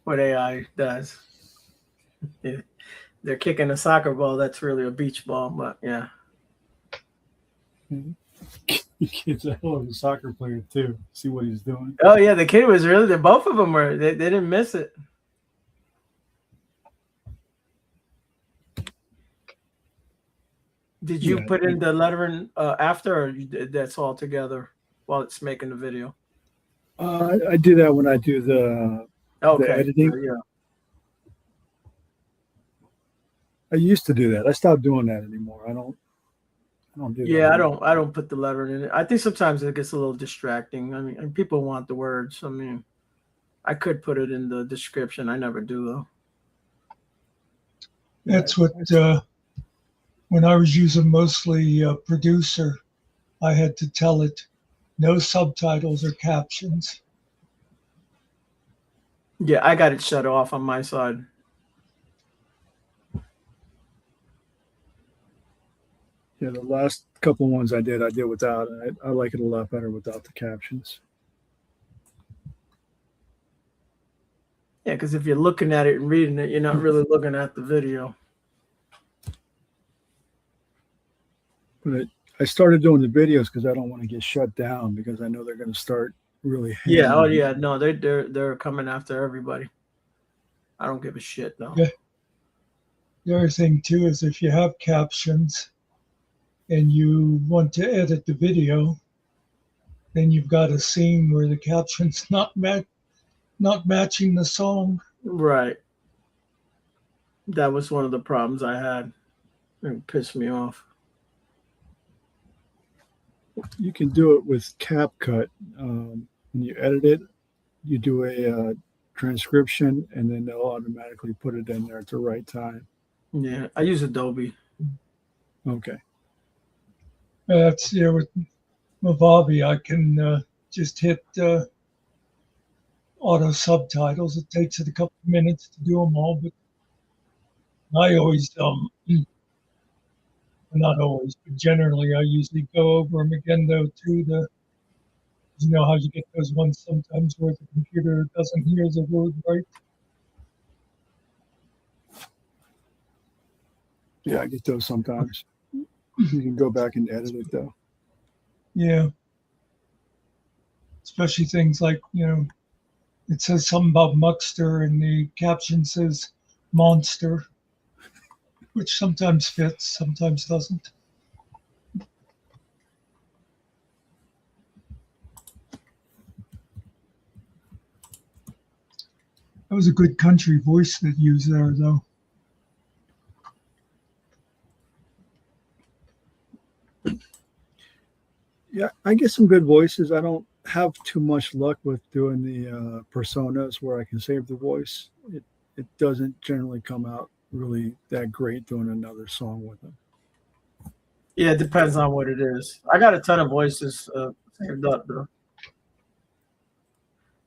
what AI does. They're kicking a soccer ball that's really a beach ball, but yeah. The kid's a hell of a soccer player too. See what he's doing. Oh yeah, the kid was really. Both of them were. They didn't miss it. Did you put in the lettering after, or that's all together while it's making the video? I do that when I do the editing. Yeah. I used to do that. I stopped doing that anymore. I don't do that. Yeah, I don't put the lettering in it. I think sometimes it gets a little distracting. I mean, and people want the words. I mean, I could put it in the description. I never do though. That's what, when I was using mostly Producer, I had to tell it no subtitles or captions. Yeah, I got it shut off on my side. Yeah, the last couple of ones I did without. I like it a lot better without the captions. Yeah, because if you're looking at it and reading it, you're not really looking at the video. But I started doing the videos because I don't want to get shut down, because I know they're going to start really. Yeah. Oh yeah. No, they're coming after everybody. I don't give a shit though. Yeah. The other thing too is if you have captions and you want to edit the video, then you've got a scene where the caption's not matching the song. Right. That was one of the problems I had. It pissed me off. You can do it with CapCut. When you edit it, you do a transcription, and then they'll automatically put it in there at the right time. Yeah, I use Adobe. Okay. That's with Movavi. I can just hit auto subtitles. It takes it a couple of minutes to do them all, but I always, not always, but generally, I usually go over them again though too. You know how you get those ones sometimes where the computer doesn't hear the word right. Yeah, I get those sometimes. You can go back and edit it though. Yeah, especially things like, it says something about Muckster and the caption says monster, which sometimes fits, sometimes doesn't. That was a good country voice that you used there, though. Yeah, I get some good voices. I don't have too much luck with doing the personas where I can save the voice. It doesn't generally come out really that great doing another song with them. Yeah, it depends on what it is. I got a ton of voices saved up, though.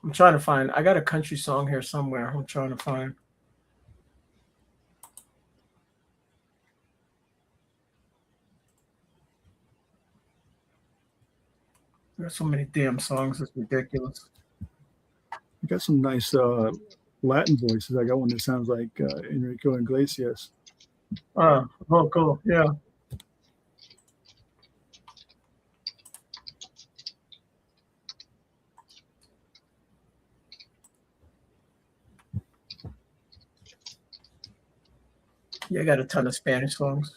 I'm trying to find. I got a country song here somewhere. I'm trying to find. There's so many damn songs. It's ridiculous. I got some nice Latin voices. I got one that sounds like Enrico Iglesias. Oh, cool. Yeah. Yeah, I got a ton of Spanish songs.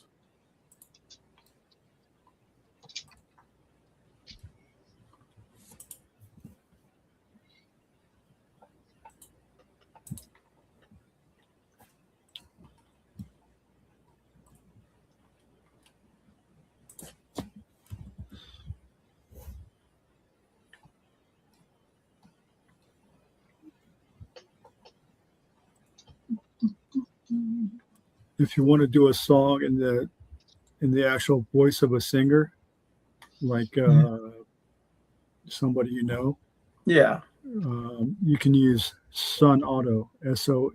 If you want to do a song in the actual voice of a singer, like somebody you know, Yeah. you can use Sun Auto, SONAUTO.ai,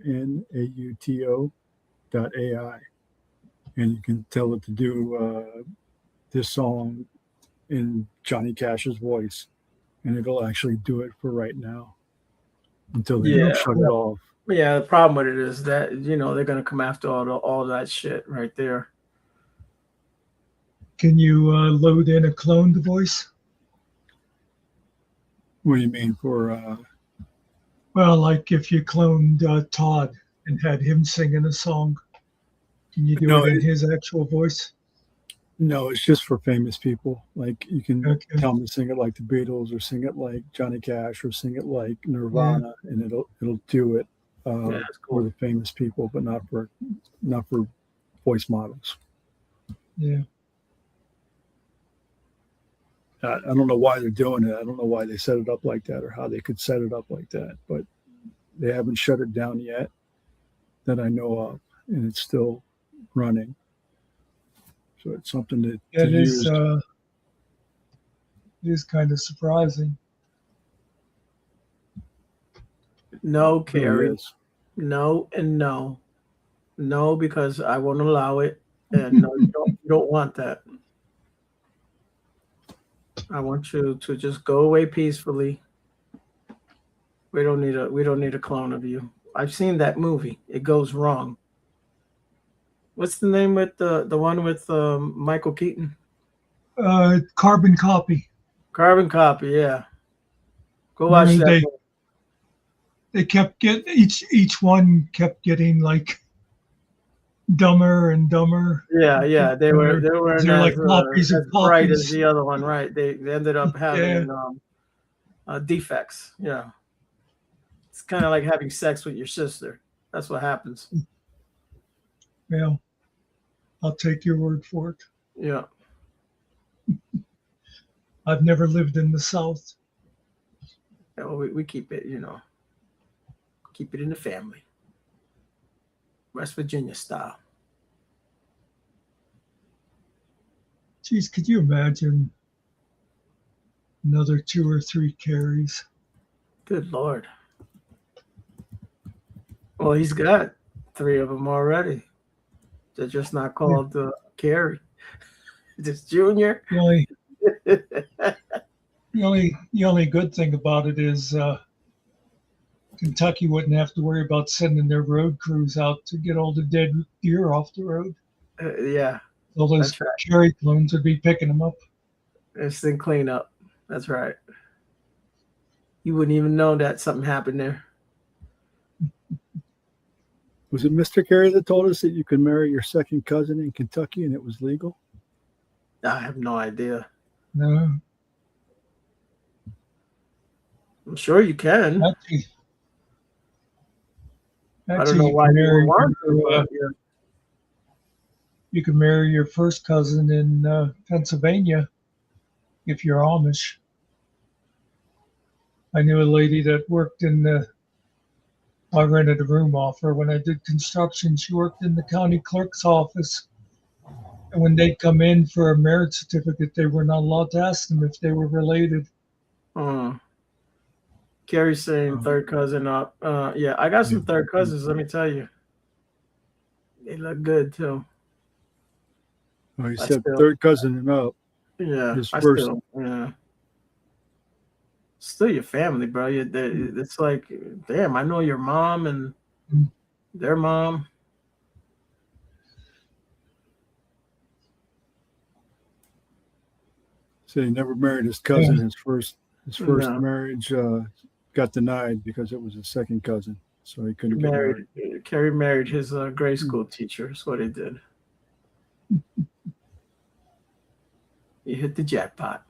and you can tell it to do this song in Johnny Cash's voice, and it'll actually do it for right now until they Yeah. shut it off. Yeah. The problem with it is that they're gonna come after all that shit right there. Can you load in a cloned voice? What do you mean for? Well, like if you cloned Todd and had him singing a song, can you do No, it in his actual voice? No, it's just for famous people. Like you can Okay. tell them to sing it like the Beatles, or sing it like Johnny Cash, or sing it like Nirvana, and it'll do it Yeah, that's for cool. the famous people, but not for voice models. Yeah. I don't know why they're doing it. I don't know why they set it up like that, or how they could set it up like that. But they haven't shut it down yet that I know of, and it's still running. So it's something to It use. is kind of surprising. No, It really Carrie. is. No and no. No, because I won't allow it. And no, you don't want that. I want you to just go away peacefully. We don't need a clone of you. I've seen that movie. It goes wrong. What's the name with the one with Michael Keaton? Carbon copy. Carbon Copy, yeah. Go watch that movie. They kept each one kept getting like dumber and dumber. Yeah. They weren't They're like copies as of bright as copies. the other one, right? They ended up having defects. Yeah. It's kind of like having sex with your sister. That's what happens. Well, I'll take your word for it. Yeah. I've never lived in the South. Yeah, well, we keep it, keep it in the family. West Virginia style. Geez, could you imagine another 2 or 3 carries? Good Lord. Well, he's got 3 of them already. They're just not called Carrie. Just Junior. The only the only good thing about it is Kentucky wouldn't have to worry about sending their road crews out to get all the dead deer off the road. Yeah, All those that's right. cherry clones would be picking them up. It's in cleanup. That's right. You wouldn't even know that something happened there. Was it Mr. Carey that told us that you could marry your second cousin in Kentucky and it was legal? I have no idea. No, I'm sure you can. actually, I don't know why you would want to. Yeah. you can marry your first cousin in Pennsylvania if you're Amish. I knew a lady that worked in the. I rented a room off her when I did construction. She worked in the county clerk's office. And when they'd come in for a marriage certificate, they were not allowed to ask them if they were related. Carrie's saying third cousin up. Yeah, I got some third cousins. Let me tell you, they look good too. Oh, you said third cousin and up. Yeah, His I first. yeah. Still your family, bro. It's like, damn, I know your mom and their mom. So he never married his cousin. Yeah. His first No. marriage got denied because it was his second cousin, so he couldn't get married. Carrie married his grade school teacher. That's what he did. You hit the jackpot.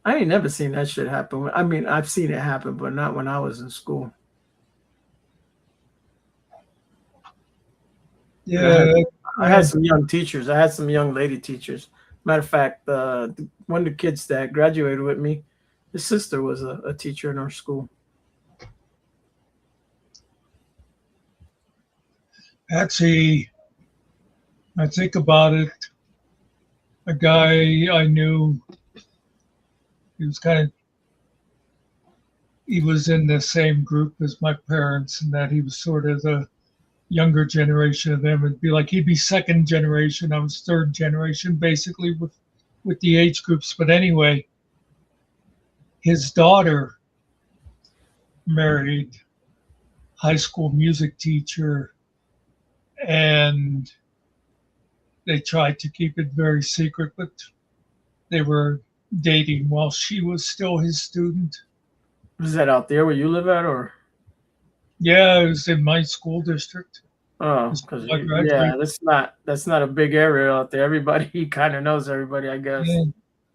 I ain't never seen that shit happen. I mean, I've seen it happen, but not when I was in school. Yeah, I had some young teachers. I had some young lady teachers. Matter of fact, one of the kids that graduated with me, his sister was a teacher in our school. actually, I think about it. A guy I knew, he was in the same group as my parents, and that he was sort of the younger generation of them. It'd be like he'd be second generation. I was third generation, basically with the age groups. But anyway, his daughter married high school music teacher, and they tried to keep it very secret, but they were dating while she was still his student. Was that out there where you live at, or? Yeah, it was in my school district. Oh, because yeah, that's not a big area out there. Everybody kind of knows everybody, I guess. Yeah.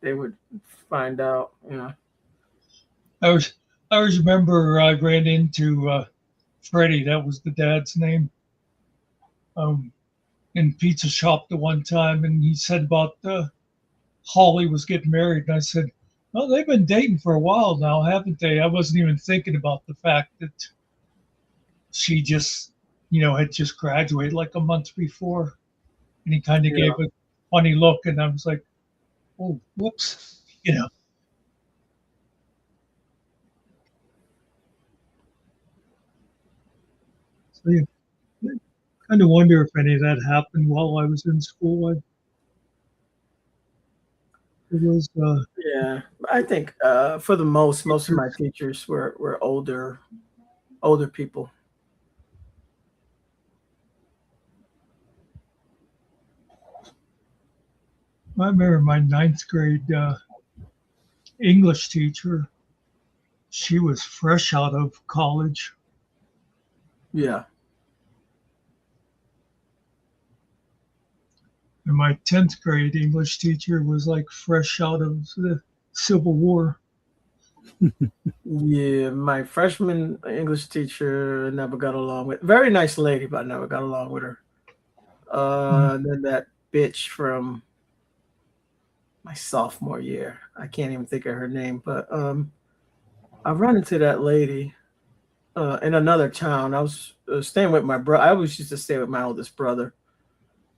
They would find out, you know. I always remember I ran into Freddie, that was the dad's name, in pizza shop the one time, and he said about Holly was getting married, and I said, well, they've been dating for a while now, haven't they? I wasn't even thinking about the fact that she just, had just graduated like a month before, and he kind of gave a funny look, and I was like, oh, whoops, So yeah, I kind of wonder if any of that happened while I was in school. It was Yeah, I think for the most of my teachers were older people. I remember my ninth grade English teacher. She was fresh out of college. Yeah. And my 10th grade English teacher was like fresh out of the Civil War. Yeah, my freshman English teacher never got along with. Very nice lady, but I never got along with her. Then that bitch from my sophomore year. I can't even think of her name, but I run into that lady in another town. I was staying with my brother. I always used to stay with my oldest brother.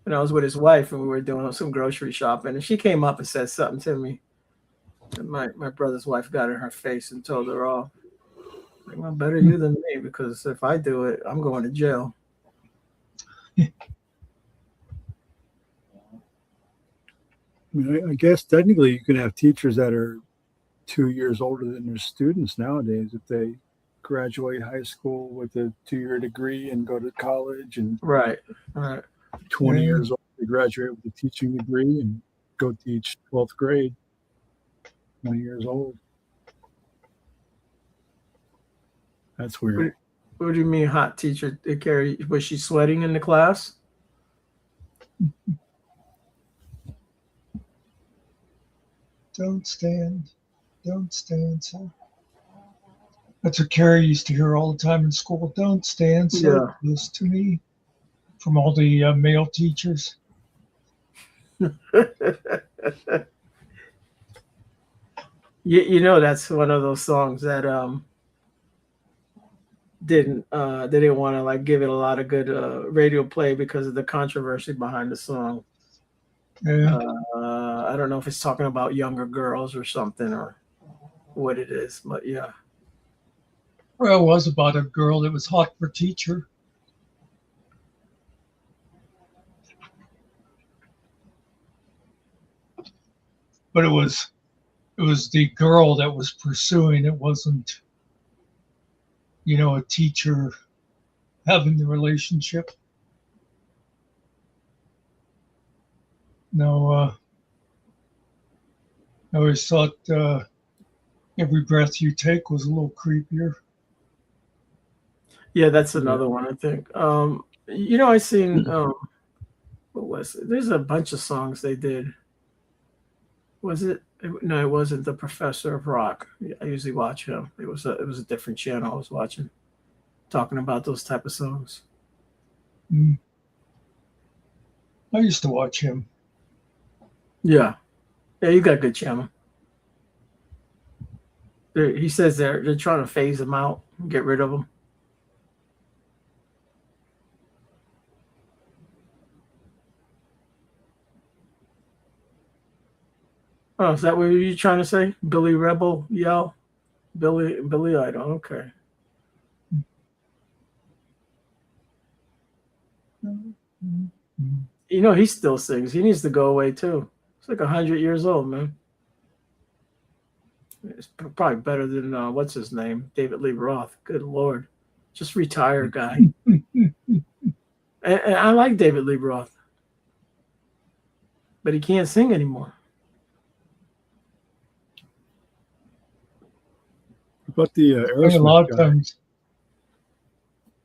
And I was with his wife, and we were doing some grocery shopping. And she came up and said something to me. And my brother's wife got in her face and told her off. Like, well, better you than me, because if I do it, I'm going to jail. I mean, I guess technically you can have teachers that are 2 years older than their students nowadays if they graduate high school with a 2 year degree and go to college, and Right. Right. 20 Yeah. years old they graduate with a teaching degree and go teach 12th grade. 20 years old. That's weird. What do you mean, hot teacher? Carrie, was she sweating in the class? Don't stand. Don't stand, sir. That's what Carrie used to hear all the time in school. Don't stand so Yeah. close to me, from all the male teachers. You know, that's one of those songs that they didn't want to like give it a lot of good radio play because of the controversy behind the song. Yeah. I don't know if it's talking about younger girls or something or what it is, but yeah. Well, it was about a girl that was hot for teacher. But it was the girl that was pursuing. It wasn't, a teacher having the relationship. No, I always thought Every Breath You Take was a little creepier. Yeah, that's another one, I think. I seen what was it? There's a bunch of songs they did. Was it? No, it wasn't The Professor of Rock. I usually watch him. It was a different channel I was watching, talking about those type of songs. I used to watch him. Yeah, you got a good channel. He says they're trying to phase him out, get rid of him. Oh, is that what you're trying to say? Billy Rebel yell? Billy Idol, okay. You know, he still sings. He needs to go away too. He's like 100 years old, man. It's probably better than what's his name, David Lee Roth. Good Lord, just retired guy. and I like David Lee Roth, but he can't sing anymore. About the A Aerosmith lot of guy. times.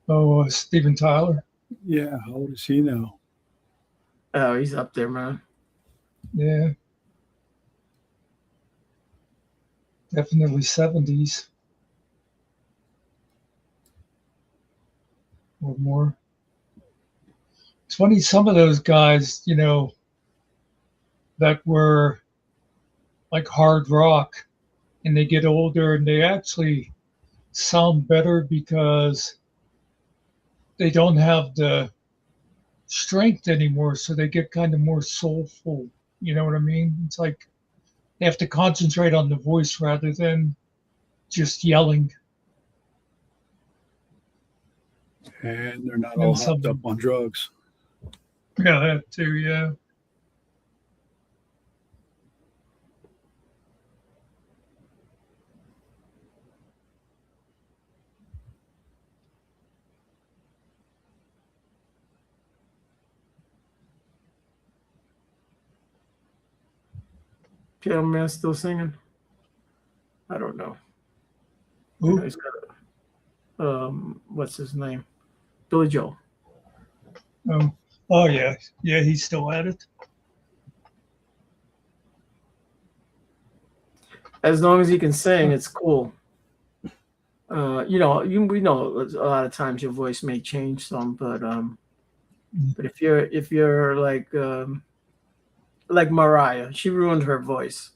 Oh, Steven Tyler. Yeah, how old is he now? Oh, he's up there, man. Yeah. Definitely 70s or more. It's funny, some of those guys, that were like hard rock, and they get older and they actually sound better because they don't have the strength anymore, so they get kind of more soulful. You know what I mean? It's like they have to concentrate on the voice rather than just yelling. And they're not And all some- hopped up on drugs. Yeah, that too, yeah. Piano Man still singing? I don't know. Ooh. He's got what's his name? Billy Joel. Oh yeah, he's still at it. As long as he can sing, it's cool. We know a lot of times your voice may change some, but if you're like Mariah, she ruined her voice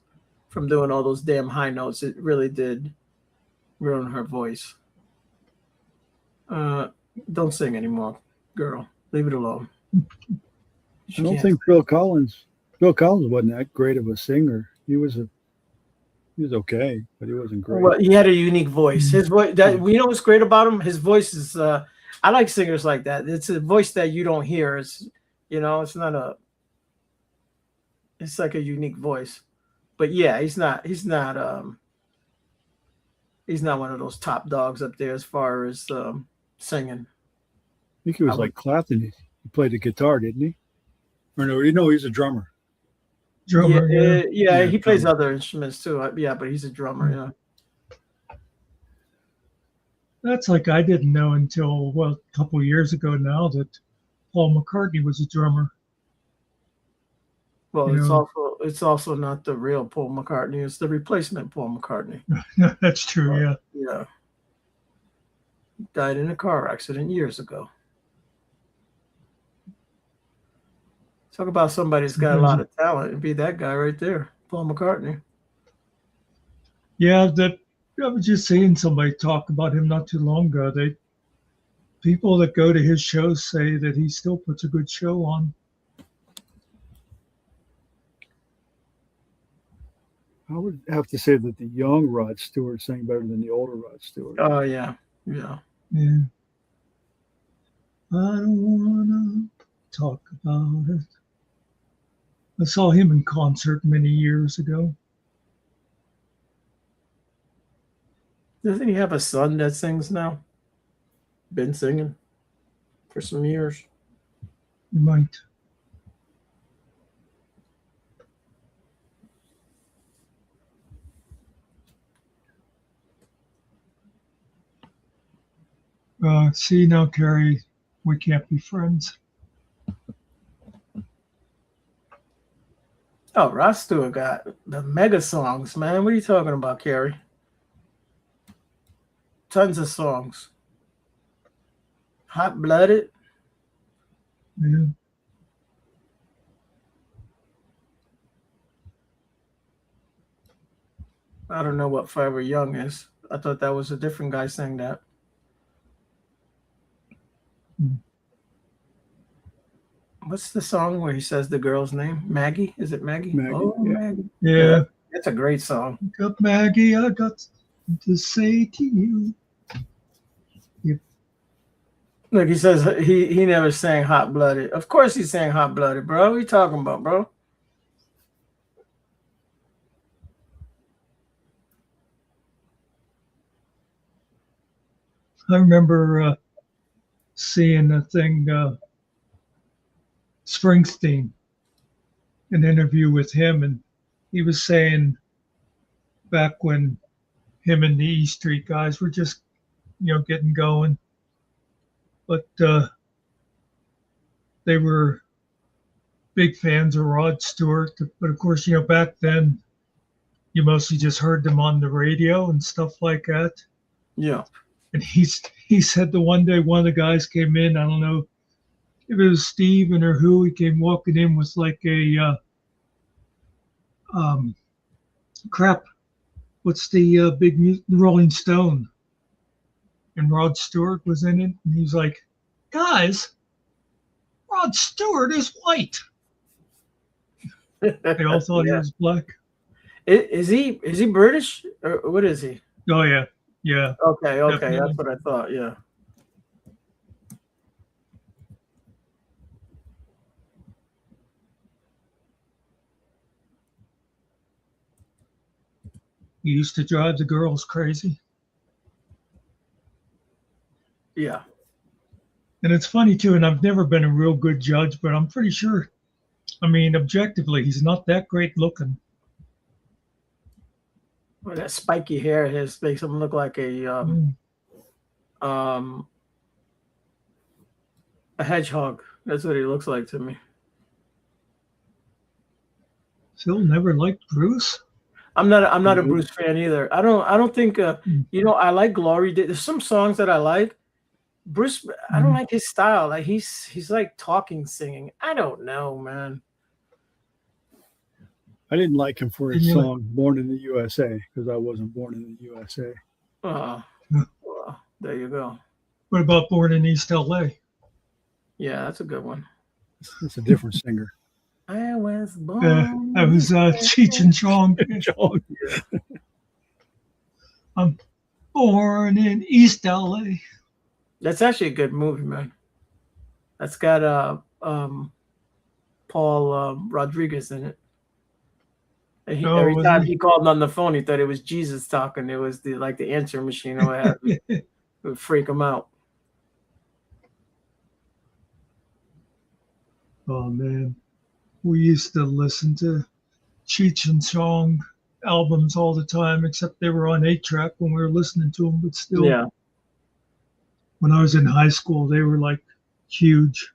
from doing all those damn high notes. It really did ruin her voice. Don't sing anymore, girl. Leave it alone. I don't think Bill Collins wasn't that great of a singer. He was a He was okay, but he wasn't great. Well, he had a unique voice. His voice, that you know what's great about him? His voice is. I like singers like that. It's a voice that you don't hear. It's, you know, it's not a. It's like a unique voice, but yeah, he's not. He's not. He's not one of those top dogs up there as far as singing. I think he was like Clapton. He played the guitar, didn't he? Or no, he's a drummer. Drummer, Yeah, he plays drummer. other instruments too. Yeah, but he's a drummer. Yeah. That's like I didn't know until a couple years ago now that Paul McCartney was a drummer. Well, You know. it's also not the real Paul McCartney. It's the replacement Paul McCartney. That's true. Yeah. Yeah. Died in a car accident years ago. Talk about somebody that's got a lot of talent. It'd be that guy right there, Paul McCartney. Yeah, that I was just seeing somebody talk about him not too long ago. People that go to his shows say that he still puts a good show on. I would have to say that the young Rod Stewart sang better than the older Rod Stewart. Oh yeah. Yeah. I don't wanna talk about it. I saw him in concert many years ago. Doesn't he have a son that sings now? Been singing for some years. He might. See now, Carrie, we can't be friends. Oh, Rod Stewart got the mega songs, man. What are you talking about, Carrie? Tons of songs. Hot Blooded. Yeah. I don't know what Forever Young is. I thought that was a different guy saying that. What's the song where he says the girl's name? Maggie? Is it Maggie? Maggie, Oh, yeah. Maggie. Yeah. That's a great song. Wake up, Maggie, I got to say to you. Look, he says he never sang Hot Blooded. Of course he sang Hot Blooded, bro. What are you talking about, bro? I remember seeing a thing, Springsteen, an interview with him, and he was saying back when him and the E Street guys were just, getting going, but they were big fans of Rod Stewart. But of course, back then, you mostly just heard them on the radio and stuff like that. Yeah. And he said the one day one of the guys came in, I don't know if it was Steven or who, he came walking in with like a what's the big Rolling Stone? And Rod Stewart was in it, and he's like, guys, Rod Stewart is white. They all thought he was black. Is he British or what is he? Oh yeah. Yeah. Okay, Definitely. that's what I thought. Yeah. He used to drive the girls crazy. Yeah. And it's funny too, and I've never been a real good judge, but I'm pretty sure, objectively, he's not that great looking. Well, that spiky hair of his makes him look like a hedgehog. That's what he looks like to me. Phil never liked Bruce. I'm not a Bruce fan either. I don't think I like Glory. There's some songs that I like. Bruce, I don't like his style. Like he's like talking, singing. I don't know, man. I didn't like him for his song "Born in the USA" because I wasn't born in the USA. Well, there you go. What about Born in East LA? Yeah, that's a good one. It's a different singer. I was born. That was Cheech and Chong. I'm born in East LA. That's actually a good movie, man. That's got Paul Rodriguez in it. And Oh, every was time he called on the phone, he thought it was Jesus talking. It was the answering machine or what have you. he? It would freak him out. Oh man, we used to listen to Cheech and Chong albums all the time, except they were on 8-track when we were listening to them. But still, Yeah. when I was in high school, they were like huge.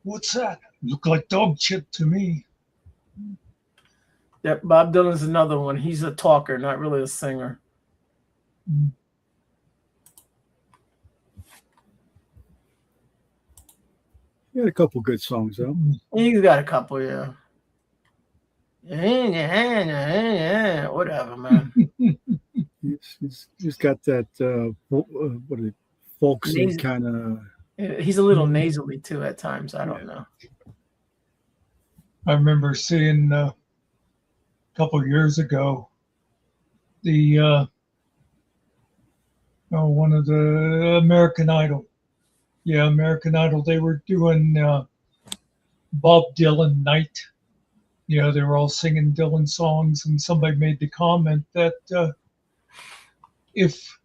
What's that? Look like dog shit to me. Yep. Bob Dylan's another one. He's a talker, not really a singer. He had a couple good songs though. He's got a couple, yeah. Whatever, man. He's got that what is it, folksy Nasal- kind of. He's a little nasally too at times. I don't know. I remember seeing a couple of years ago the one of the American Idol. Yeah, American Idol. They were doing Bob Dylan night. You know, they were all singing Dylan songs, and somebody made the comment that if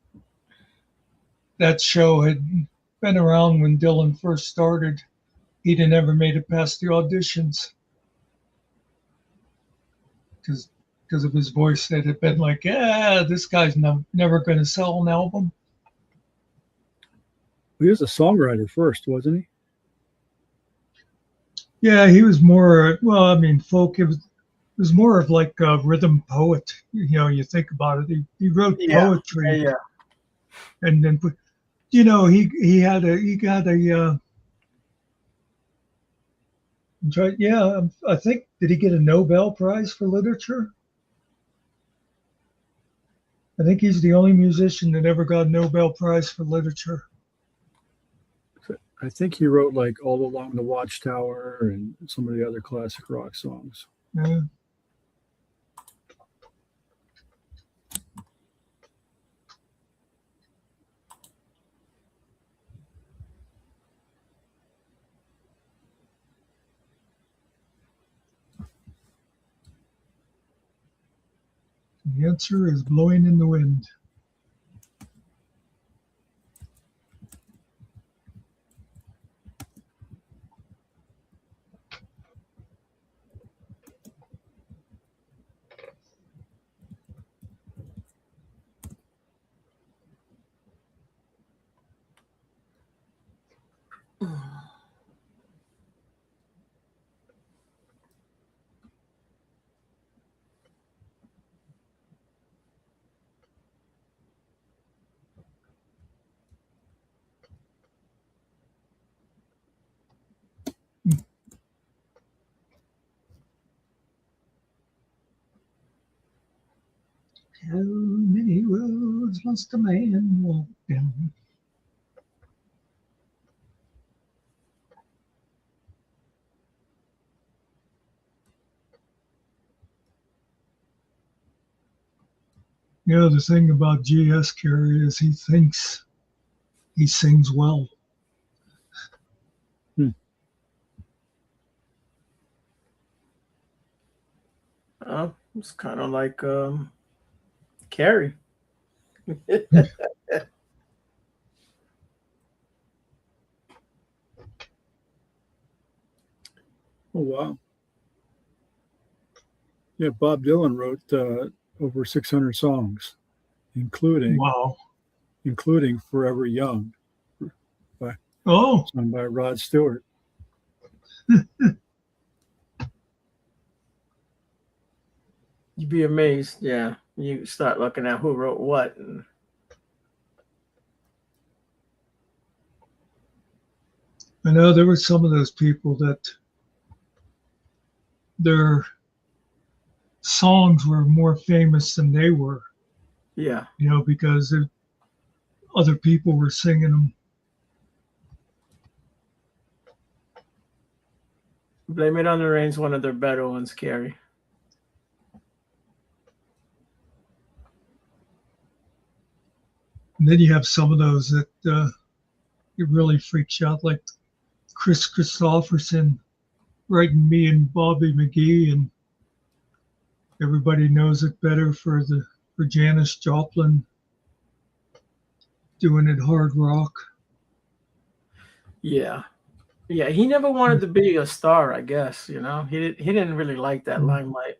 that show had been around when Dylan first started, he'd have never made it past the auditions because of his voice that had been like, yeah, this guy's never going to sell an album. He was a songwriter first, wasn't he? Yeah, he was more, well, I mean, folk. It was more of like a rhythm poet. You know, you think about it. He wrote poetry, Yeah. and then, you know, he got a. Yeah, I think, did he get a Nobel Prize for literature? I think he's the only musician that ever got a Nobel Prize for literature. I think he wrote like All Along the Watchtower and some of the other classic rock songs. Yeah. The answer is blowing in the wind. How many roads must a man walk down? You know, the thing about G.S. Carey is he thinks he sings well. It's kind of like Carrie. Oh wow! Yeah, Bob Dylan wrote over 600 songs, including Wow. "Forever Young," Oh, sung by Rod Stewart. You'd be amazed. Yeah, you start looking at who wrote what. I know there were some of those people that their songs were more famous than they were, Yeah. because other people were singing them. Blame It on the Rain's one of their better ones, Carrie. And then you have some of those that it really freaks you out, like Chris Christopherson writing Me and Bobby McGee, and everybody knows it better for Janis Joplin doing it hard rock. Yeah. Yeah, he never wanted to be a star, I guess, He didn't really like that limelight,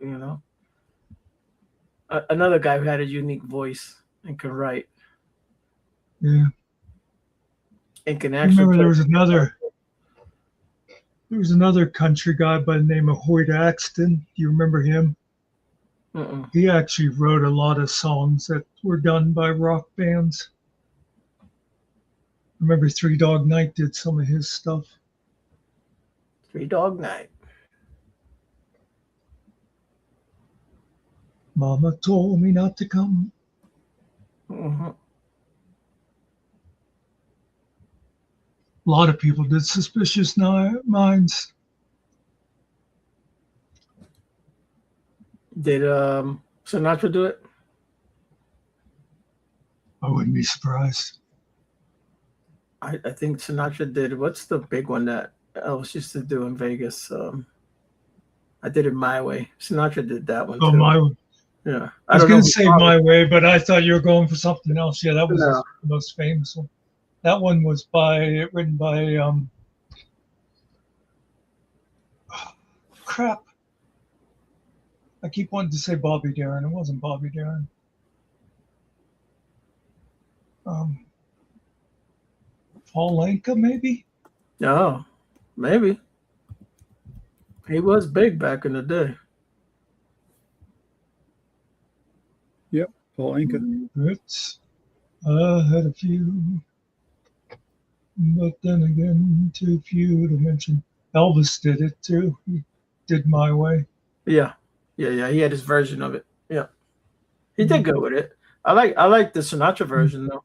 Another guy who had a unique voice and could write Yeah. and can I actually remember play. there was another country guy by the name of Hoyt Axton. Do you remember him? Mm-mm. He actually wrote a lot of songs that were done by rock bands. I remember Three Dog Night did some of his stuff. Three Dog Night. Mama told me not to come. Mm-hmm. A lot of people did Suspicious Minds. Did Sinatra do it? I wouldn't be surprised. I think Sinatra did. What's the big one that Elvis used to do in Vegas? I Did It My Way. Sinatra did that one Oh, too. Yeah. I was don't going know to who say taught My it. Way, but I thought you were going for something else. Yeah, that was No. the most famous one. That one was written by crap. I keep wanting to say Bobby Darin. It wasn't Bobby Darin. Paul Anka, maybe? No, maybe. He was big back in the day. Yep, Paul Anka. I had a few, but then again, too few to mention. Elvis did it too. He did My Way. Yeah. Yeah. He had his version of it. Yeah. He did good with it. I like the Sinatra version though.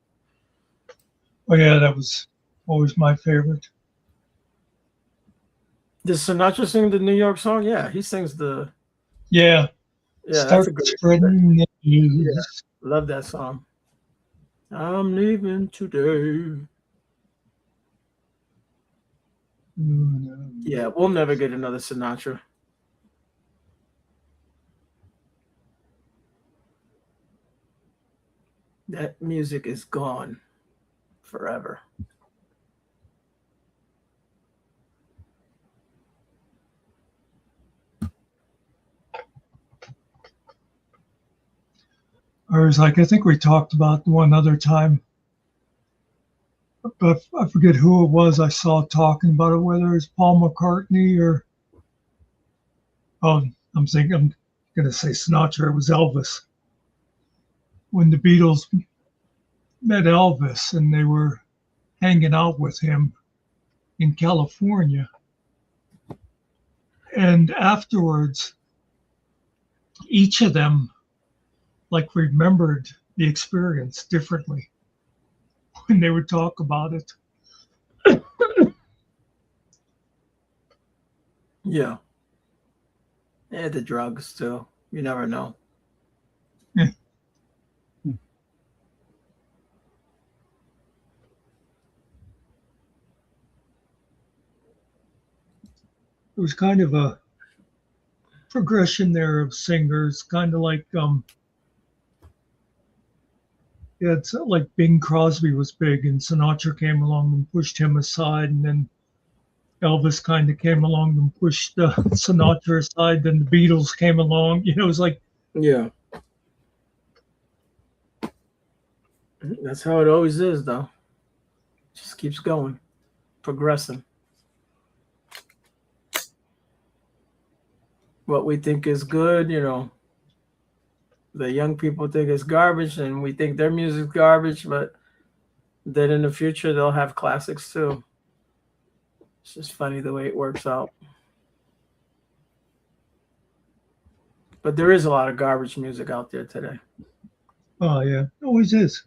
Oh yeah, that was always my favorite. Does Sinatra sing the New York song? Yeah, he sings the. Yeah. Yeah, that's Start a good. spreading the news. Love that song. I'm leaving today. Yeah, we'll never get another Sinatra. That music is gone forever. Or was like, I think we talked about one other time, but I forget who it was I saw talking about it, whether it's Paul McCartney or, I'm going to say Sinatra, it was Elvis. When the Beatles met Elvis and they were hanging out with him in California. And afterwards, each of them remembered the experience differently when they would talk about it. Yeah. And the drugs too. You never know. Yeah. It was kind of a progression there of singers, kind of like it's like Bing Crosby was big and Sinatra came along and pushed him aside, and then Elvis kind of came along and pushed Sinatra aside, then the Beatles came along. It was like, Yeah. That's how it always is though. Just keeps going, progressing. What we think is good, the young people think it's garbage and we think their music's garbage, but then in the future they'll have classics too. It's just funny the way it works out. But there is a lot of garbage music out there today. Oh yeah, it always is.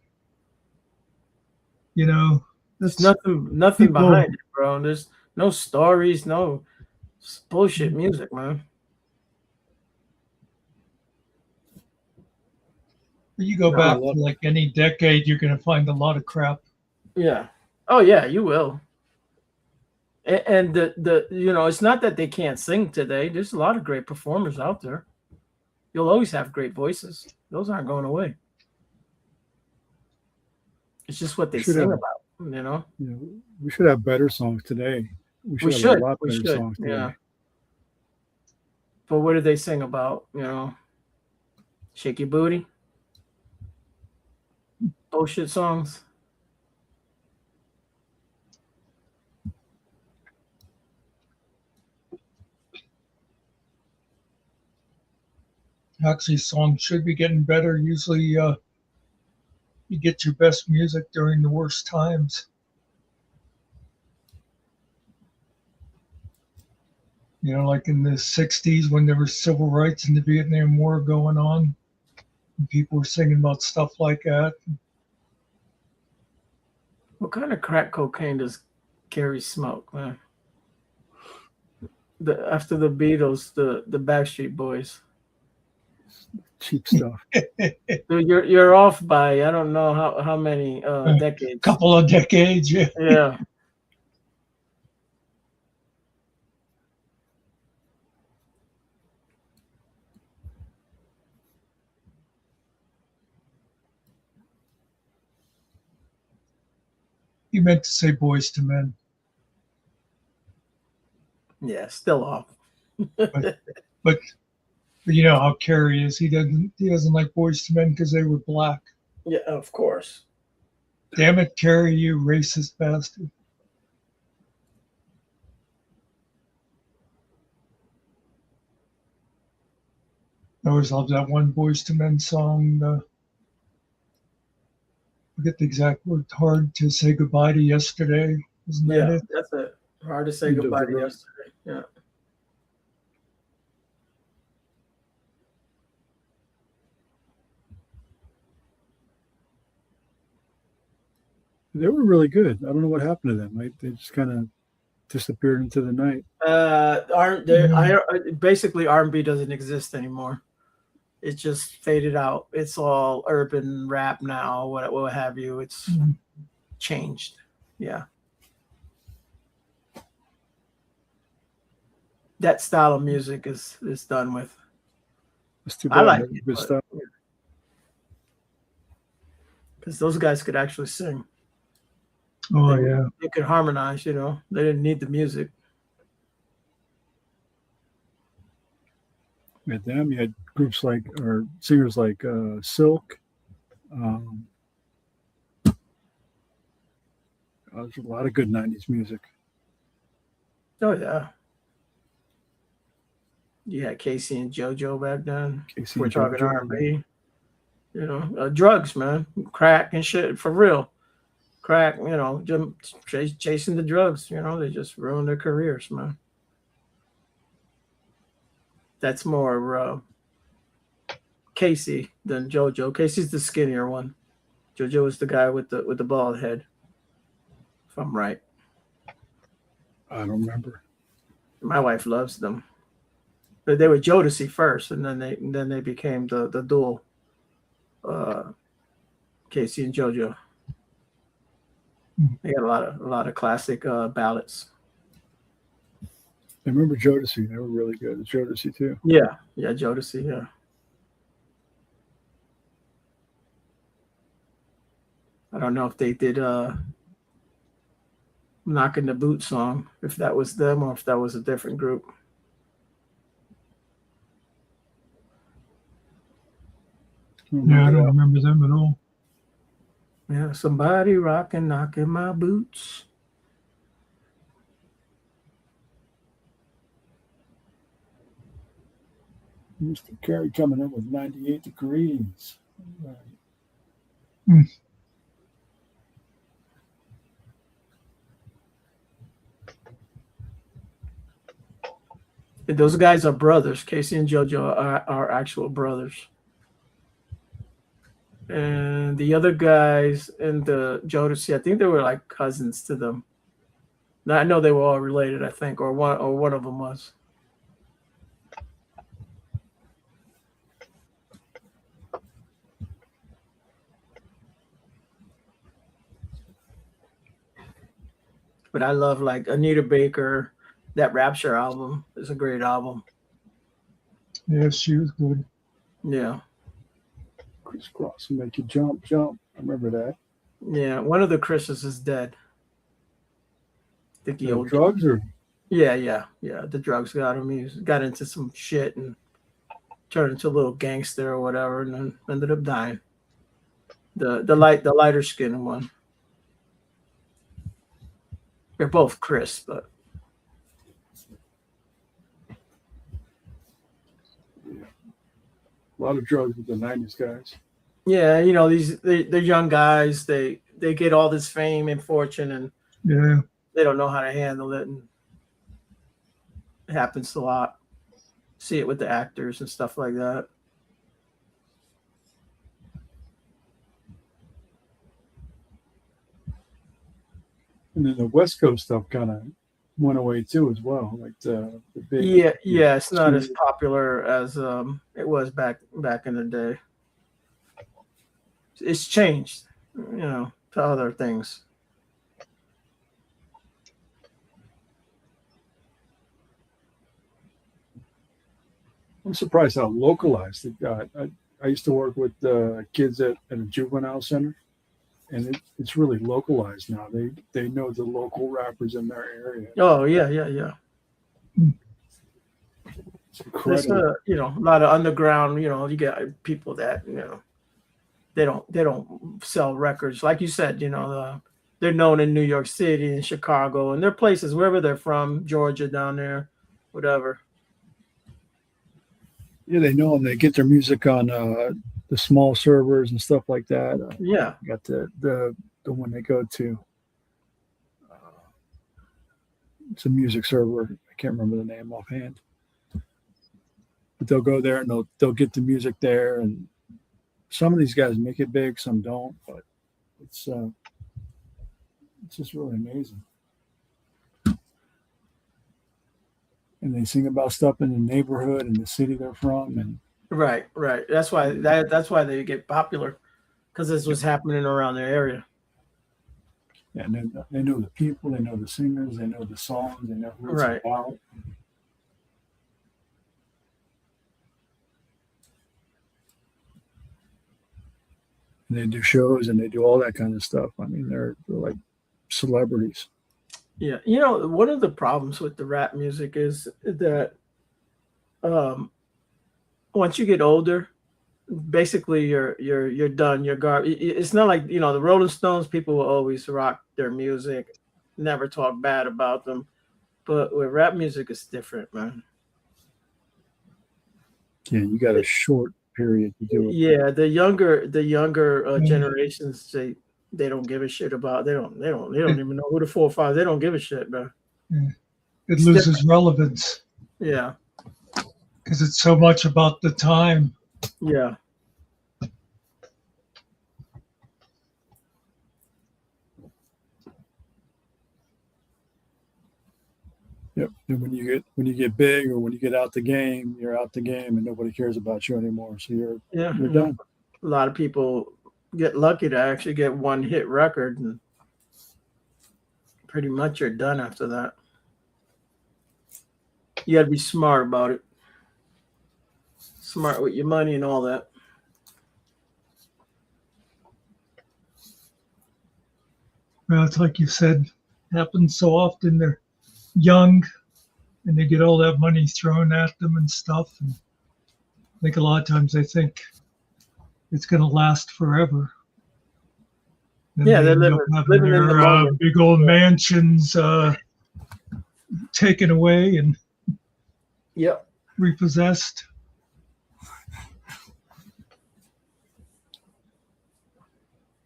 You know, There's that's nothing people. behind it, bro. There's no stories, no it's bullshit music, man. You go No, back to like any decade, you're going to find a lot of crap. yeah. Oh yeah, you will. And the it's not that they can't sing today. There's a lot of great performers out there. You'll always have great voices. Those aren't going away. It's just what they should sing have, about. we should have better songs today. We should have a lot We better should. songs today. Yeah. But what do they sing about? Shake your booty. Bullshit songs. Actually, songs should be getting better. Usually, you get your best music during the worst times. Like in the 60s when there was civil rights and the Vietnam War going on, and people were singing about stuff like that. What kind of crack cocaine does Gary smoke, man? After the Beatles, the Backstreet Boys. Cheap stuff. Dude, you're off by I don't know how many decades. Couple of decades, yeah. Yeah. You meant to say Boys to Men. Yeah, still off. But you know how Kerry is. He doesn't like Boys to Men because they were black. Yeah, of course. Damn it, Kerry, you racist bastard. I always loved that one Boys to Men song. Forget the exact word. Hard to say goodbye to yesterday. Isn't that Yeah, it? that's it. Hard to say End of goodbye the to road. yesterday. Yeah. They were really good. I don't know what happened to them. They just kind of disappeared into the night. Aren't there? Basically R&B doesn't exist anymore. It just faded out. It's all urban rap now. What have you? It's changed. Yeah. That style of music is done with. It's too I bad. like That was it, good stuff. because those guys could actually sing. Oh yeah. They could harmonize. They didn't need the music. You had them. You had groups or singers like Silk. There's a lot of good '90s music. Oh yeah. Yeah, Casey and JoJo back then. Casey We're and talking JoJo. R&B. Drugs, man, crack and shit for real. Crack, chasing the drugs. They just ruined their careers, man. That's more Casey than JoJo. Casey's the skinnier one. JoJo is the guy with the bald head. If I'm right. I don't remember. My wife loves them. But they were Jodeci first, and then they became the dual Casey and JoJo. They got a lot of classic ballads. I remember Jodeci. They were really good. Jodeci too. Yeah, Jodeci, yeah. I don't know if they did Knocking the Boot song, if that was them or if that was a different group. Yeah, I don't remember them at all. Yeah, somebody rocking, knocking my boots. Mr. Carey coming in with 98 degrees. Right. Those guys are brothers. Casey and JoJo are actual brothers. And the other guys in the Jodeci, I think they were like cousins to them. Now, I know they were all related, I think, or one of them was. But I love like Anita Baker. That Rapture album is a great album. Yeah, she was good. Yeah. Crisscross and make you jump. I remember that. Yeah. One of the Chris's is dead. I think he owed Drugs or Yeah. The drugs got him. He got into some shit and turned into a little gangster or whatever, and then ended up dying. The lighter skinned one. They're both Chris, but a lot of drugs with the '90s guys. yeah, you know they're young guys. They get all this fame and fortune, and Yeah. they don't know how to handle it, and it happens a lot. See it with the actors and stuff like that. And then the West Coast stuff kind of went away too, as well. Like the big. Yeah, it's not as popular as it was back in the day. It's changed, you know, to other things. I'm surprised how localized it got. I used to work with kids at a juvenile center, and it's really localized now. They know the local rappers in their area. Oh yeah. It's There's incredible. you know, a lot of underground. You know, you get people that they don't sell records like you said. You know, they're known in New York City and Chicago and their places wherever they're from, Georgia down there, whatever. Yeah, they know them. They get their music on the small servers and stuff like that. Yeah, Got the one they go to. It's a music server. I can't remember the name offhand. But they'll go there and they'll get the music there. And some of these guys make it big, some don't. But it's just really amazing. And they sing about stuff in the neighborhood and the city they're from. And right. That's why they get popular, because this was happening around their area. yeah, and they know the people, they know the singers, they know the songs, they know who it's Right. about. And they do shows and they do all that kind of stuff. I mean, they're like celebrities. Yeah, you know, one of the problems with the rap music is that once you get older, basically you're done. You're garbage. It's not like, you know, the Rolling Stones. People will always rock their music, never talk bad about them. But with rap music, it's different, man. Yeah, you got a short period to do it. Yeah, the younger generations, they don't give a shit about. They don't even know who the 4 or 5. They don't give a shit, man. It loses relevance Yeah, because it's so much about the time. yeah. Yep. And when you get big or when you get out the game, you're out the game and nobody cares about you anymore. So you're done. A lot of people get lucky to actually get one hit record, and pretty much you're done after that. You got to be smart about it. Smart with your money and all that. Well, it's like you said, happens so often. They're young and they get all that money thrown at them and stuff. And I think a lot of times they think it's going to last forever. Then Yeah, they they're end up having living in the their moment. big old mansions taken away and Yep. repossessed.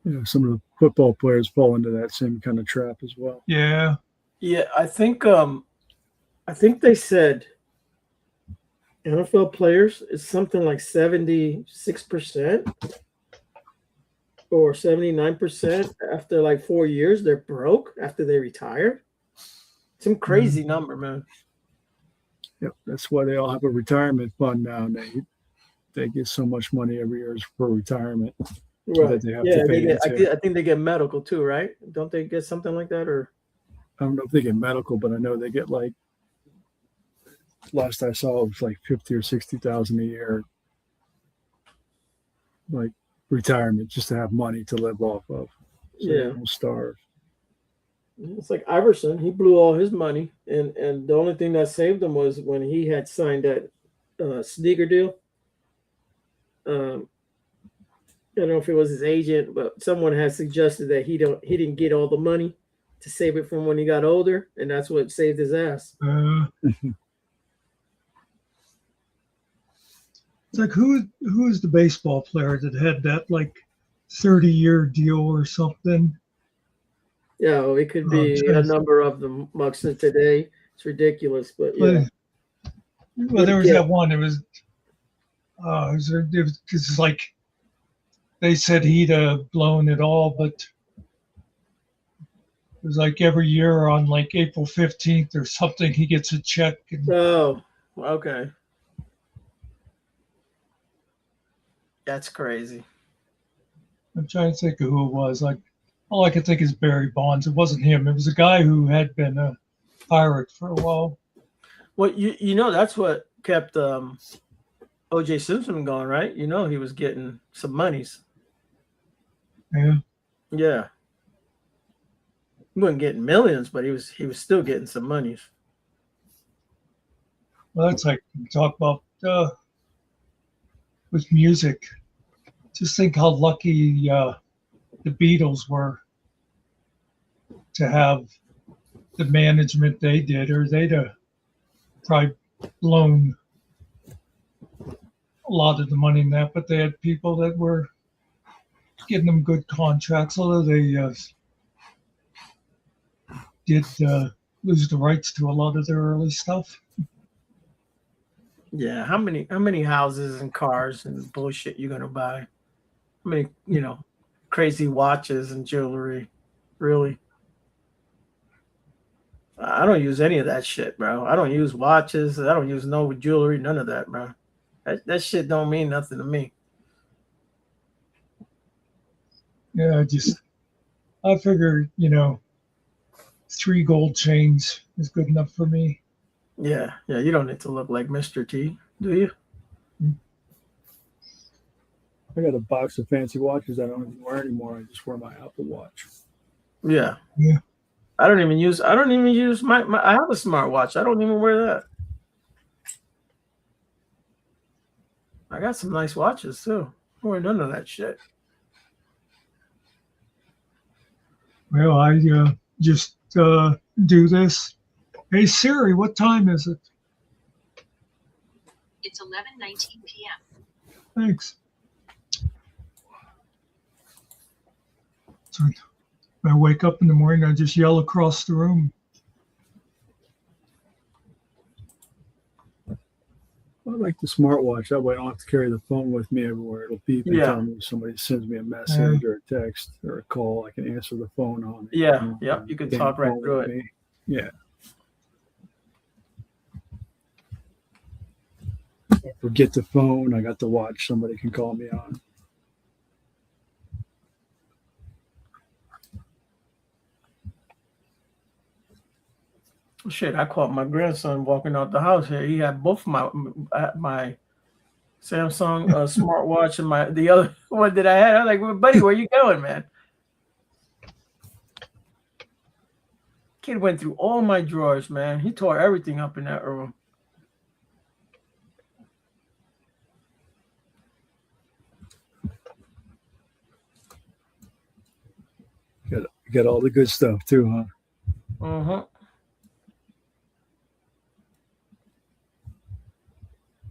You know, some of the football players fall into that same kind of trap as well. Yeah. Yeah, I think they said NFL players is something like 76% or 79% after like 4 years, they're broke after they retire. Some crazy number, man. Yep, that's why they all have a retirement fund now. And they get so much money every year for retirement that they have Yeah, to pay into. I think they get medical too, right? Don't they get something like that? Or I don't know if they get medical, but I know they get like, last I saw it was like 50 or 60,000 a year, like retirement, just to have money to live off of. So they don't starve. it's like Iverson. He blew all his money, and the only thing that saved him was when he had signed that sneaker deal. I don't know if it was his agent, but someone had suggested that he didn't get all the money to save it from when he got older, and that's what saved his ass. It's like who is the baseball player that had that like 30-year deal or something? Yeah, well, it could be a number of them, Muckster, today. It's ridiculous, but yeah. Well, there was that one. It was it's like they said he'd blown it all, but it was like every year on like April 15th or something, he gets a check. Oh, okay. That's crazy. I'm trying to think of who it was. Like, all I could think is Barry Bonds. It wasn't him. It was a guy who had been a pirate for a while. Well, you know that's what kept O.J. Simpson going, right? You know he was getting some monies. Yeah. Yeah. He wasn't getting millions, but he was still getting some monies. Well, that's like talk about with music. Just think how lucky the Beatles were to have the management they did, or they'd have probably blown a lot of the money in that. But they had people that were getting them good contracts, although they did lose the rights to a lot of their early stuff. Yeah, how many houses and cars and bullshit you gonna buy? How many, crazy watches and jewelry? Really? I don't use any of that shit, bro. I don't use watches. I don't use no jewelry, none of that, bro. That shit don't mean nothing to me. Yeah, I figure, 3 gold chains is good enough for me. Yeah, you don't need to look like Mr. T, do you? I got a box of fancy watches I don't even wear anymore. I just wear my Apple Watch. Yeah. Yeah. I don't even use my I have a smartwatch. I don't even wear that. I got some nice watches too. I don't wear none of that shit. Well, I just do this. Hey Siri, what time is it? It's 11:19 p.m. Thanks. So when I wake up in the morning, I just yell across the room. I like the smartwatch. That way I don't have to carry the phone with me everywhere. It'll beep and tell me if somebody sends me a message or a text or a call. I can answer the phone on it. Yeah, yep. You can talk right through it. Yeah. If I forget the phone, I got the watch somebody can call me on. Shit, I caught my grandson walking out the house here. He had both my Samsung smartwatch and the other one that I had. I was like, well, buddy, where you going, man? Kid went through all my drawers, man. He tore everything up in that room. You got all the good stuff too, huh? Uh-huh.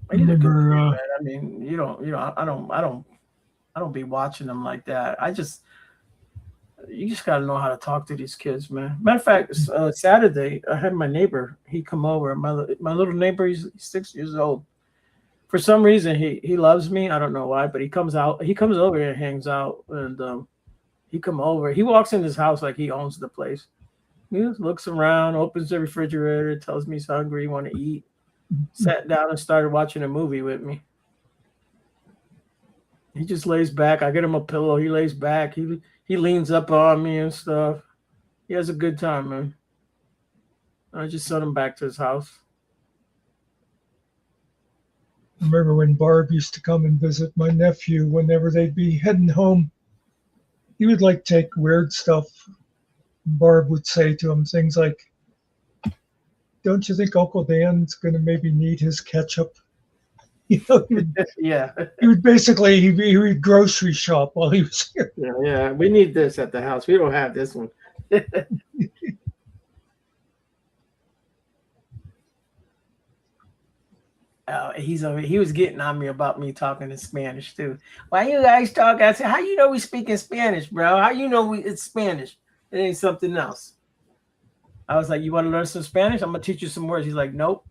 I remember, I mean, I don't be watching them like that. You just got to know how to talk to these kids, man. Matter of fact, Saturday I had my neighbor. He come over. My little neighbor. He's 6 years old. For some reason, he loves me. I don't know why, but he comes out. He comes over here and hangs out, and he come over. He walks in his house like he owns the place. He just looks around, opens the refrigerator, tells me he's hungry, want to eat. Sat down and started watching a movie with me. He just lays back. I get him a pillow. He lays back. He leans up on me and stuff. He has a good time, man. I just sent him back to his house. I remember when Barb used to come and visit my nephew whenever they'd be heading home. He would like take weird stuff. Barb would say to him things like, "Don't you think Uncle Dan's going to maybe need his ketchup?" You know, Yeah. he would basically he would grocery shop while he was here. Yeah. We need this at the house. We don't have this one. He was getting on me about me talking in Spanish too. Why you guys talk? I said, how you know we speak in Spanish, bro? How you know it's Spanish? It ain't something else. I was like, you want to learn some Spanish? I'm gonna teach you some words. He's like, nope.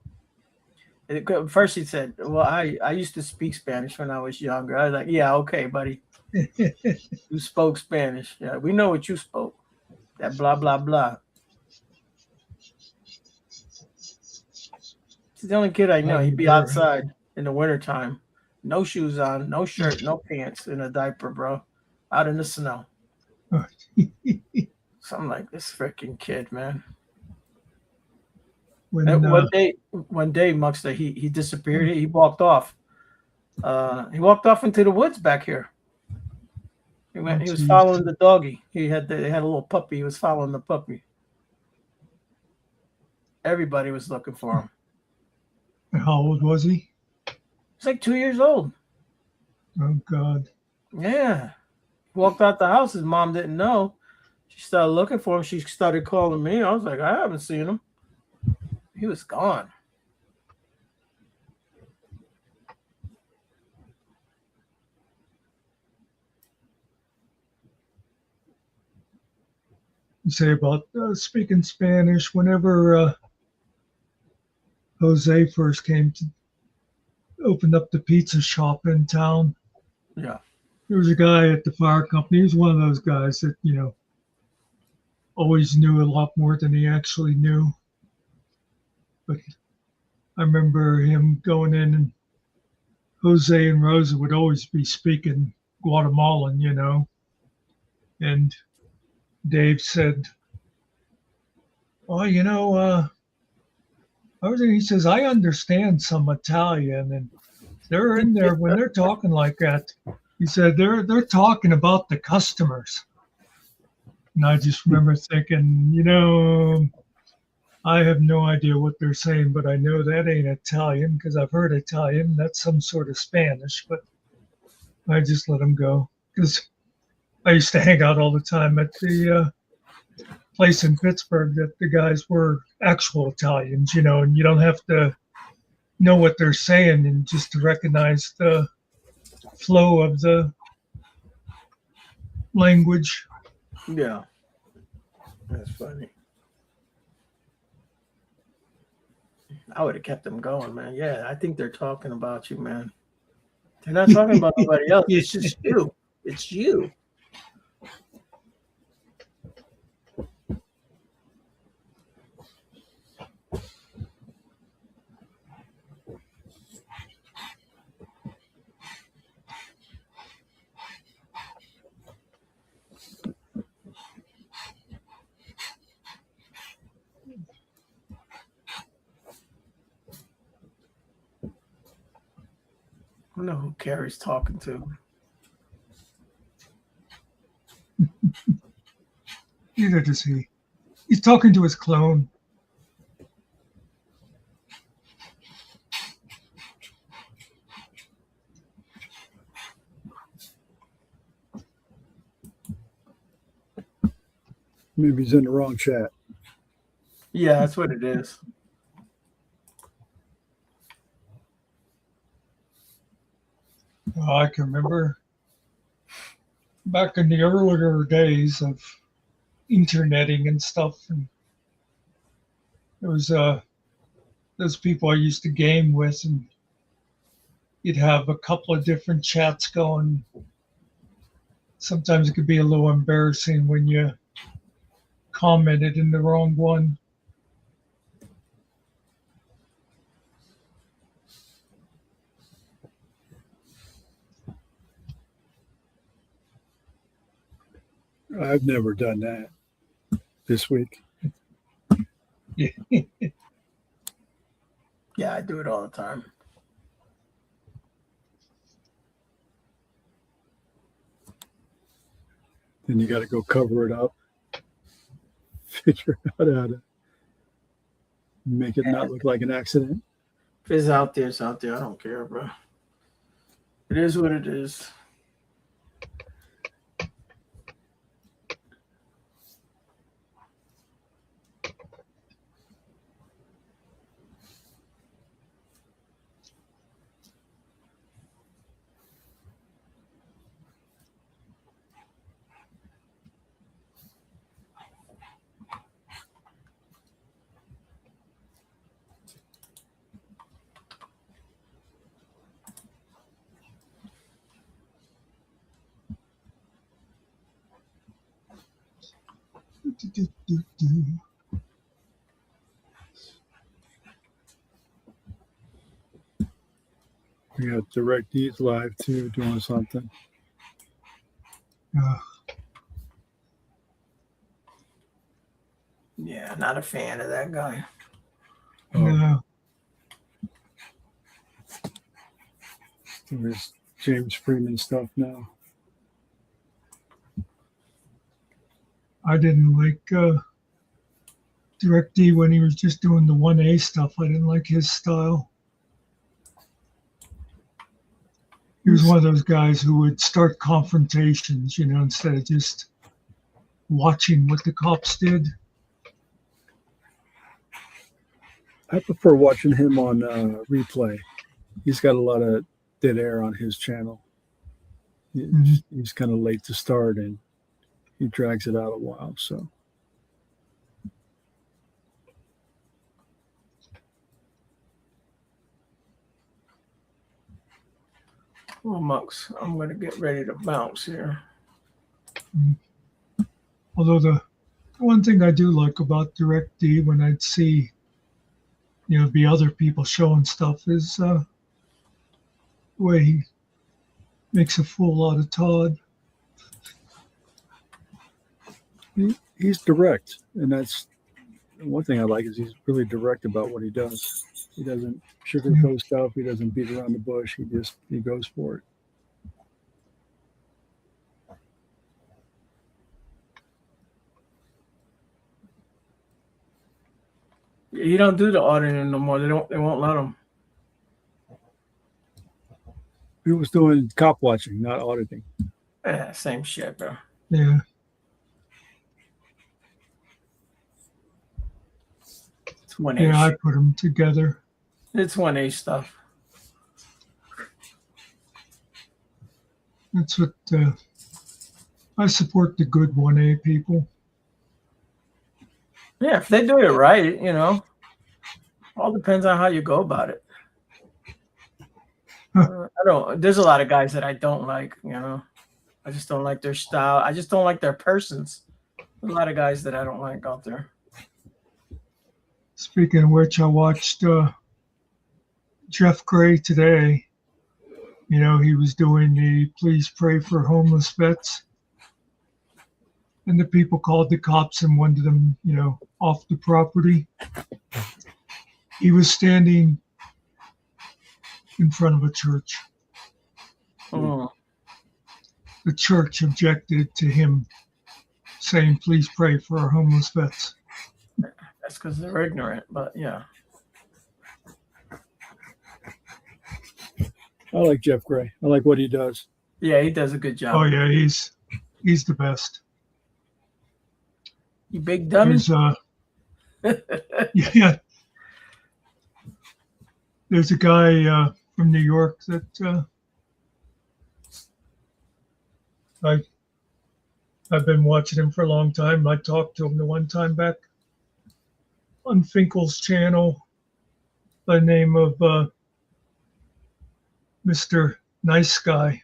And first he said, well, I used to speak Spanish when I was younger. I was like, yeah, okay, buddy. You spoke Spanish. Yeah, we know what you spoke. That blah blah blah. He's the only kid I know. He'd be outside in the wintertime. No shoes on, no shirt, no pants, in a diaper, bro. Out in the snow. So I'm like, this freaking kid, man. One day, Muckster, he disappeared. He walked off. He walked off into the woods back here. He was following the doggy. They had a little puppy. He was following the puppy. Everybody was looking for him. How old was he? He's like 2 years old. Oh, God. Yeah. He walked out the house. His mom didn't know. She started looking for him. She started calling me. I was like, I haven't seen him. He was gone. You say about speaking Spanish. Whenever Jose first came to open up the pizza shop in town, yeah, there was a guy at the fire company. He was one of those guys that, you know, always knew a lot more than he actually knew. But I remember him going in, and Jose and Rosa would always be speaking Guatemalan, you know. And Dave said, "Oh, you know, he says, I understand some Italian, and they're in there when they're talking like that." He said, they're talking about the customers." And I just remember thinking, you know, I have no idea what they're saying, but I know that ain't Italian because I've heard Italian. That's some sort of Spanish, but I just let them go because I used to hang out all the time at the place in Pittsburgh that the guys were actual Italians, you know, and you don't have to know what they're saying and just to recognize the flow of the language. Yeah. That's funny. I would have kept them going, man. Yeah, I think they're talking about you, man. They're not talking about nobody else. It's just you. It's you. I don't know who Carrie's talking to. Neither does he. He's talking to his clone. Maybe he's in the wrong chat. Yeah, that's what it is. I can remember back in the earlier days of interneting and stuff, and there was those people I used to game with, and you'd have a couple of different chats going. Sometimes it could be a little embarrassing when you commented in the wrong one. I've never done that this week. Yeah. Yeah, I do it all the time. Then you got to go cover it up, figure out how to make it not look like an accident. If it's out there, it's out there. I don't care, bro. It is what it is. We got DirectD's live too, doing something. Yeah, not a fan of that guy. No. There's James Freeman stuff now. I didn't like DirectD when he was just doing the 1A stuff. I didn't like his style. He was one of those guys who would start confrontations, instead of just watching what the cops did. I prefer watching him on replay. He's got a lot of dead air on his channel. He's kind of late to start and he drags it out a while. So Well, Mux, I'm going to get ready to bounce here. Although the one thing I do like about DirectD when I'd see, be other people showing stuff is the way he makes a fool out of Todd. he's direct, and that's one thing I like is he's really direct about what he does. He doesn't sugarcoat stuff. He doesn't beat around the bush. He goes for it. You don't do the auditing no more. They won't let him. He was doing cop watching, not auditing. Yeah, same shit, bro. Yeah. It's 1A. Yeah, I put them together. It's 1A stuff. That's what I support the good 1A people. Yeah, if they do it right, all depends on how you go about it. There's a lot of guys that I don't like, I just don't like their style. I just don't like their persons. There's a lot of guys that I don't like out there. Speaking of which, I watched Jeff Gray today. He was doing the Please Pray for Homeless Vets. And the people called the cops and wanted them, off the property. He was standing in front of a church. Oh. The church objected to him saying, please pray for our homeless vets. That's because they're ignorant, but yeah. I like Jeff Gray. I like what he does. Yeah, he does a good job. Oh, yeah, he's the best. You big dummy. Yeah. There's a guy from New York that I've been watching him for a long time. I talked to him the one time back on Finkel's channel by the name of Mr. Nice Guy.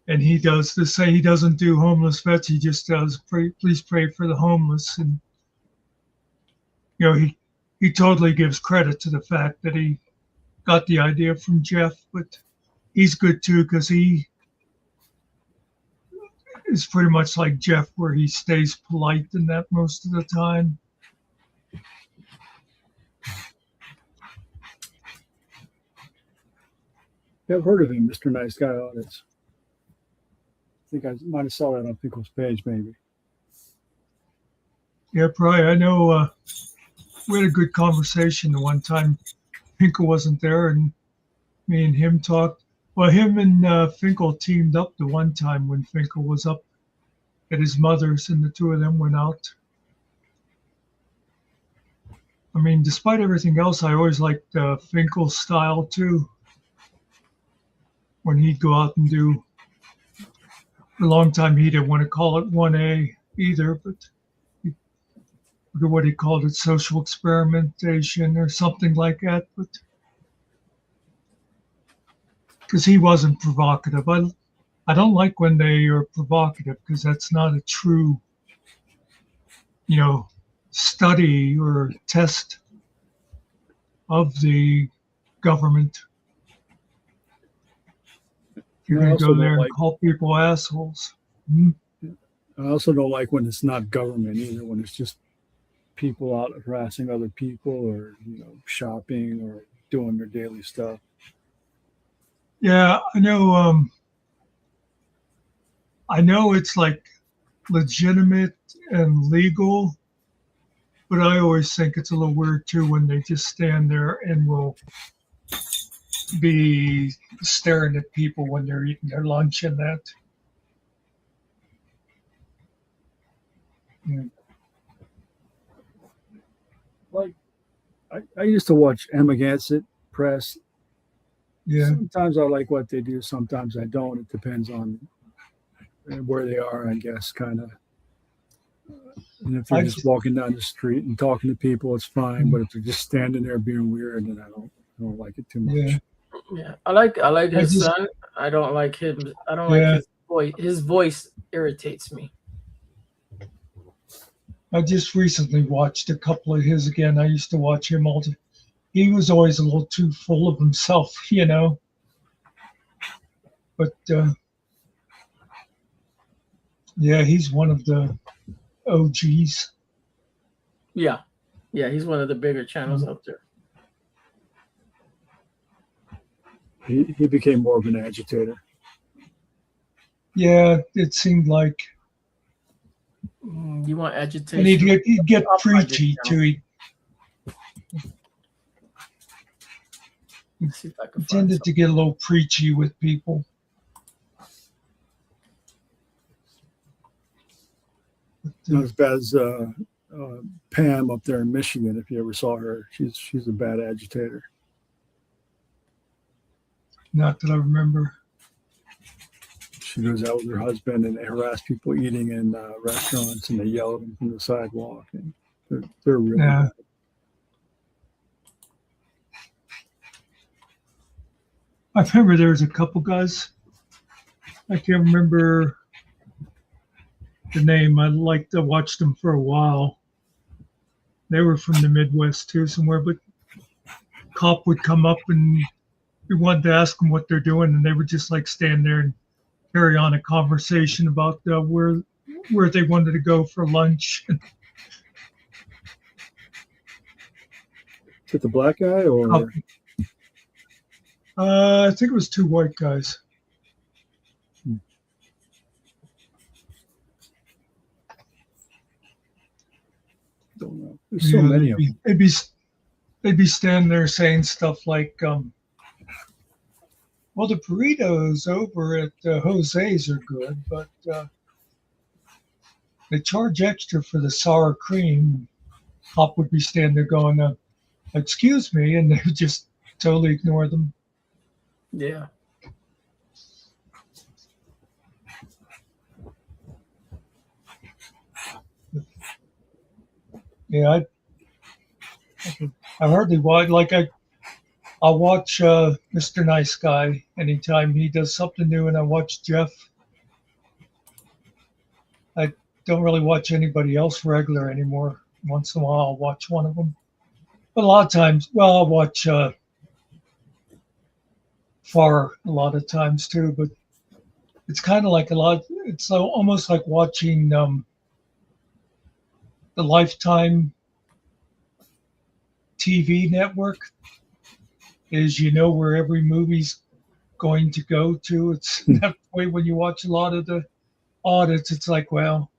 And he does to say he doesn't do homeless vets. He just does please pray for the homeless. And, he totally gives credit to the fact that he got the idea from Jeff, but he's good too, because he is pretty much like Jeff, where he stays polite in that most of the time. Yeah, I've heard of him, Mr. Nice Guy Audits. I think I might have saw that on Pinkle's page, maybe. Yeah, probably. I know we had a good conversation the one time Finkel wasn't there, and me and him talked. Well, him and Finkel teamed up the one time when Finkel was up at his mother's, and the two of them went out. I mean, despite everything else, I always liked Finkel's style too. When he'd go out and do, for a long time he didn't want to call it 1A either, but what he called it, social experimentation or something like that. But because he wasn't provocative, I don't like when they are provocative, because that's not a true, study or test of the government. You're going to go there and call people assholes. I also don't like when it's not government either, when it's just people out harassing other people, or shopping or doing their daily stuff. Yeah, I know. I know it's like legitimate and legal, but I always think it's a little weird too when they just stand there and will be staring at people when they're eating their lunch and that. Yeah. Like, I used to watch Amagansett Press. Yeah. Sometimes I like what they do, sometimes I don't. It depends on where they are, I guess, kind of. And if they're just walking down the street and talking to people, it's fine. But if they're just standing there being weird, then I don't like it too much. Yeah, I like his son. I don't like him. I don't like his voice. His voice irritates me. I just recently watched a couple of his again. I used to watch him all the. He was always a little too full of himself, But yeah, he's one of the OGs. Yeah, he's one of the bigger channels out there. He became more of an agitator. Yeah, it seemed like. You want agitation? And he'd get preachy too. He tended to get a little preachy with people. Not as bad as Pam up there in Michigan. If you ever saw her, she's a bad agitator. Not that I remember. She goes out with her husband and they harass people eating in restaurants, and they yell at them from the sidewalk. And they're really bad. I remember there was a couple guys. I can't remember the name. I liked to watch them for a while. They were from the Midwest too, somewhere. But cop would come up and we wanted to ask them what they're doing, and they would just like stand there and carry on a conversation about where they wanted to go for lunch. Is it the black guy or? I think it was two white guys. Don't know. There's so many of them. They'd be standing there saying stuff like, well, the burritos over at Jose's are good, but they charge extra for the sour cream. Hop would be standing there going, excuse me, and they would just totally ignore them. Yeah. Yeah, I hardly watch. Like I'll watch Mr. Nice Guy anytime he does something new, and I watch Jeff. I don't really watch anybody else regular anymore. Once in a while, I'll watch one of them. But a lot of times, well, I'll watch Far a lot of times too. But it's kind of like a lot. It's almost like watching the Lifetime TV network. Is you know where every movie's going to go to. It's that way when you watch a lot of the audits. It's like, well,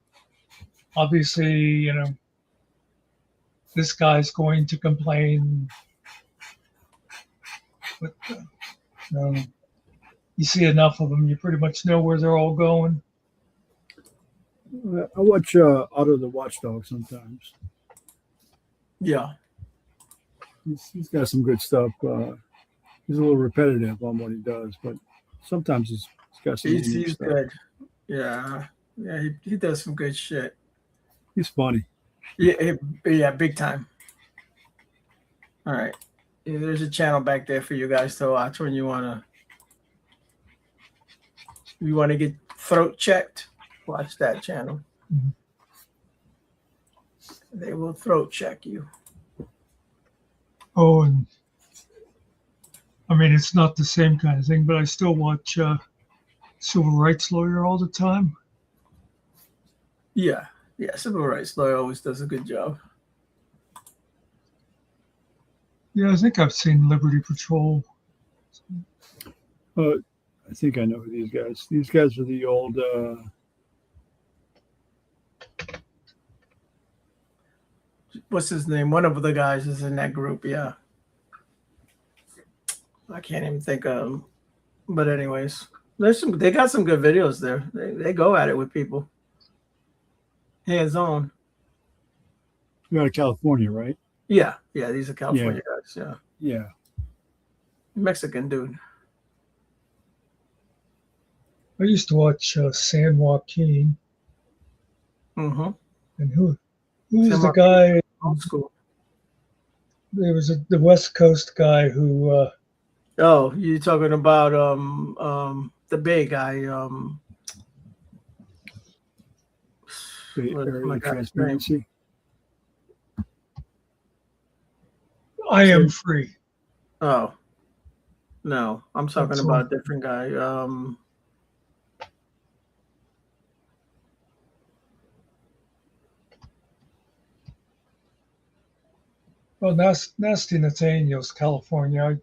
obviously, you know, this guy's going to complain. But you see enough of them, you pretty much know where they're all going. I watch Otto the Watchdog sometimes. Yeah. He's got some good stuff. He's a little repetitive on what he does, but sometimes he's got some unique He's stuff. good. Yeah. Yeah, he does some good shit. He's funny. Yeah, big time. All right. Yeah, there's a channel back there for you guys to watch when you wanna get throat checked. Watch that channel. Mhm. They will throat check you. Oh, and I mean, it's not the same kind of thing, but I still watch Civil Rights Lawyer all the time. Yeah. Yeah, civil rights lawyer always does a good job. Yeah, I think I've seen Liberty Patrol. I think I know who these guys. These guys are the old. What's his name? One of the guys is in that group. Yeah. I can't even think of them. But anyways, they got some good videos there. They go at it with people. Hands on. You're out of California, right? Yeah. Yeah, these are California guys. Yeah. Yeah. Mexican dude. I used to watch San Joaquin. Mm-hmm. And who was San the Joaquin. guy? Old school. There was the West Coast guy who. Oh, you talking about the big guy, The what- area my of guy's transparency. I am free. Oh. No, I'm talking That's about all. a different guy. Well, Nasty Nathaniel's California. I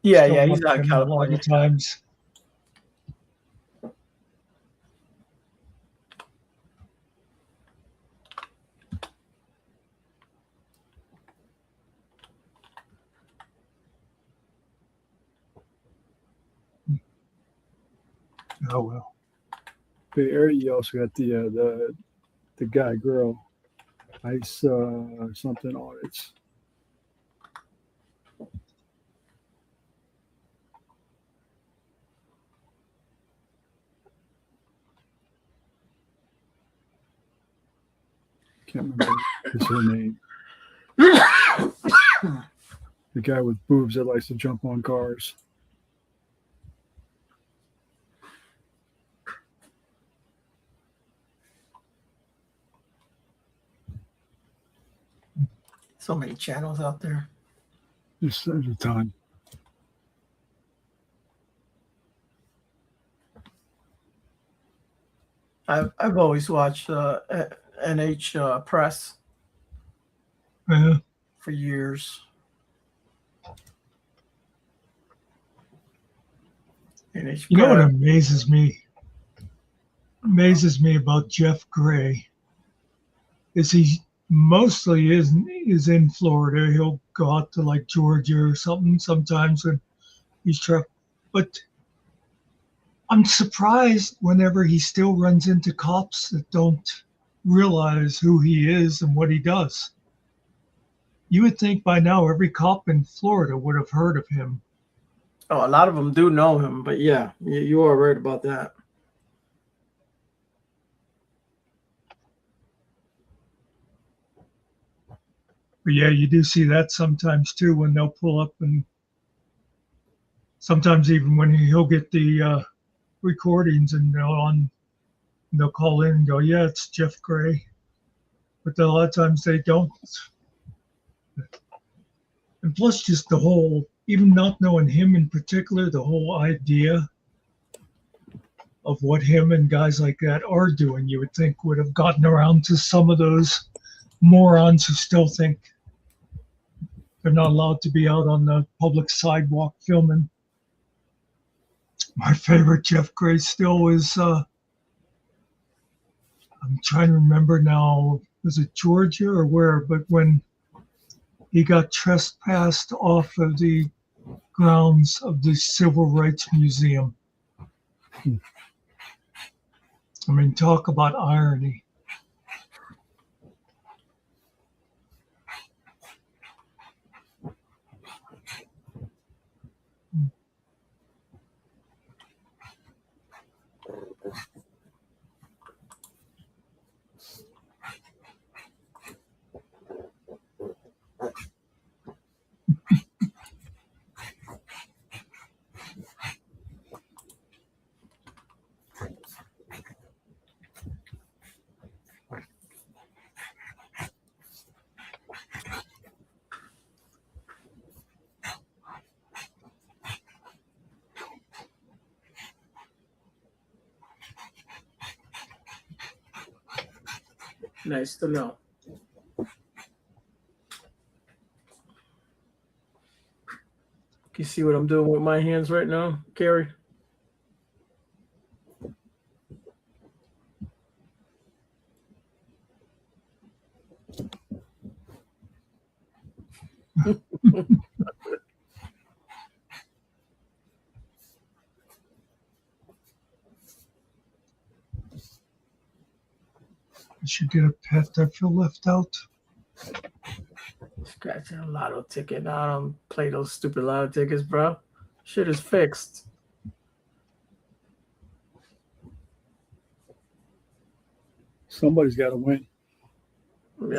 Yeah, still yeah, he's watch out of him a lot California. of times. Oh well. The area. You also got the guy, girl, ice something audits. Can't remember her name. The guy with boobs that likes to jump on cars. So many channels out there. There's a ton. I've always watched NH Press Yeah. for years. NH You know what Press. amazes me about Jeff Gray is he mostly is in Florida. He'll go out to like Georgia or something sometimes when he's truck. But I'm surprised whenever he still runs into cops that don't realize who he is and what he does. You would think by now every cop in Florida would have heard of him. Oh, a lot of them do know him, but yeah, you are right about that. But yeah, you do see that sometimes too when they'll pull up and sometimes even when he'll get the recordings and they'll call in and go, yeah, it's Jeff Gray. But a lot of times they don't. And plus just the whole, even not knowing him in particular, the whole idea of what him and guys like that are doing, you would think would have gotten around to some of those morons who still think they're not allowed to be out on the public sidewalk filming. My favorite Jeff Gray still is, I'm trying to remember now, was it Georgia or where, but when he got trespassed off of the grounds of the Civil Rights Museum. I mean, talk about irony. Nice to know. You see what I'm doing with my hands right now, Carrie? I should get a pet. I feel left out. Scratching a lotto ticket. No, I don't play those stupid lotto tickets, bro. Shit is fixed. Somebody's got to win.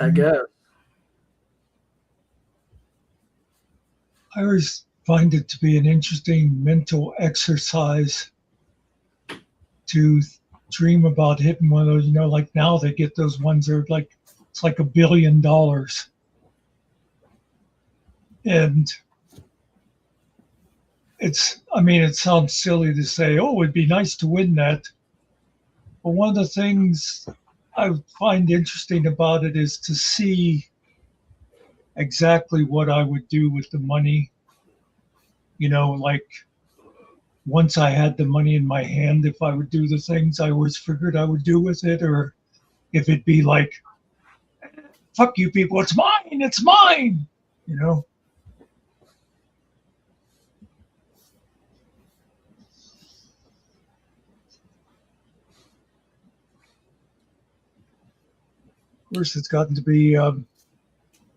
I guess. I always find it to be an interesting mental exercise to dream about hitting one of those, like now they get those ones that are like, it's like $1 billion. And it sounds silly to say, oh, it'd be nice to win that. But one of the things I find interesting about it is to see exactly what I would do with the money. Like once I had the money in my hand, if I would do the things I always figured I would do with it, or if it'd be like, fuck you people, it's mine, Of course, it's gotten to be,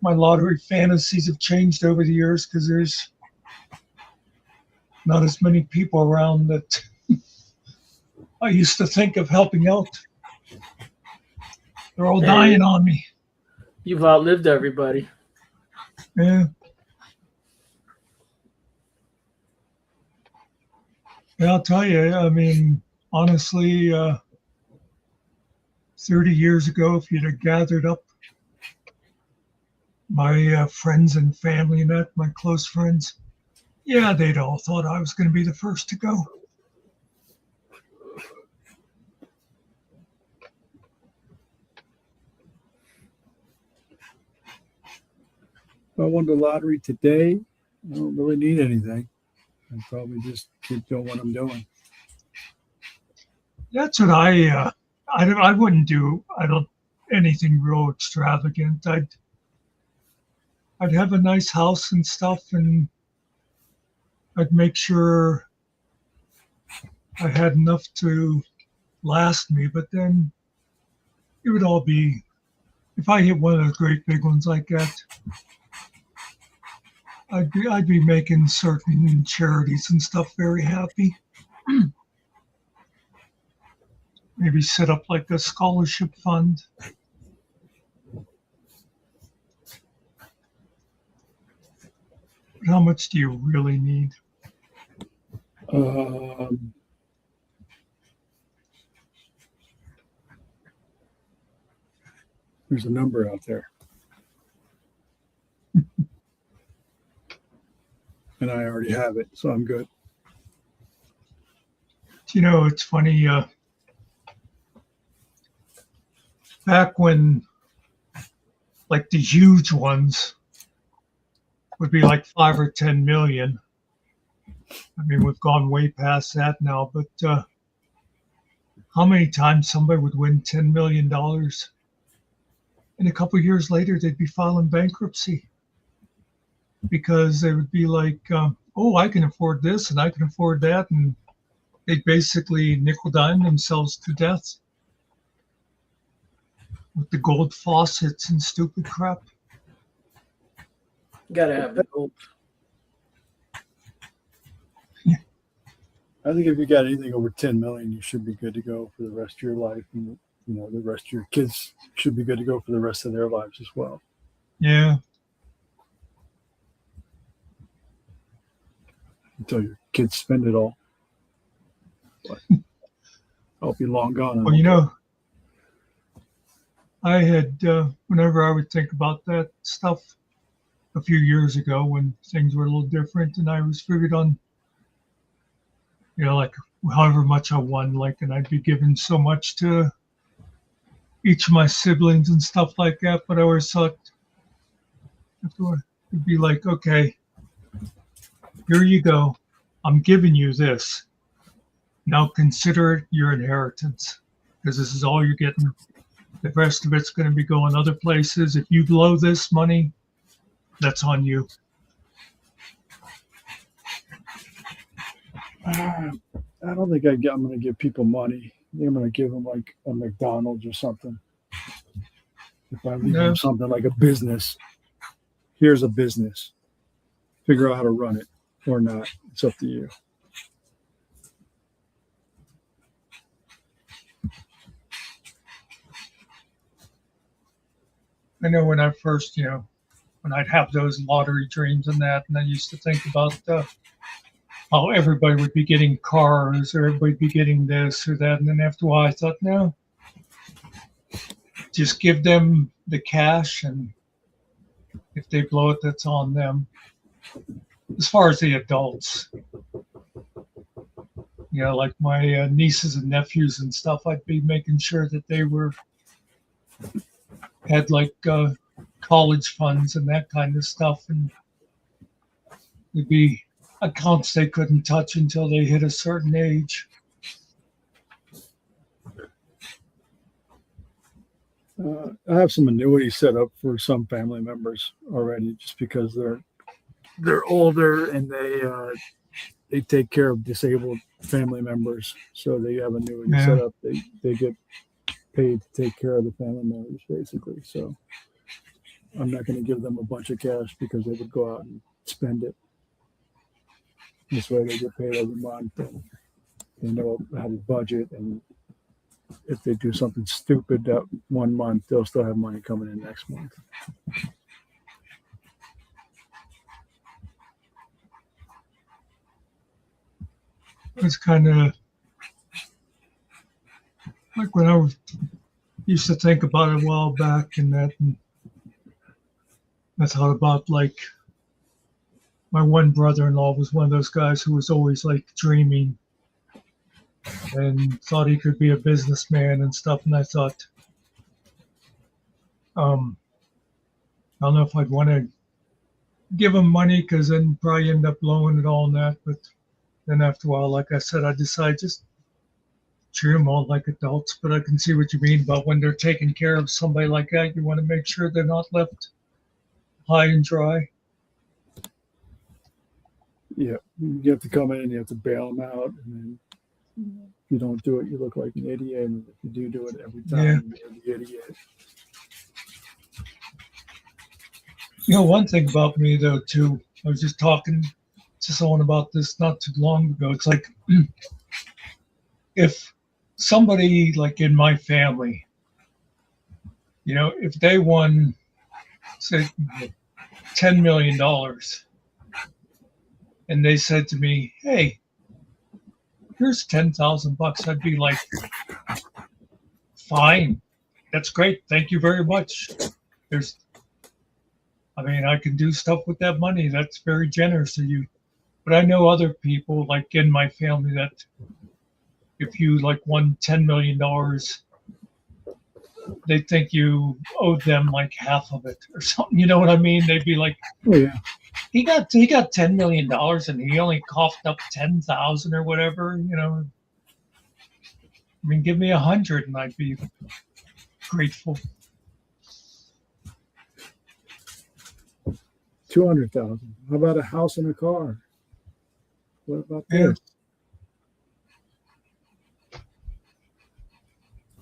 my lottery fantasies have changed over the years because there's not as many people around that I used to think of helping out. They're all dying on me. You've outlived everybody. Yeah. Yeah, I'll tell you, honestly, 30 years ago, if you'd have gathered up my friends and family and that, my close friends, yeah, they'd all thought I was going to be the first to go. If I won the lottery today, I don't really need anything. I'd probably just keep doing what I'm doing. That's what I wouldn't do. Anything real extravagant. I'd have a nice house and stuff, and I'd make sure I had enough to last me. But then it would all be, if I hit one of those great big ones like that, I'd be making certain charities and stuff very happy. Maybe set up like a scholarship fund. But how much do you really need? Um, there's a number out there. And I already have it, so I'm good. You know, it's funny. Back when, like the huge ones would be like 5 or 10 million. I mean, we've gone way past that now. But how many times somebody would win $10 million, and a couple of years later they'd be filing bankruptcy because they would be like, "Oh, I can afford this and I can afford that," and they basically nickel dime themselves to death with the gold faucets and stupid crap. Gotta have the gold. I think if you got anything over 10 million, you should be good to go for the rest of your life. And, you know, the rest of your kids should be good to go for the rest of their lives as well. Yeah. Until your kids spend it all. But I'll be long gone. Well, you know, I had, whenever I would think about that stuff a few years ago when things were a little different, and I was figured on, you know, like however much I won, like, and I'd be giving so much to each of my siblings and stuff like that. But I always thought it'd be like, okay, here you go. I'm giving you this. Now consider it your inheritance, because this is all you're getting. The rest of it's going to be going other places. If you blow this money, that's on you. I don't think I'm going to give people money. I think I'm going to give them like a McDonald's or something. If I leave them something like a business, here's a business. Figure out how to run it or not. It's up to you. I know when I first, you know, when I'd have those lottery dreams and that, and I used to think about how everybody would be getting cars or everybody would be getting this or that. And then after a while, I thought, no, just give them the cash, and if they blow it, that's on them. As far as the adults, you know, like my nieces and nephews and stuff, I'd be making sure that they had like college funds and that kind of stuff, and it'd be accounts they couldn't touch until they hit a certain age. I have some annuities set up for some family members already, just because they're older and they take care of disabled family members, so they have annuities set up. They get paid to take care of the family members, basically. So I'm not going to give them a bunch of cash because they would go out and spend it. This way they get paid every month, and they know how to budget, and if they do something stupid that 1 month, they'll still have money coming in next month. It's kind of like when I used to think about it a while back, and I thought about like my one brother-in-law was one of those guys who was always like dreaming and thought he could be a businessman and stuff. And I thought, I don't know if I'd want to give him money, because then probably end up blowing it all in that. But then after a while, like I said, I decided just treat them all like adults. But I can see what you mean about when they're taking care of somebody like that. You want to make sure they're not left high and dry. Yeah, you have to come in and you have to bail them out, and then if you don't do it, you look like an idiot. And if you do it every time, you're the idiot. You know, one thing about me though too, I was just talking to someone about this not too long ago. It's like if somebody like in my family, you know, if they won, say, $10 million, and they said to me, "Hey, here's $10,000. I'd be like, fine, that's great. Thank you very much. I can do stuff with that money. That's very generous of you. But I know other people, like in my family, that if you like won $10 million, they think you owed them like half of it or something. You know what I mean? They'd be like, Oh yeah. he got $10 million and he only coughed up 10,000 or whatever. Give me 100 and I'd be grateful. 200,000. How about a house and a car? What about Yeah.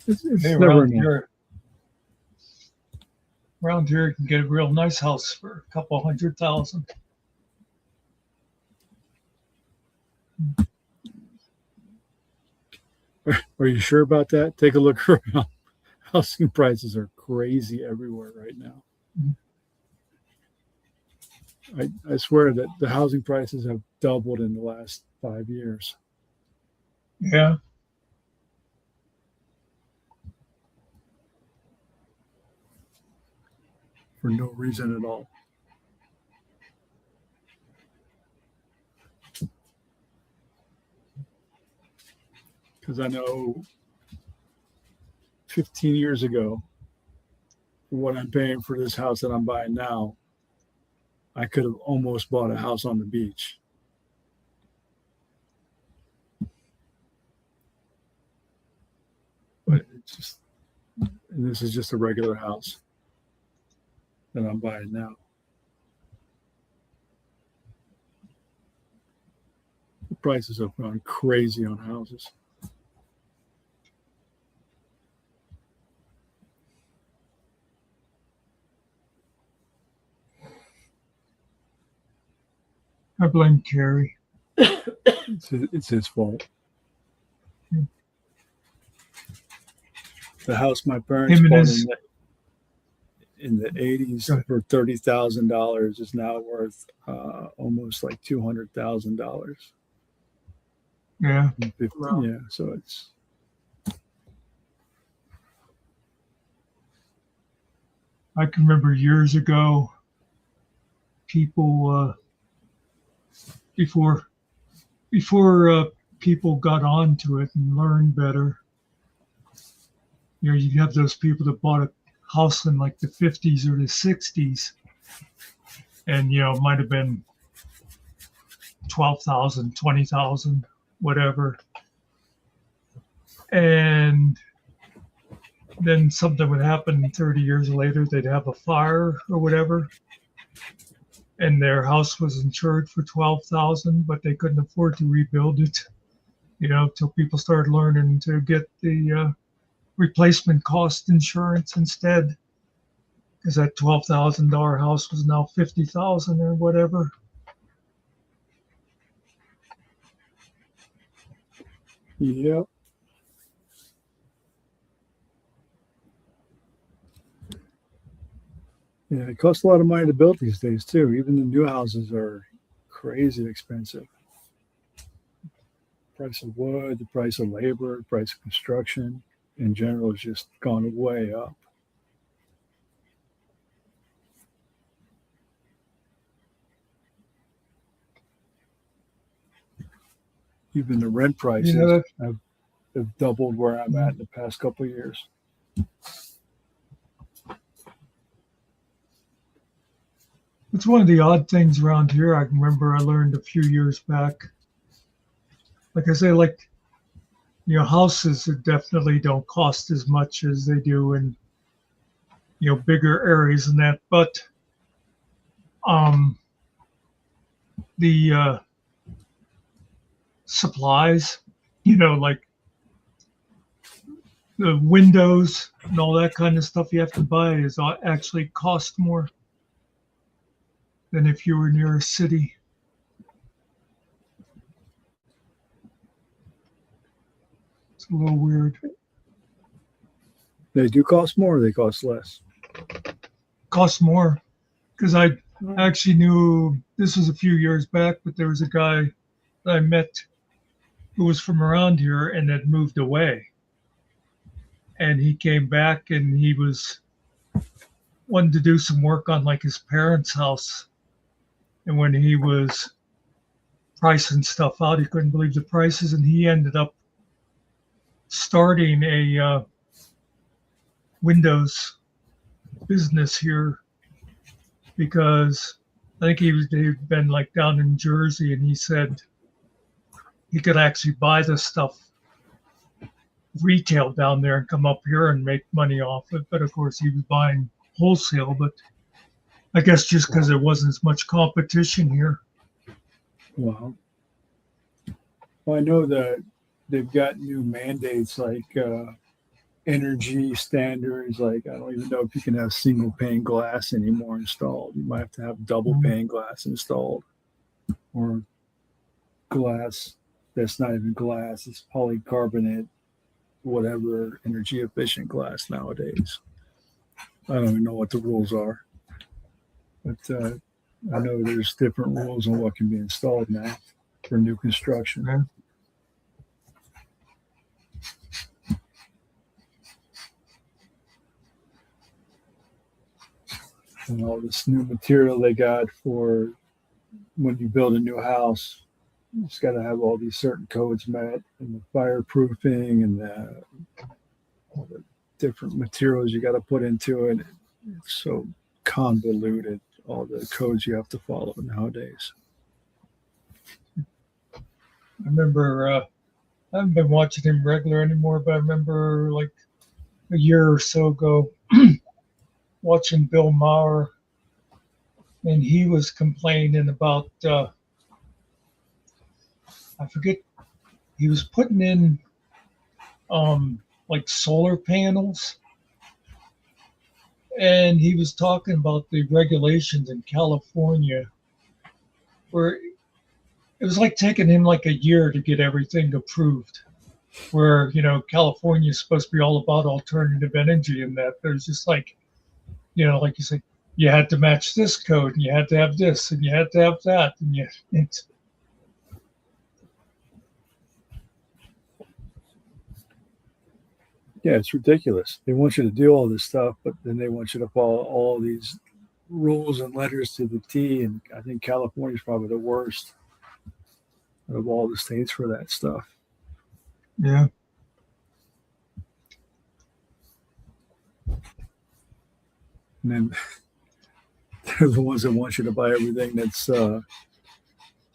this? It's Hey, never around enough. here, you can get a real nice house for a couple 100,000. Are you sure about that? Take a look around. Housing prices are crazy everywhere right now. I swear that the housing prices have doubled in the last 5 years. Yeah. For no reason at all. Because I know 15 years ago, for what I'm paying for this house that I'm buying now, I could have almost bought a house on the beach. But it's just, and this is just a regular house that I'm buying now. The prices have gone crazy on houses. I blame Kerry. It's his fault. The house my parents Him and bought his- in the 80s Right. for $30,000 is now worth almost like $200,000. Yeah. Wow. Yeah, so it's I can remember years ago, people before people got onto it and learned better. You have those people that bought a house in like the 50s or the 60s, and it might have been 12,000, 20,000, whatever, and then something would happen 30 years later. They'd have a fire or whatever, and their house was insured for 12,000, but they couldn't afford to rebuild it. Till people started learning to get the replacement cost insurance instead, because that $12,000 house was now 50,000 or whatever. yep. Yeah, it costs a lot of money to build these days too. Even the new houses are crazy expensive. Price of wood, the price of labor, the price of construction in general has just gone way up. Even the rent prices have doubled where I'm at in the past couple of years. It's one of the odd things around here. I can remember I learned a few years back. Like I say, houses that definitely don't cost as much as they do in, bigger areas and that. But the supplies, like the windows and all that kind of stuff you have to buy is actually cost more than if you were near a city. It's a little weird. They do cost more, or they cost less. Cost more, because I actually knew, this was a few years back, but there was a guy that I met who was from around here and had moved away. And he came back and he wanted to do some work on like his parents' house. And when he was pricing stuff out, he couldn't believe the prices, and he ended up starting a Windows business here because I think he'd been like down in Jersey, and he said he could actually buy this stuff retail down there and come up here and make money off it. But of course, he was buying wholesale. But I guess just because there wasn't as much competition here. Wow. Well, I know that they've got new mandates like energy standards. Like, I don't even know if you can have single pane glass anymore installed. You might have to have double pane glass installed, or glass that's not even glass, it's polycarbonate, whatever energy efficient glass nowadays. I don't even know what the rules are, but I know there's different rules on what can be installed now for new construction. Yeah. And all this new material they got for when you build a new house, it's got to have all these certain codes met, and the fireproofing and all the different materials you got to put into it. It's so convoluted, all the codes you have to follow nowadays. I remember I haven't been watching him regular anymore, but I remember like a year or so ago watching Bill Maher, and he was complaining about I forget, he was putting in like solar panels, and he was talking about the regulations in California where it was like taking him like a year to get everything approved, where California is supposed to be all about alternative energy, and that there's just like like you say, you had to match this code, and you had to have this, and you had to have that, and Yeah, it's ridiculous. They want you to do all this stuff, but then they want you to follow all these rules and letters to the T. And I think California is probably the worst of all the states for that stuff. yeah. And then they're the ones that want you to buy everything that's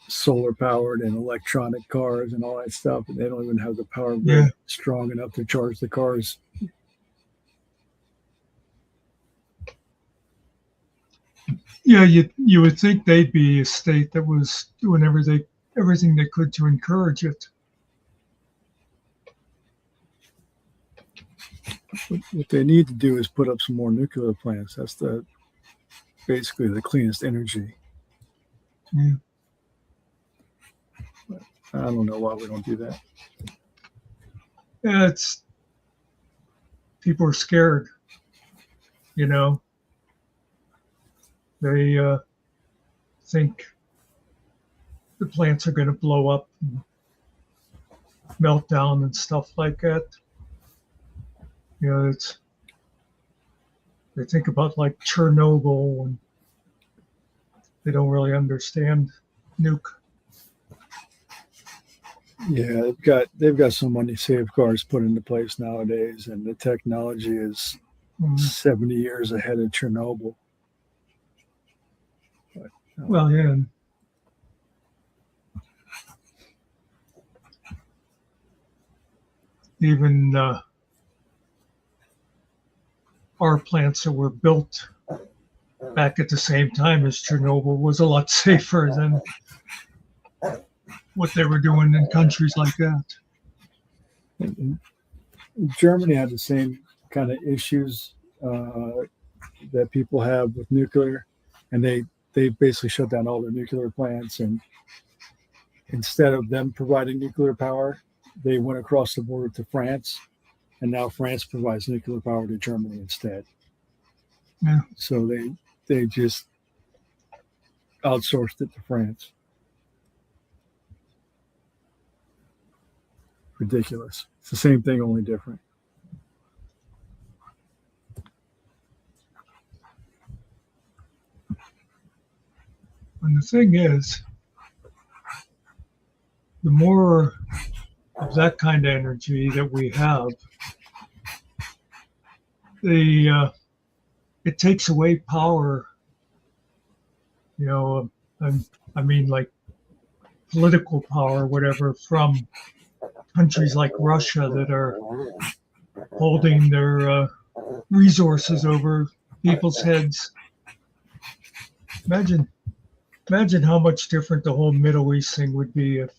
solar powered and electronic cars and all that stuff, and they don't even have the power grid strong enough to charge the cars. Yeah, you would think they'd be a state that was doing everything they could to encourage it. What they need to do is put up some more nuclear plants. That's basically the cleanest energy. Yeah. I don't know why we don't do that. Yeah, people are scared. They think the plants are going to blow up, and melt down, and stuff like that. They think about like Chernobyl, and they don't really understand nuke. Yeah, they've got so many safeguards put into place nowadays, and the technology is 70 years ahead of Chernobyl. But, well, yeah. Even our plants that were built back at the same time as Chernobyl was a lot safer than what they were doing in countries like that. and Germany had the same kind of issues that people have with nuclear, and they basically shut down all their nuclear plants, and instead of them providing nuclear power, they went across the border to France, and now France provides nuclear power to Germany instead. Yeah. So they just outsourced it to France. ridiculous. It's the same thing, only different. And the thing is, the more of that kind of energy that we have, it takes away power. You know, I mean, like political power, whatever, from countries like Russia that are holding their resources over people's heads. Imagine how much different the whole Middle East thing would be if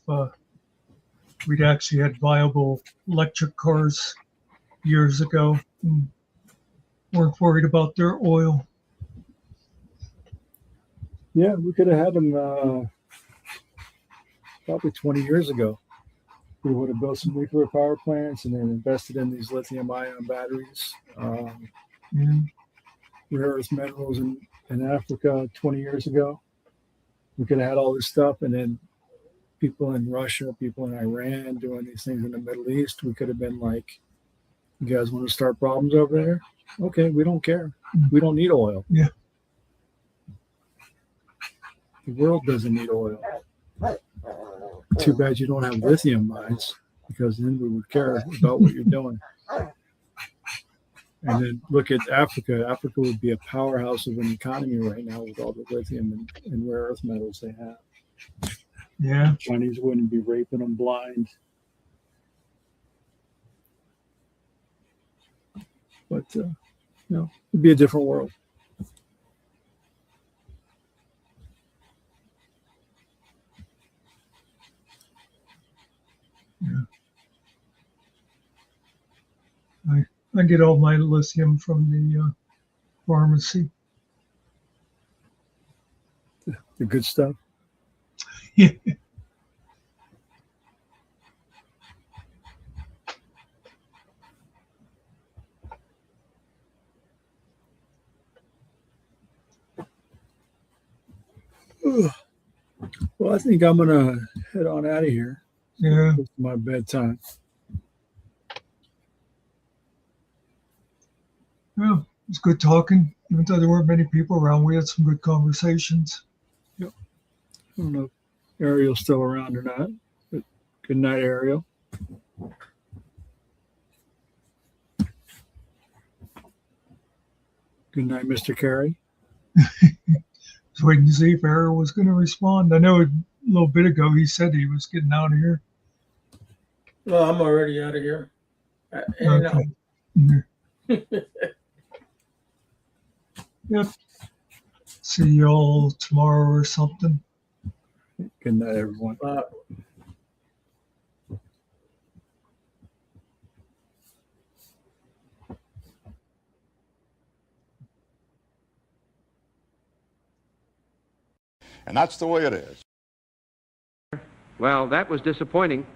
we'd actually had viable electric cars years ago and weren't worried about their oil. Yeah, we could have had them probably 20 years ago. We would have built some nuclear power plants and then invested in these lithium-ion batteries, rare earth minerals in Africa 20 years ago. We could have had all this stuff, and then people in Russia, people in Iran doing these things in the Middle East. We could have been like, you guys want to start problems over there? Okay, we don't care. We don't need oil. Yeah. The world doesn't need oil. Too bad you don't have lithium mines, because then we would care about what you're doing. And then look at Africa. Africa would be a powerhouse of an economy right now with all the lithium and rare earth metals they have. Yeah. Chinese wouldn't be raping them blind. But, it'd be a different world. Yeah. I get all my lithium from the pharmacy. The good stuff. Yeah. Well, I think I'm going to head on out of here. Yeah. It's my bedtime. Yeah. It's good talking. Even though there weren't many people around, we had some good conversations. Yep. I don't know if Ariel's still around or not. But good night, Ariel. Good night, Mr. Carey. Just waiting to see if Ariel was going to respond. I know a little bit ago he said he was getting out of here. Well, I'm already out of here. Okay. Yep. See y'all tomorrow or something. Good night, everyone. And that's the way it is. Well, that was disappointing.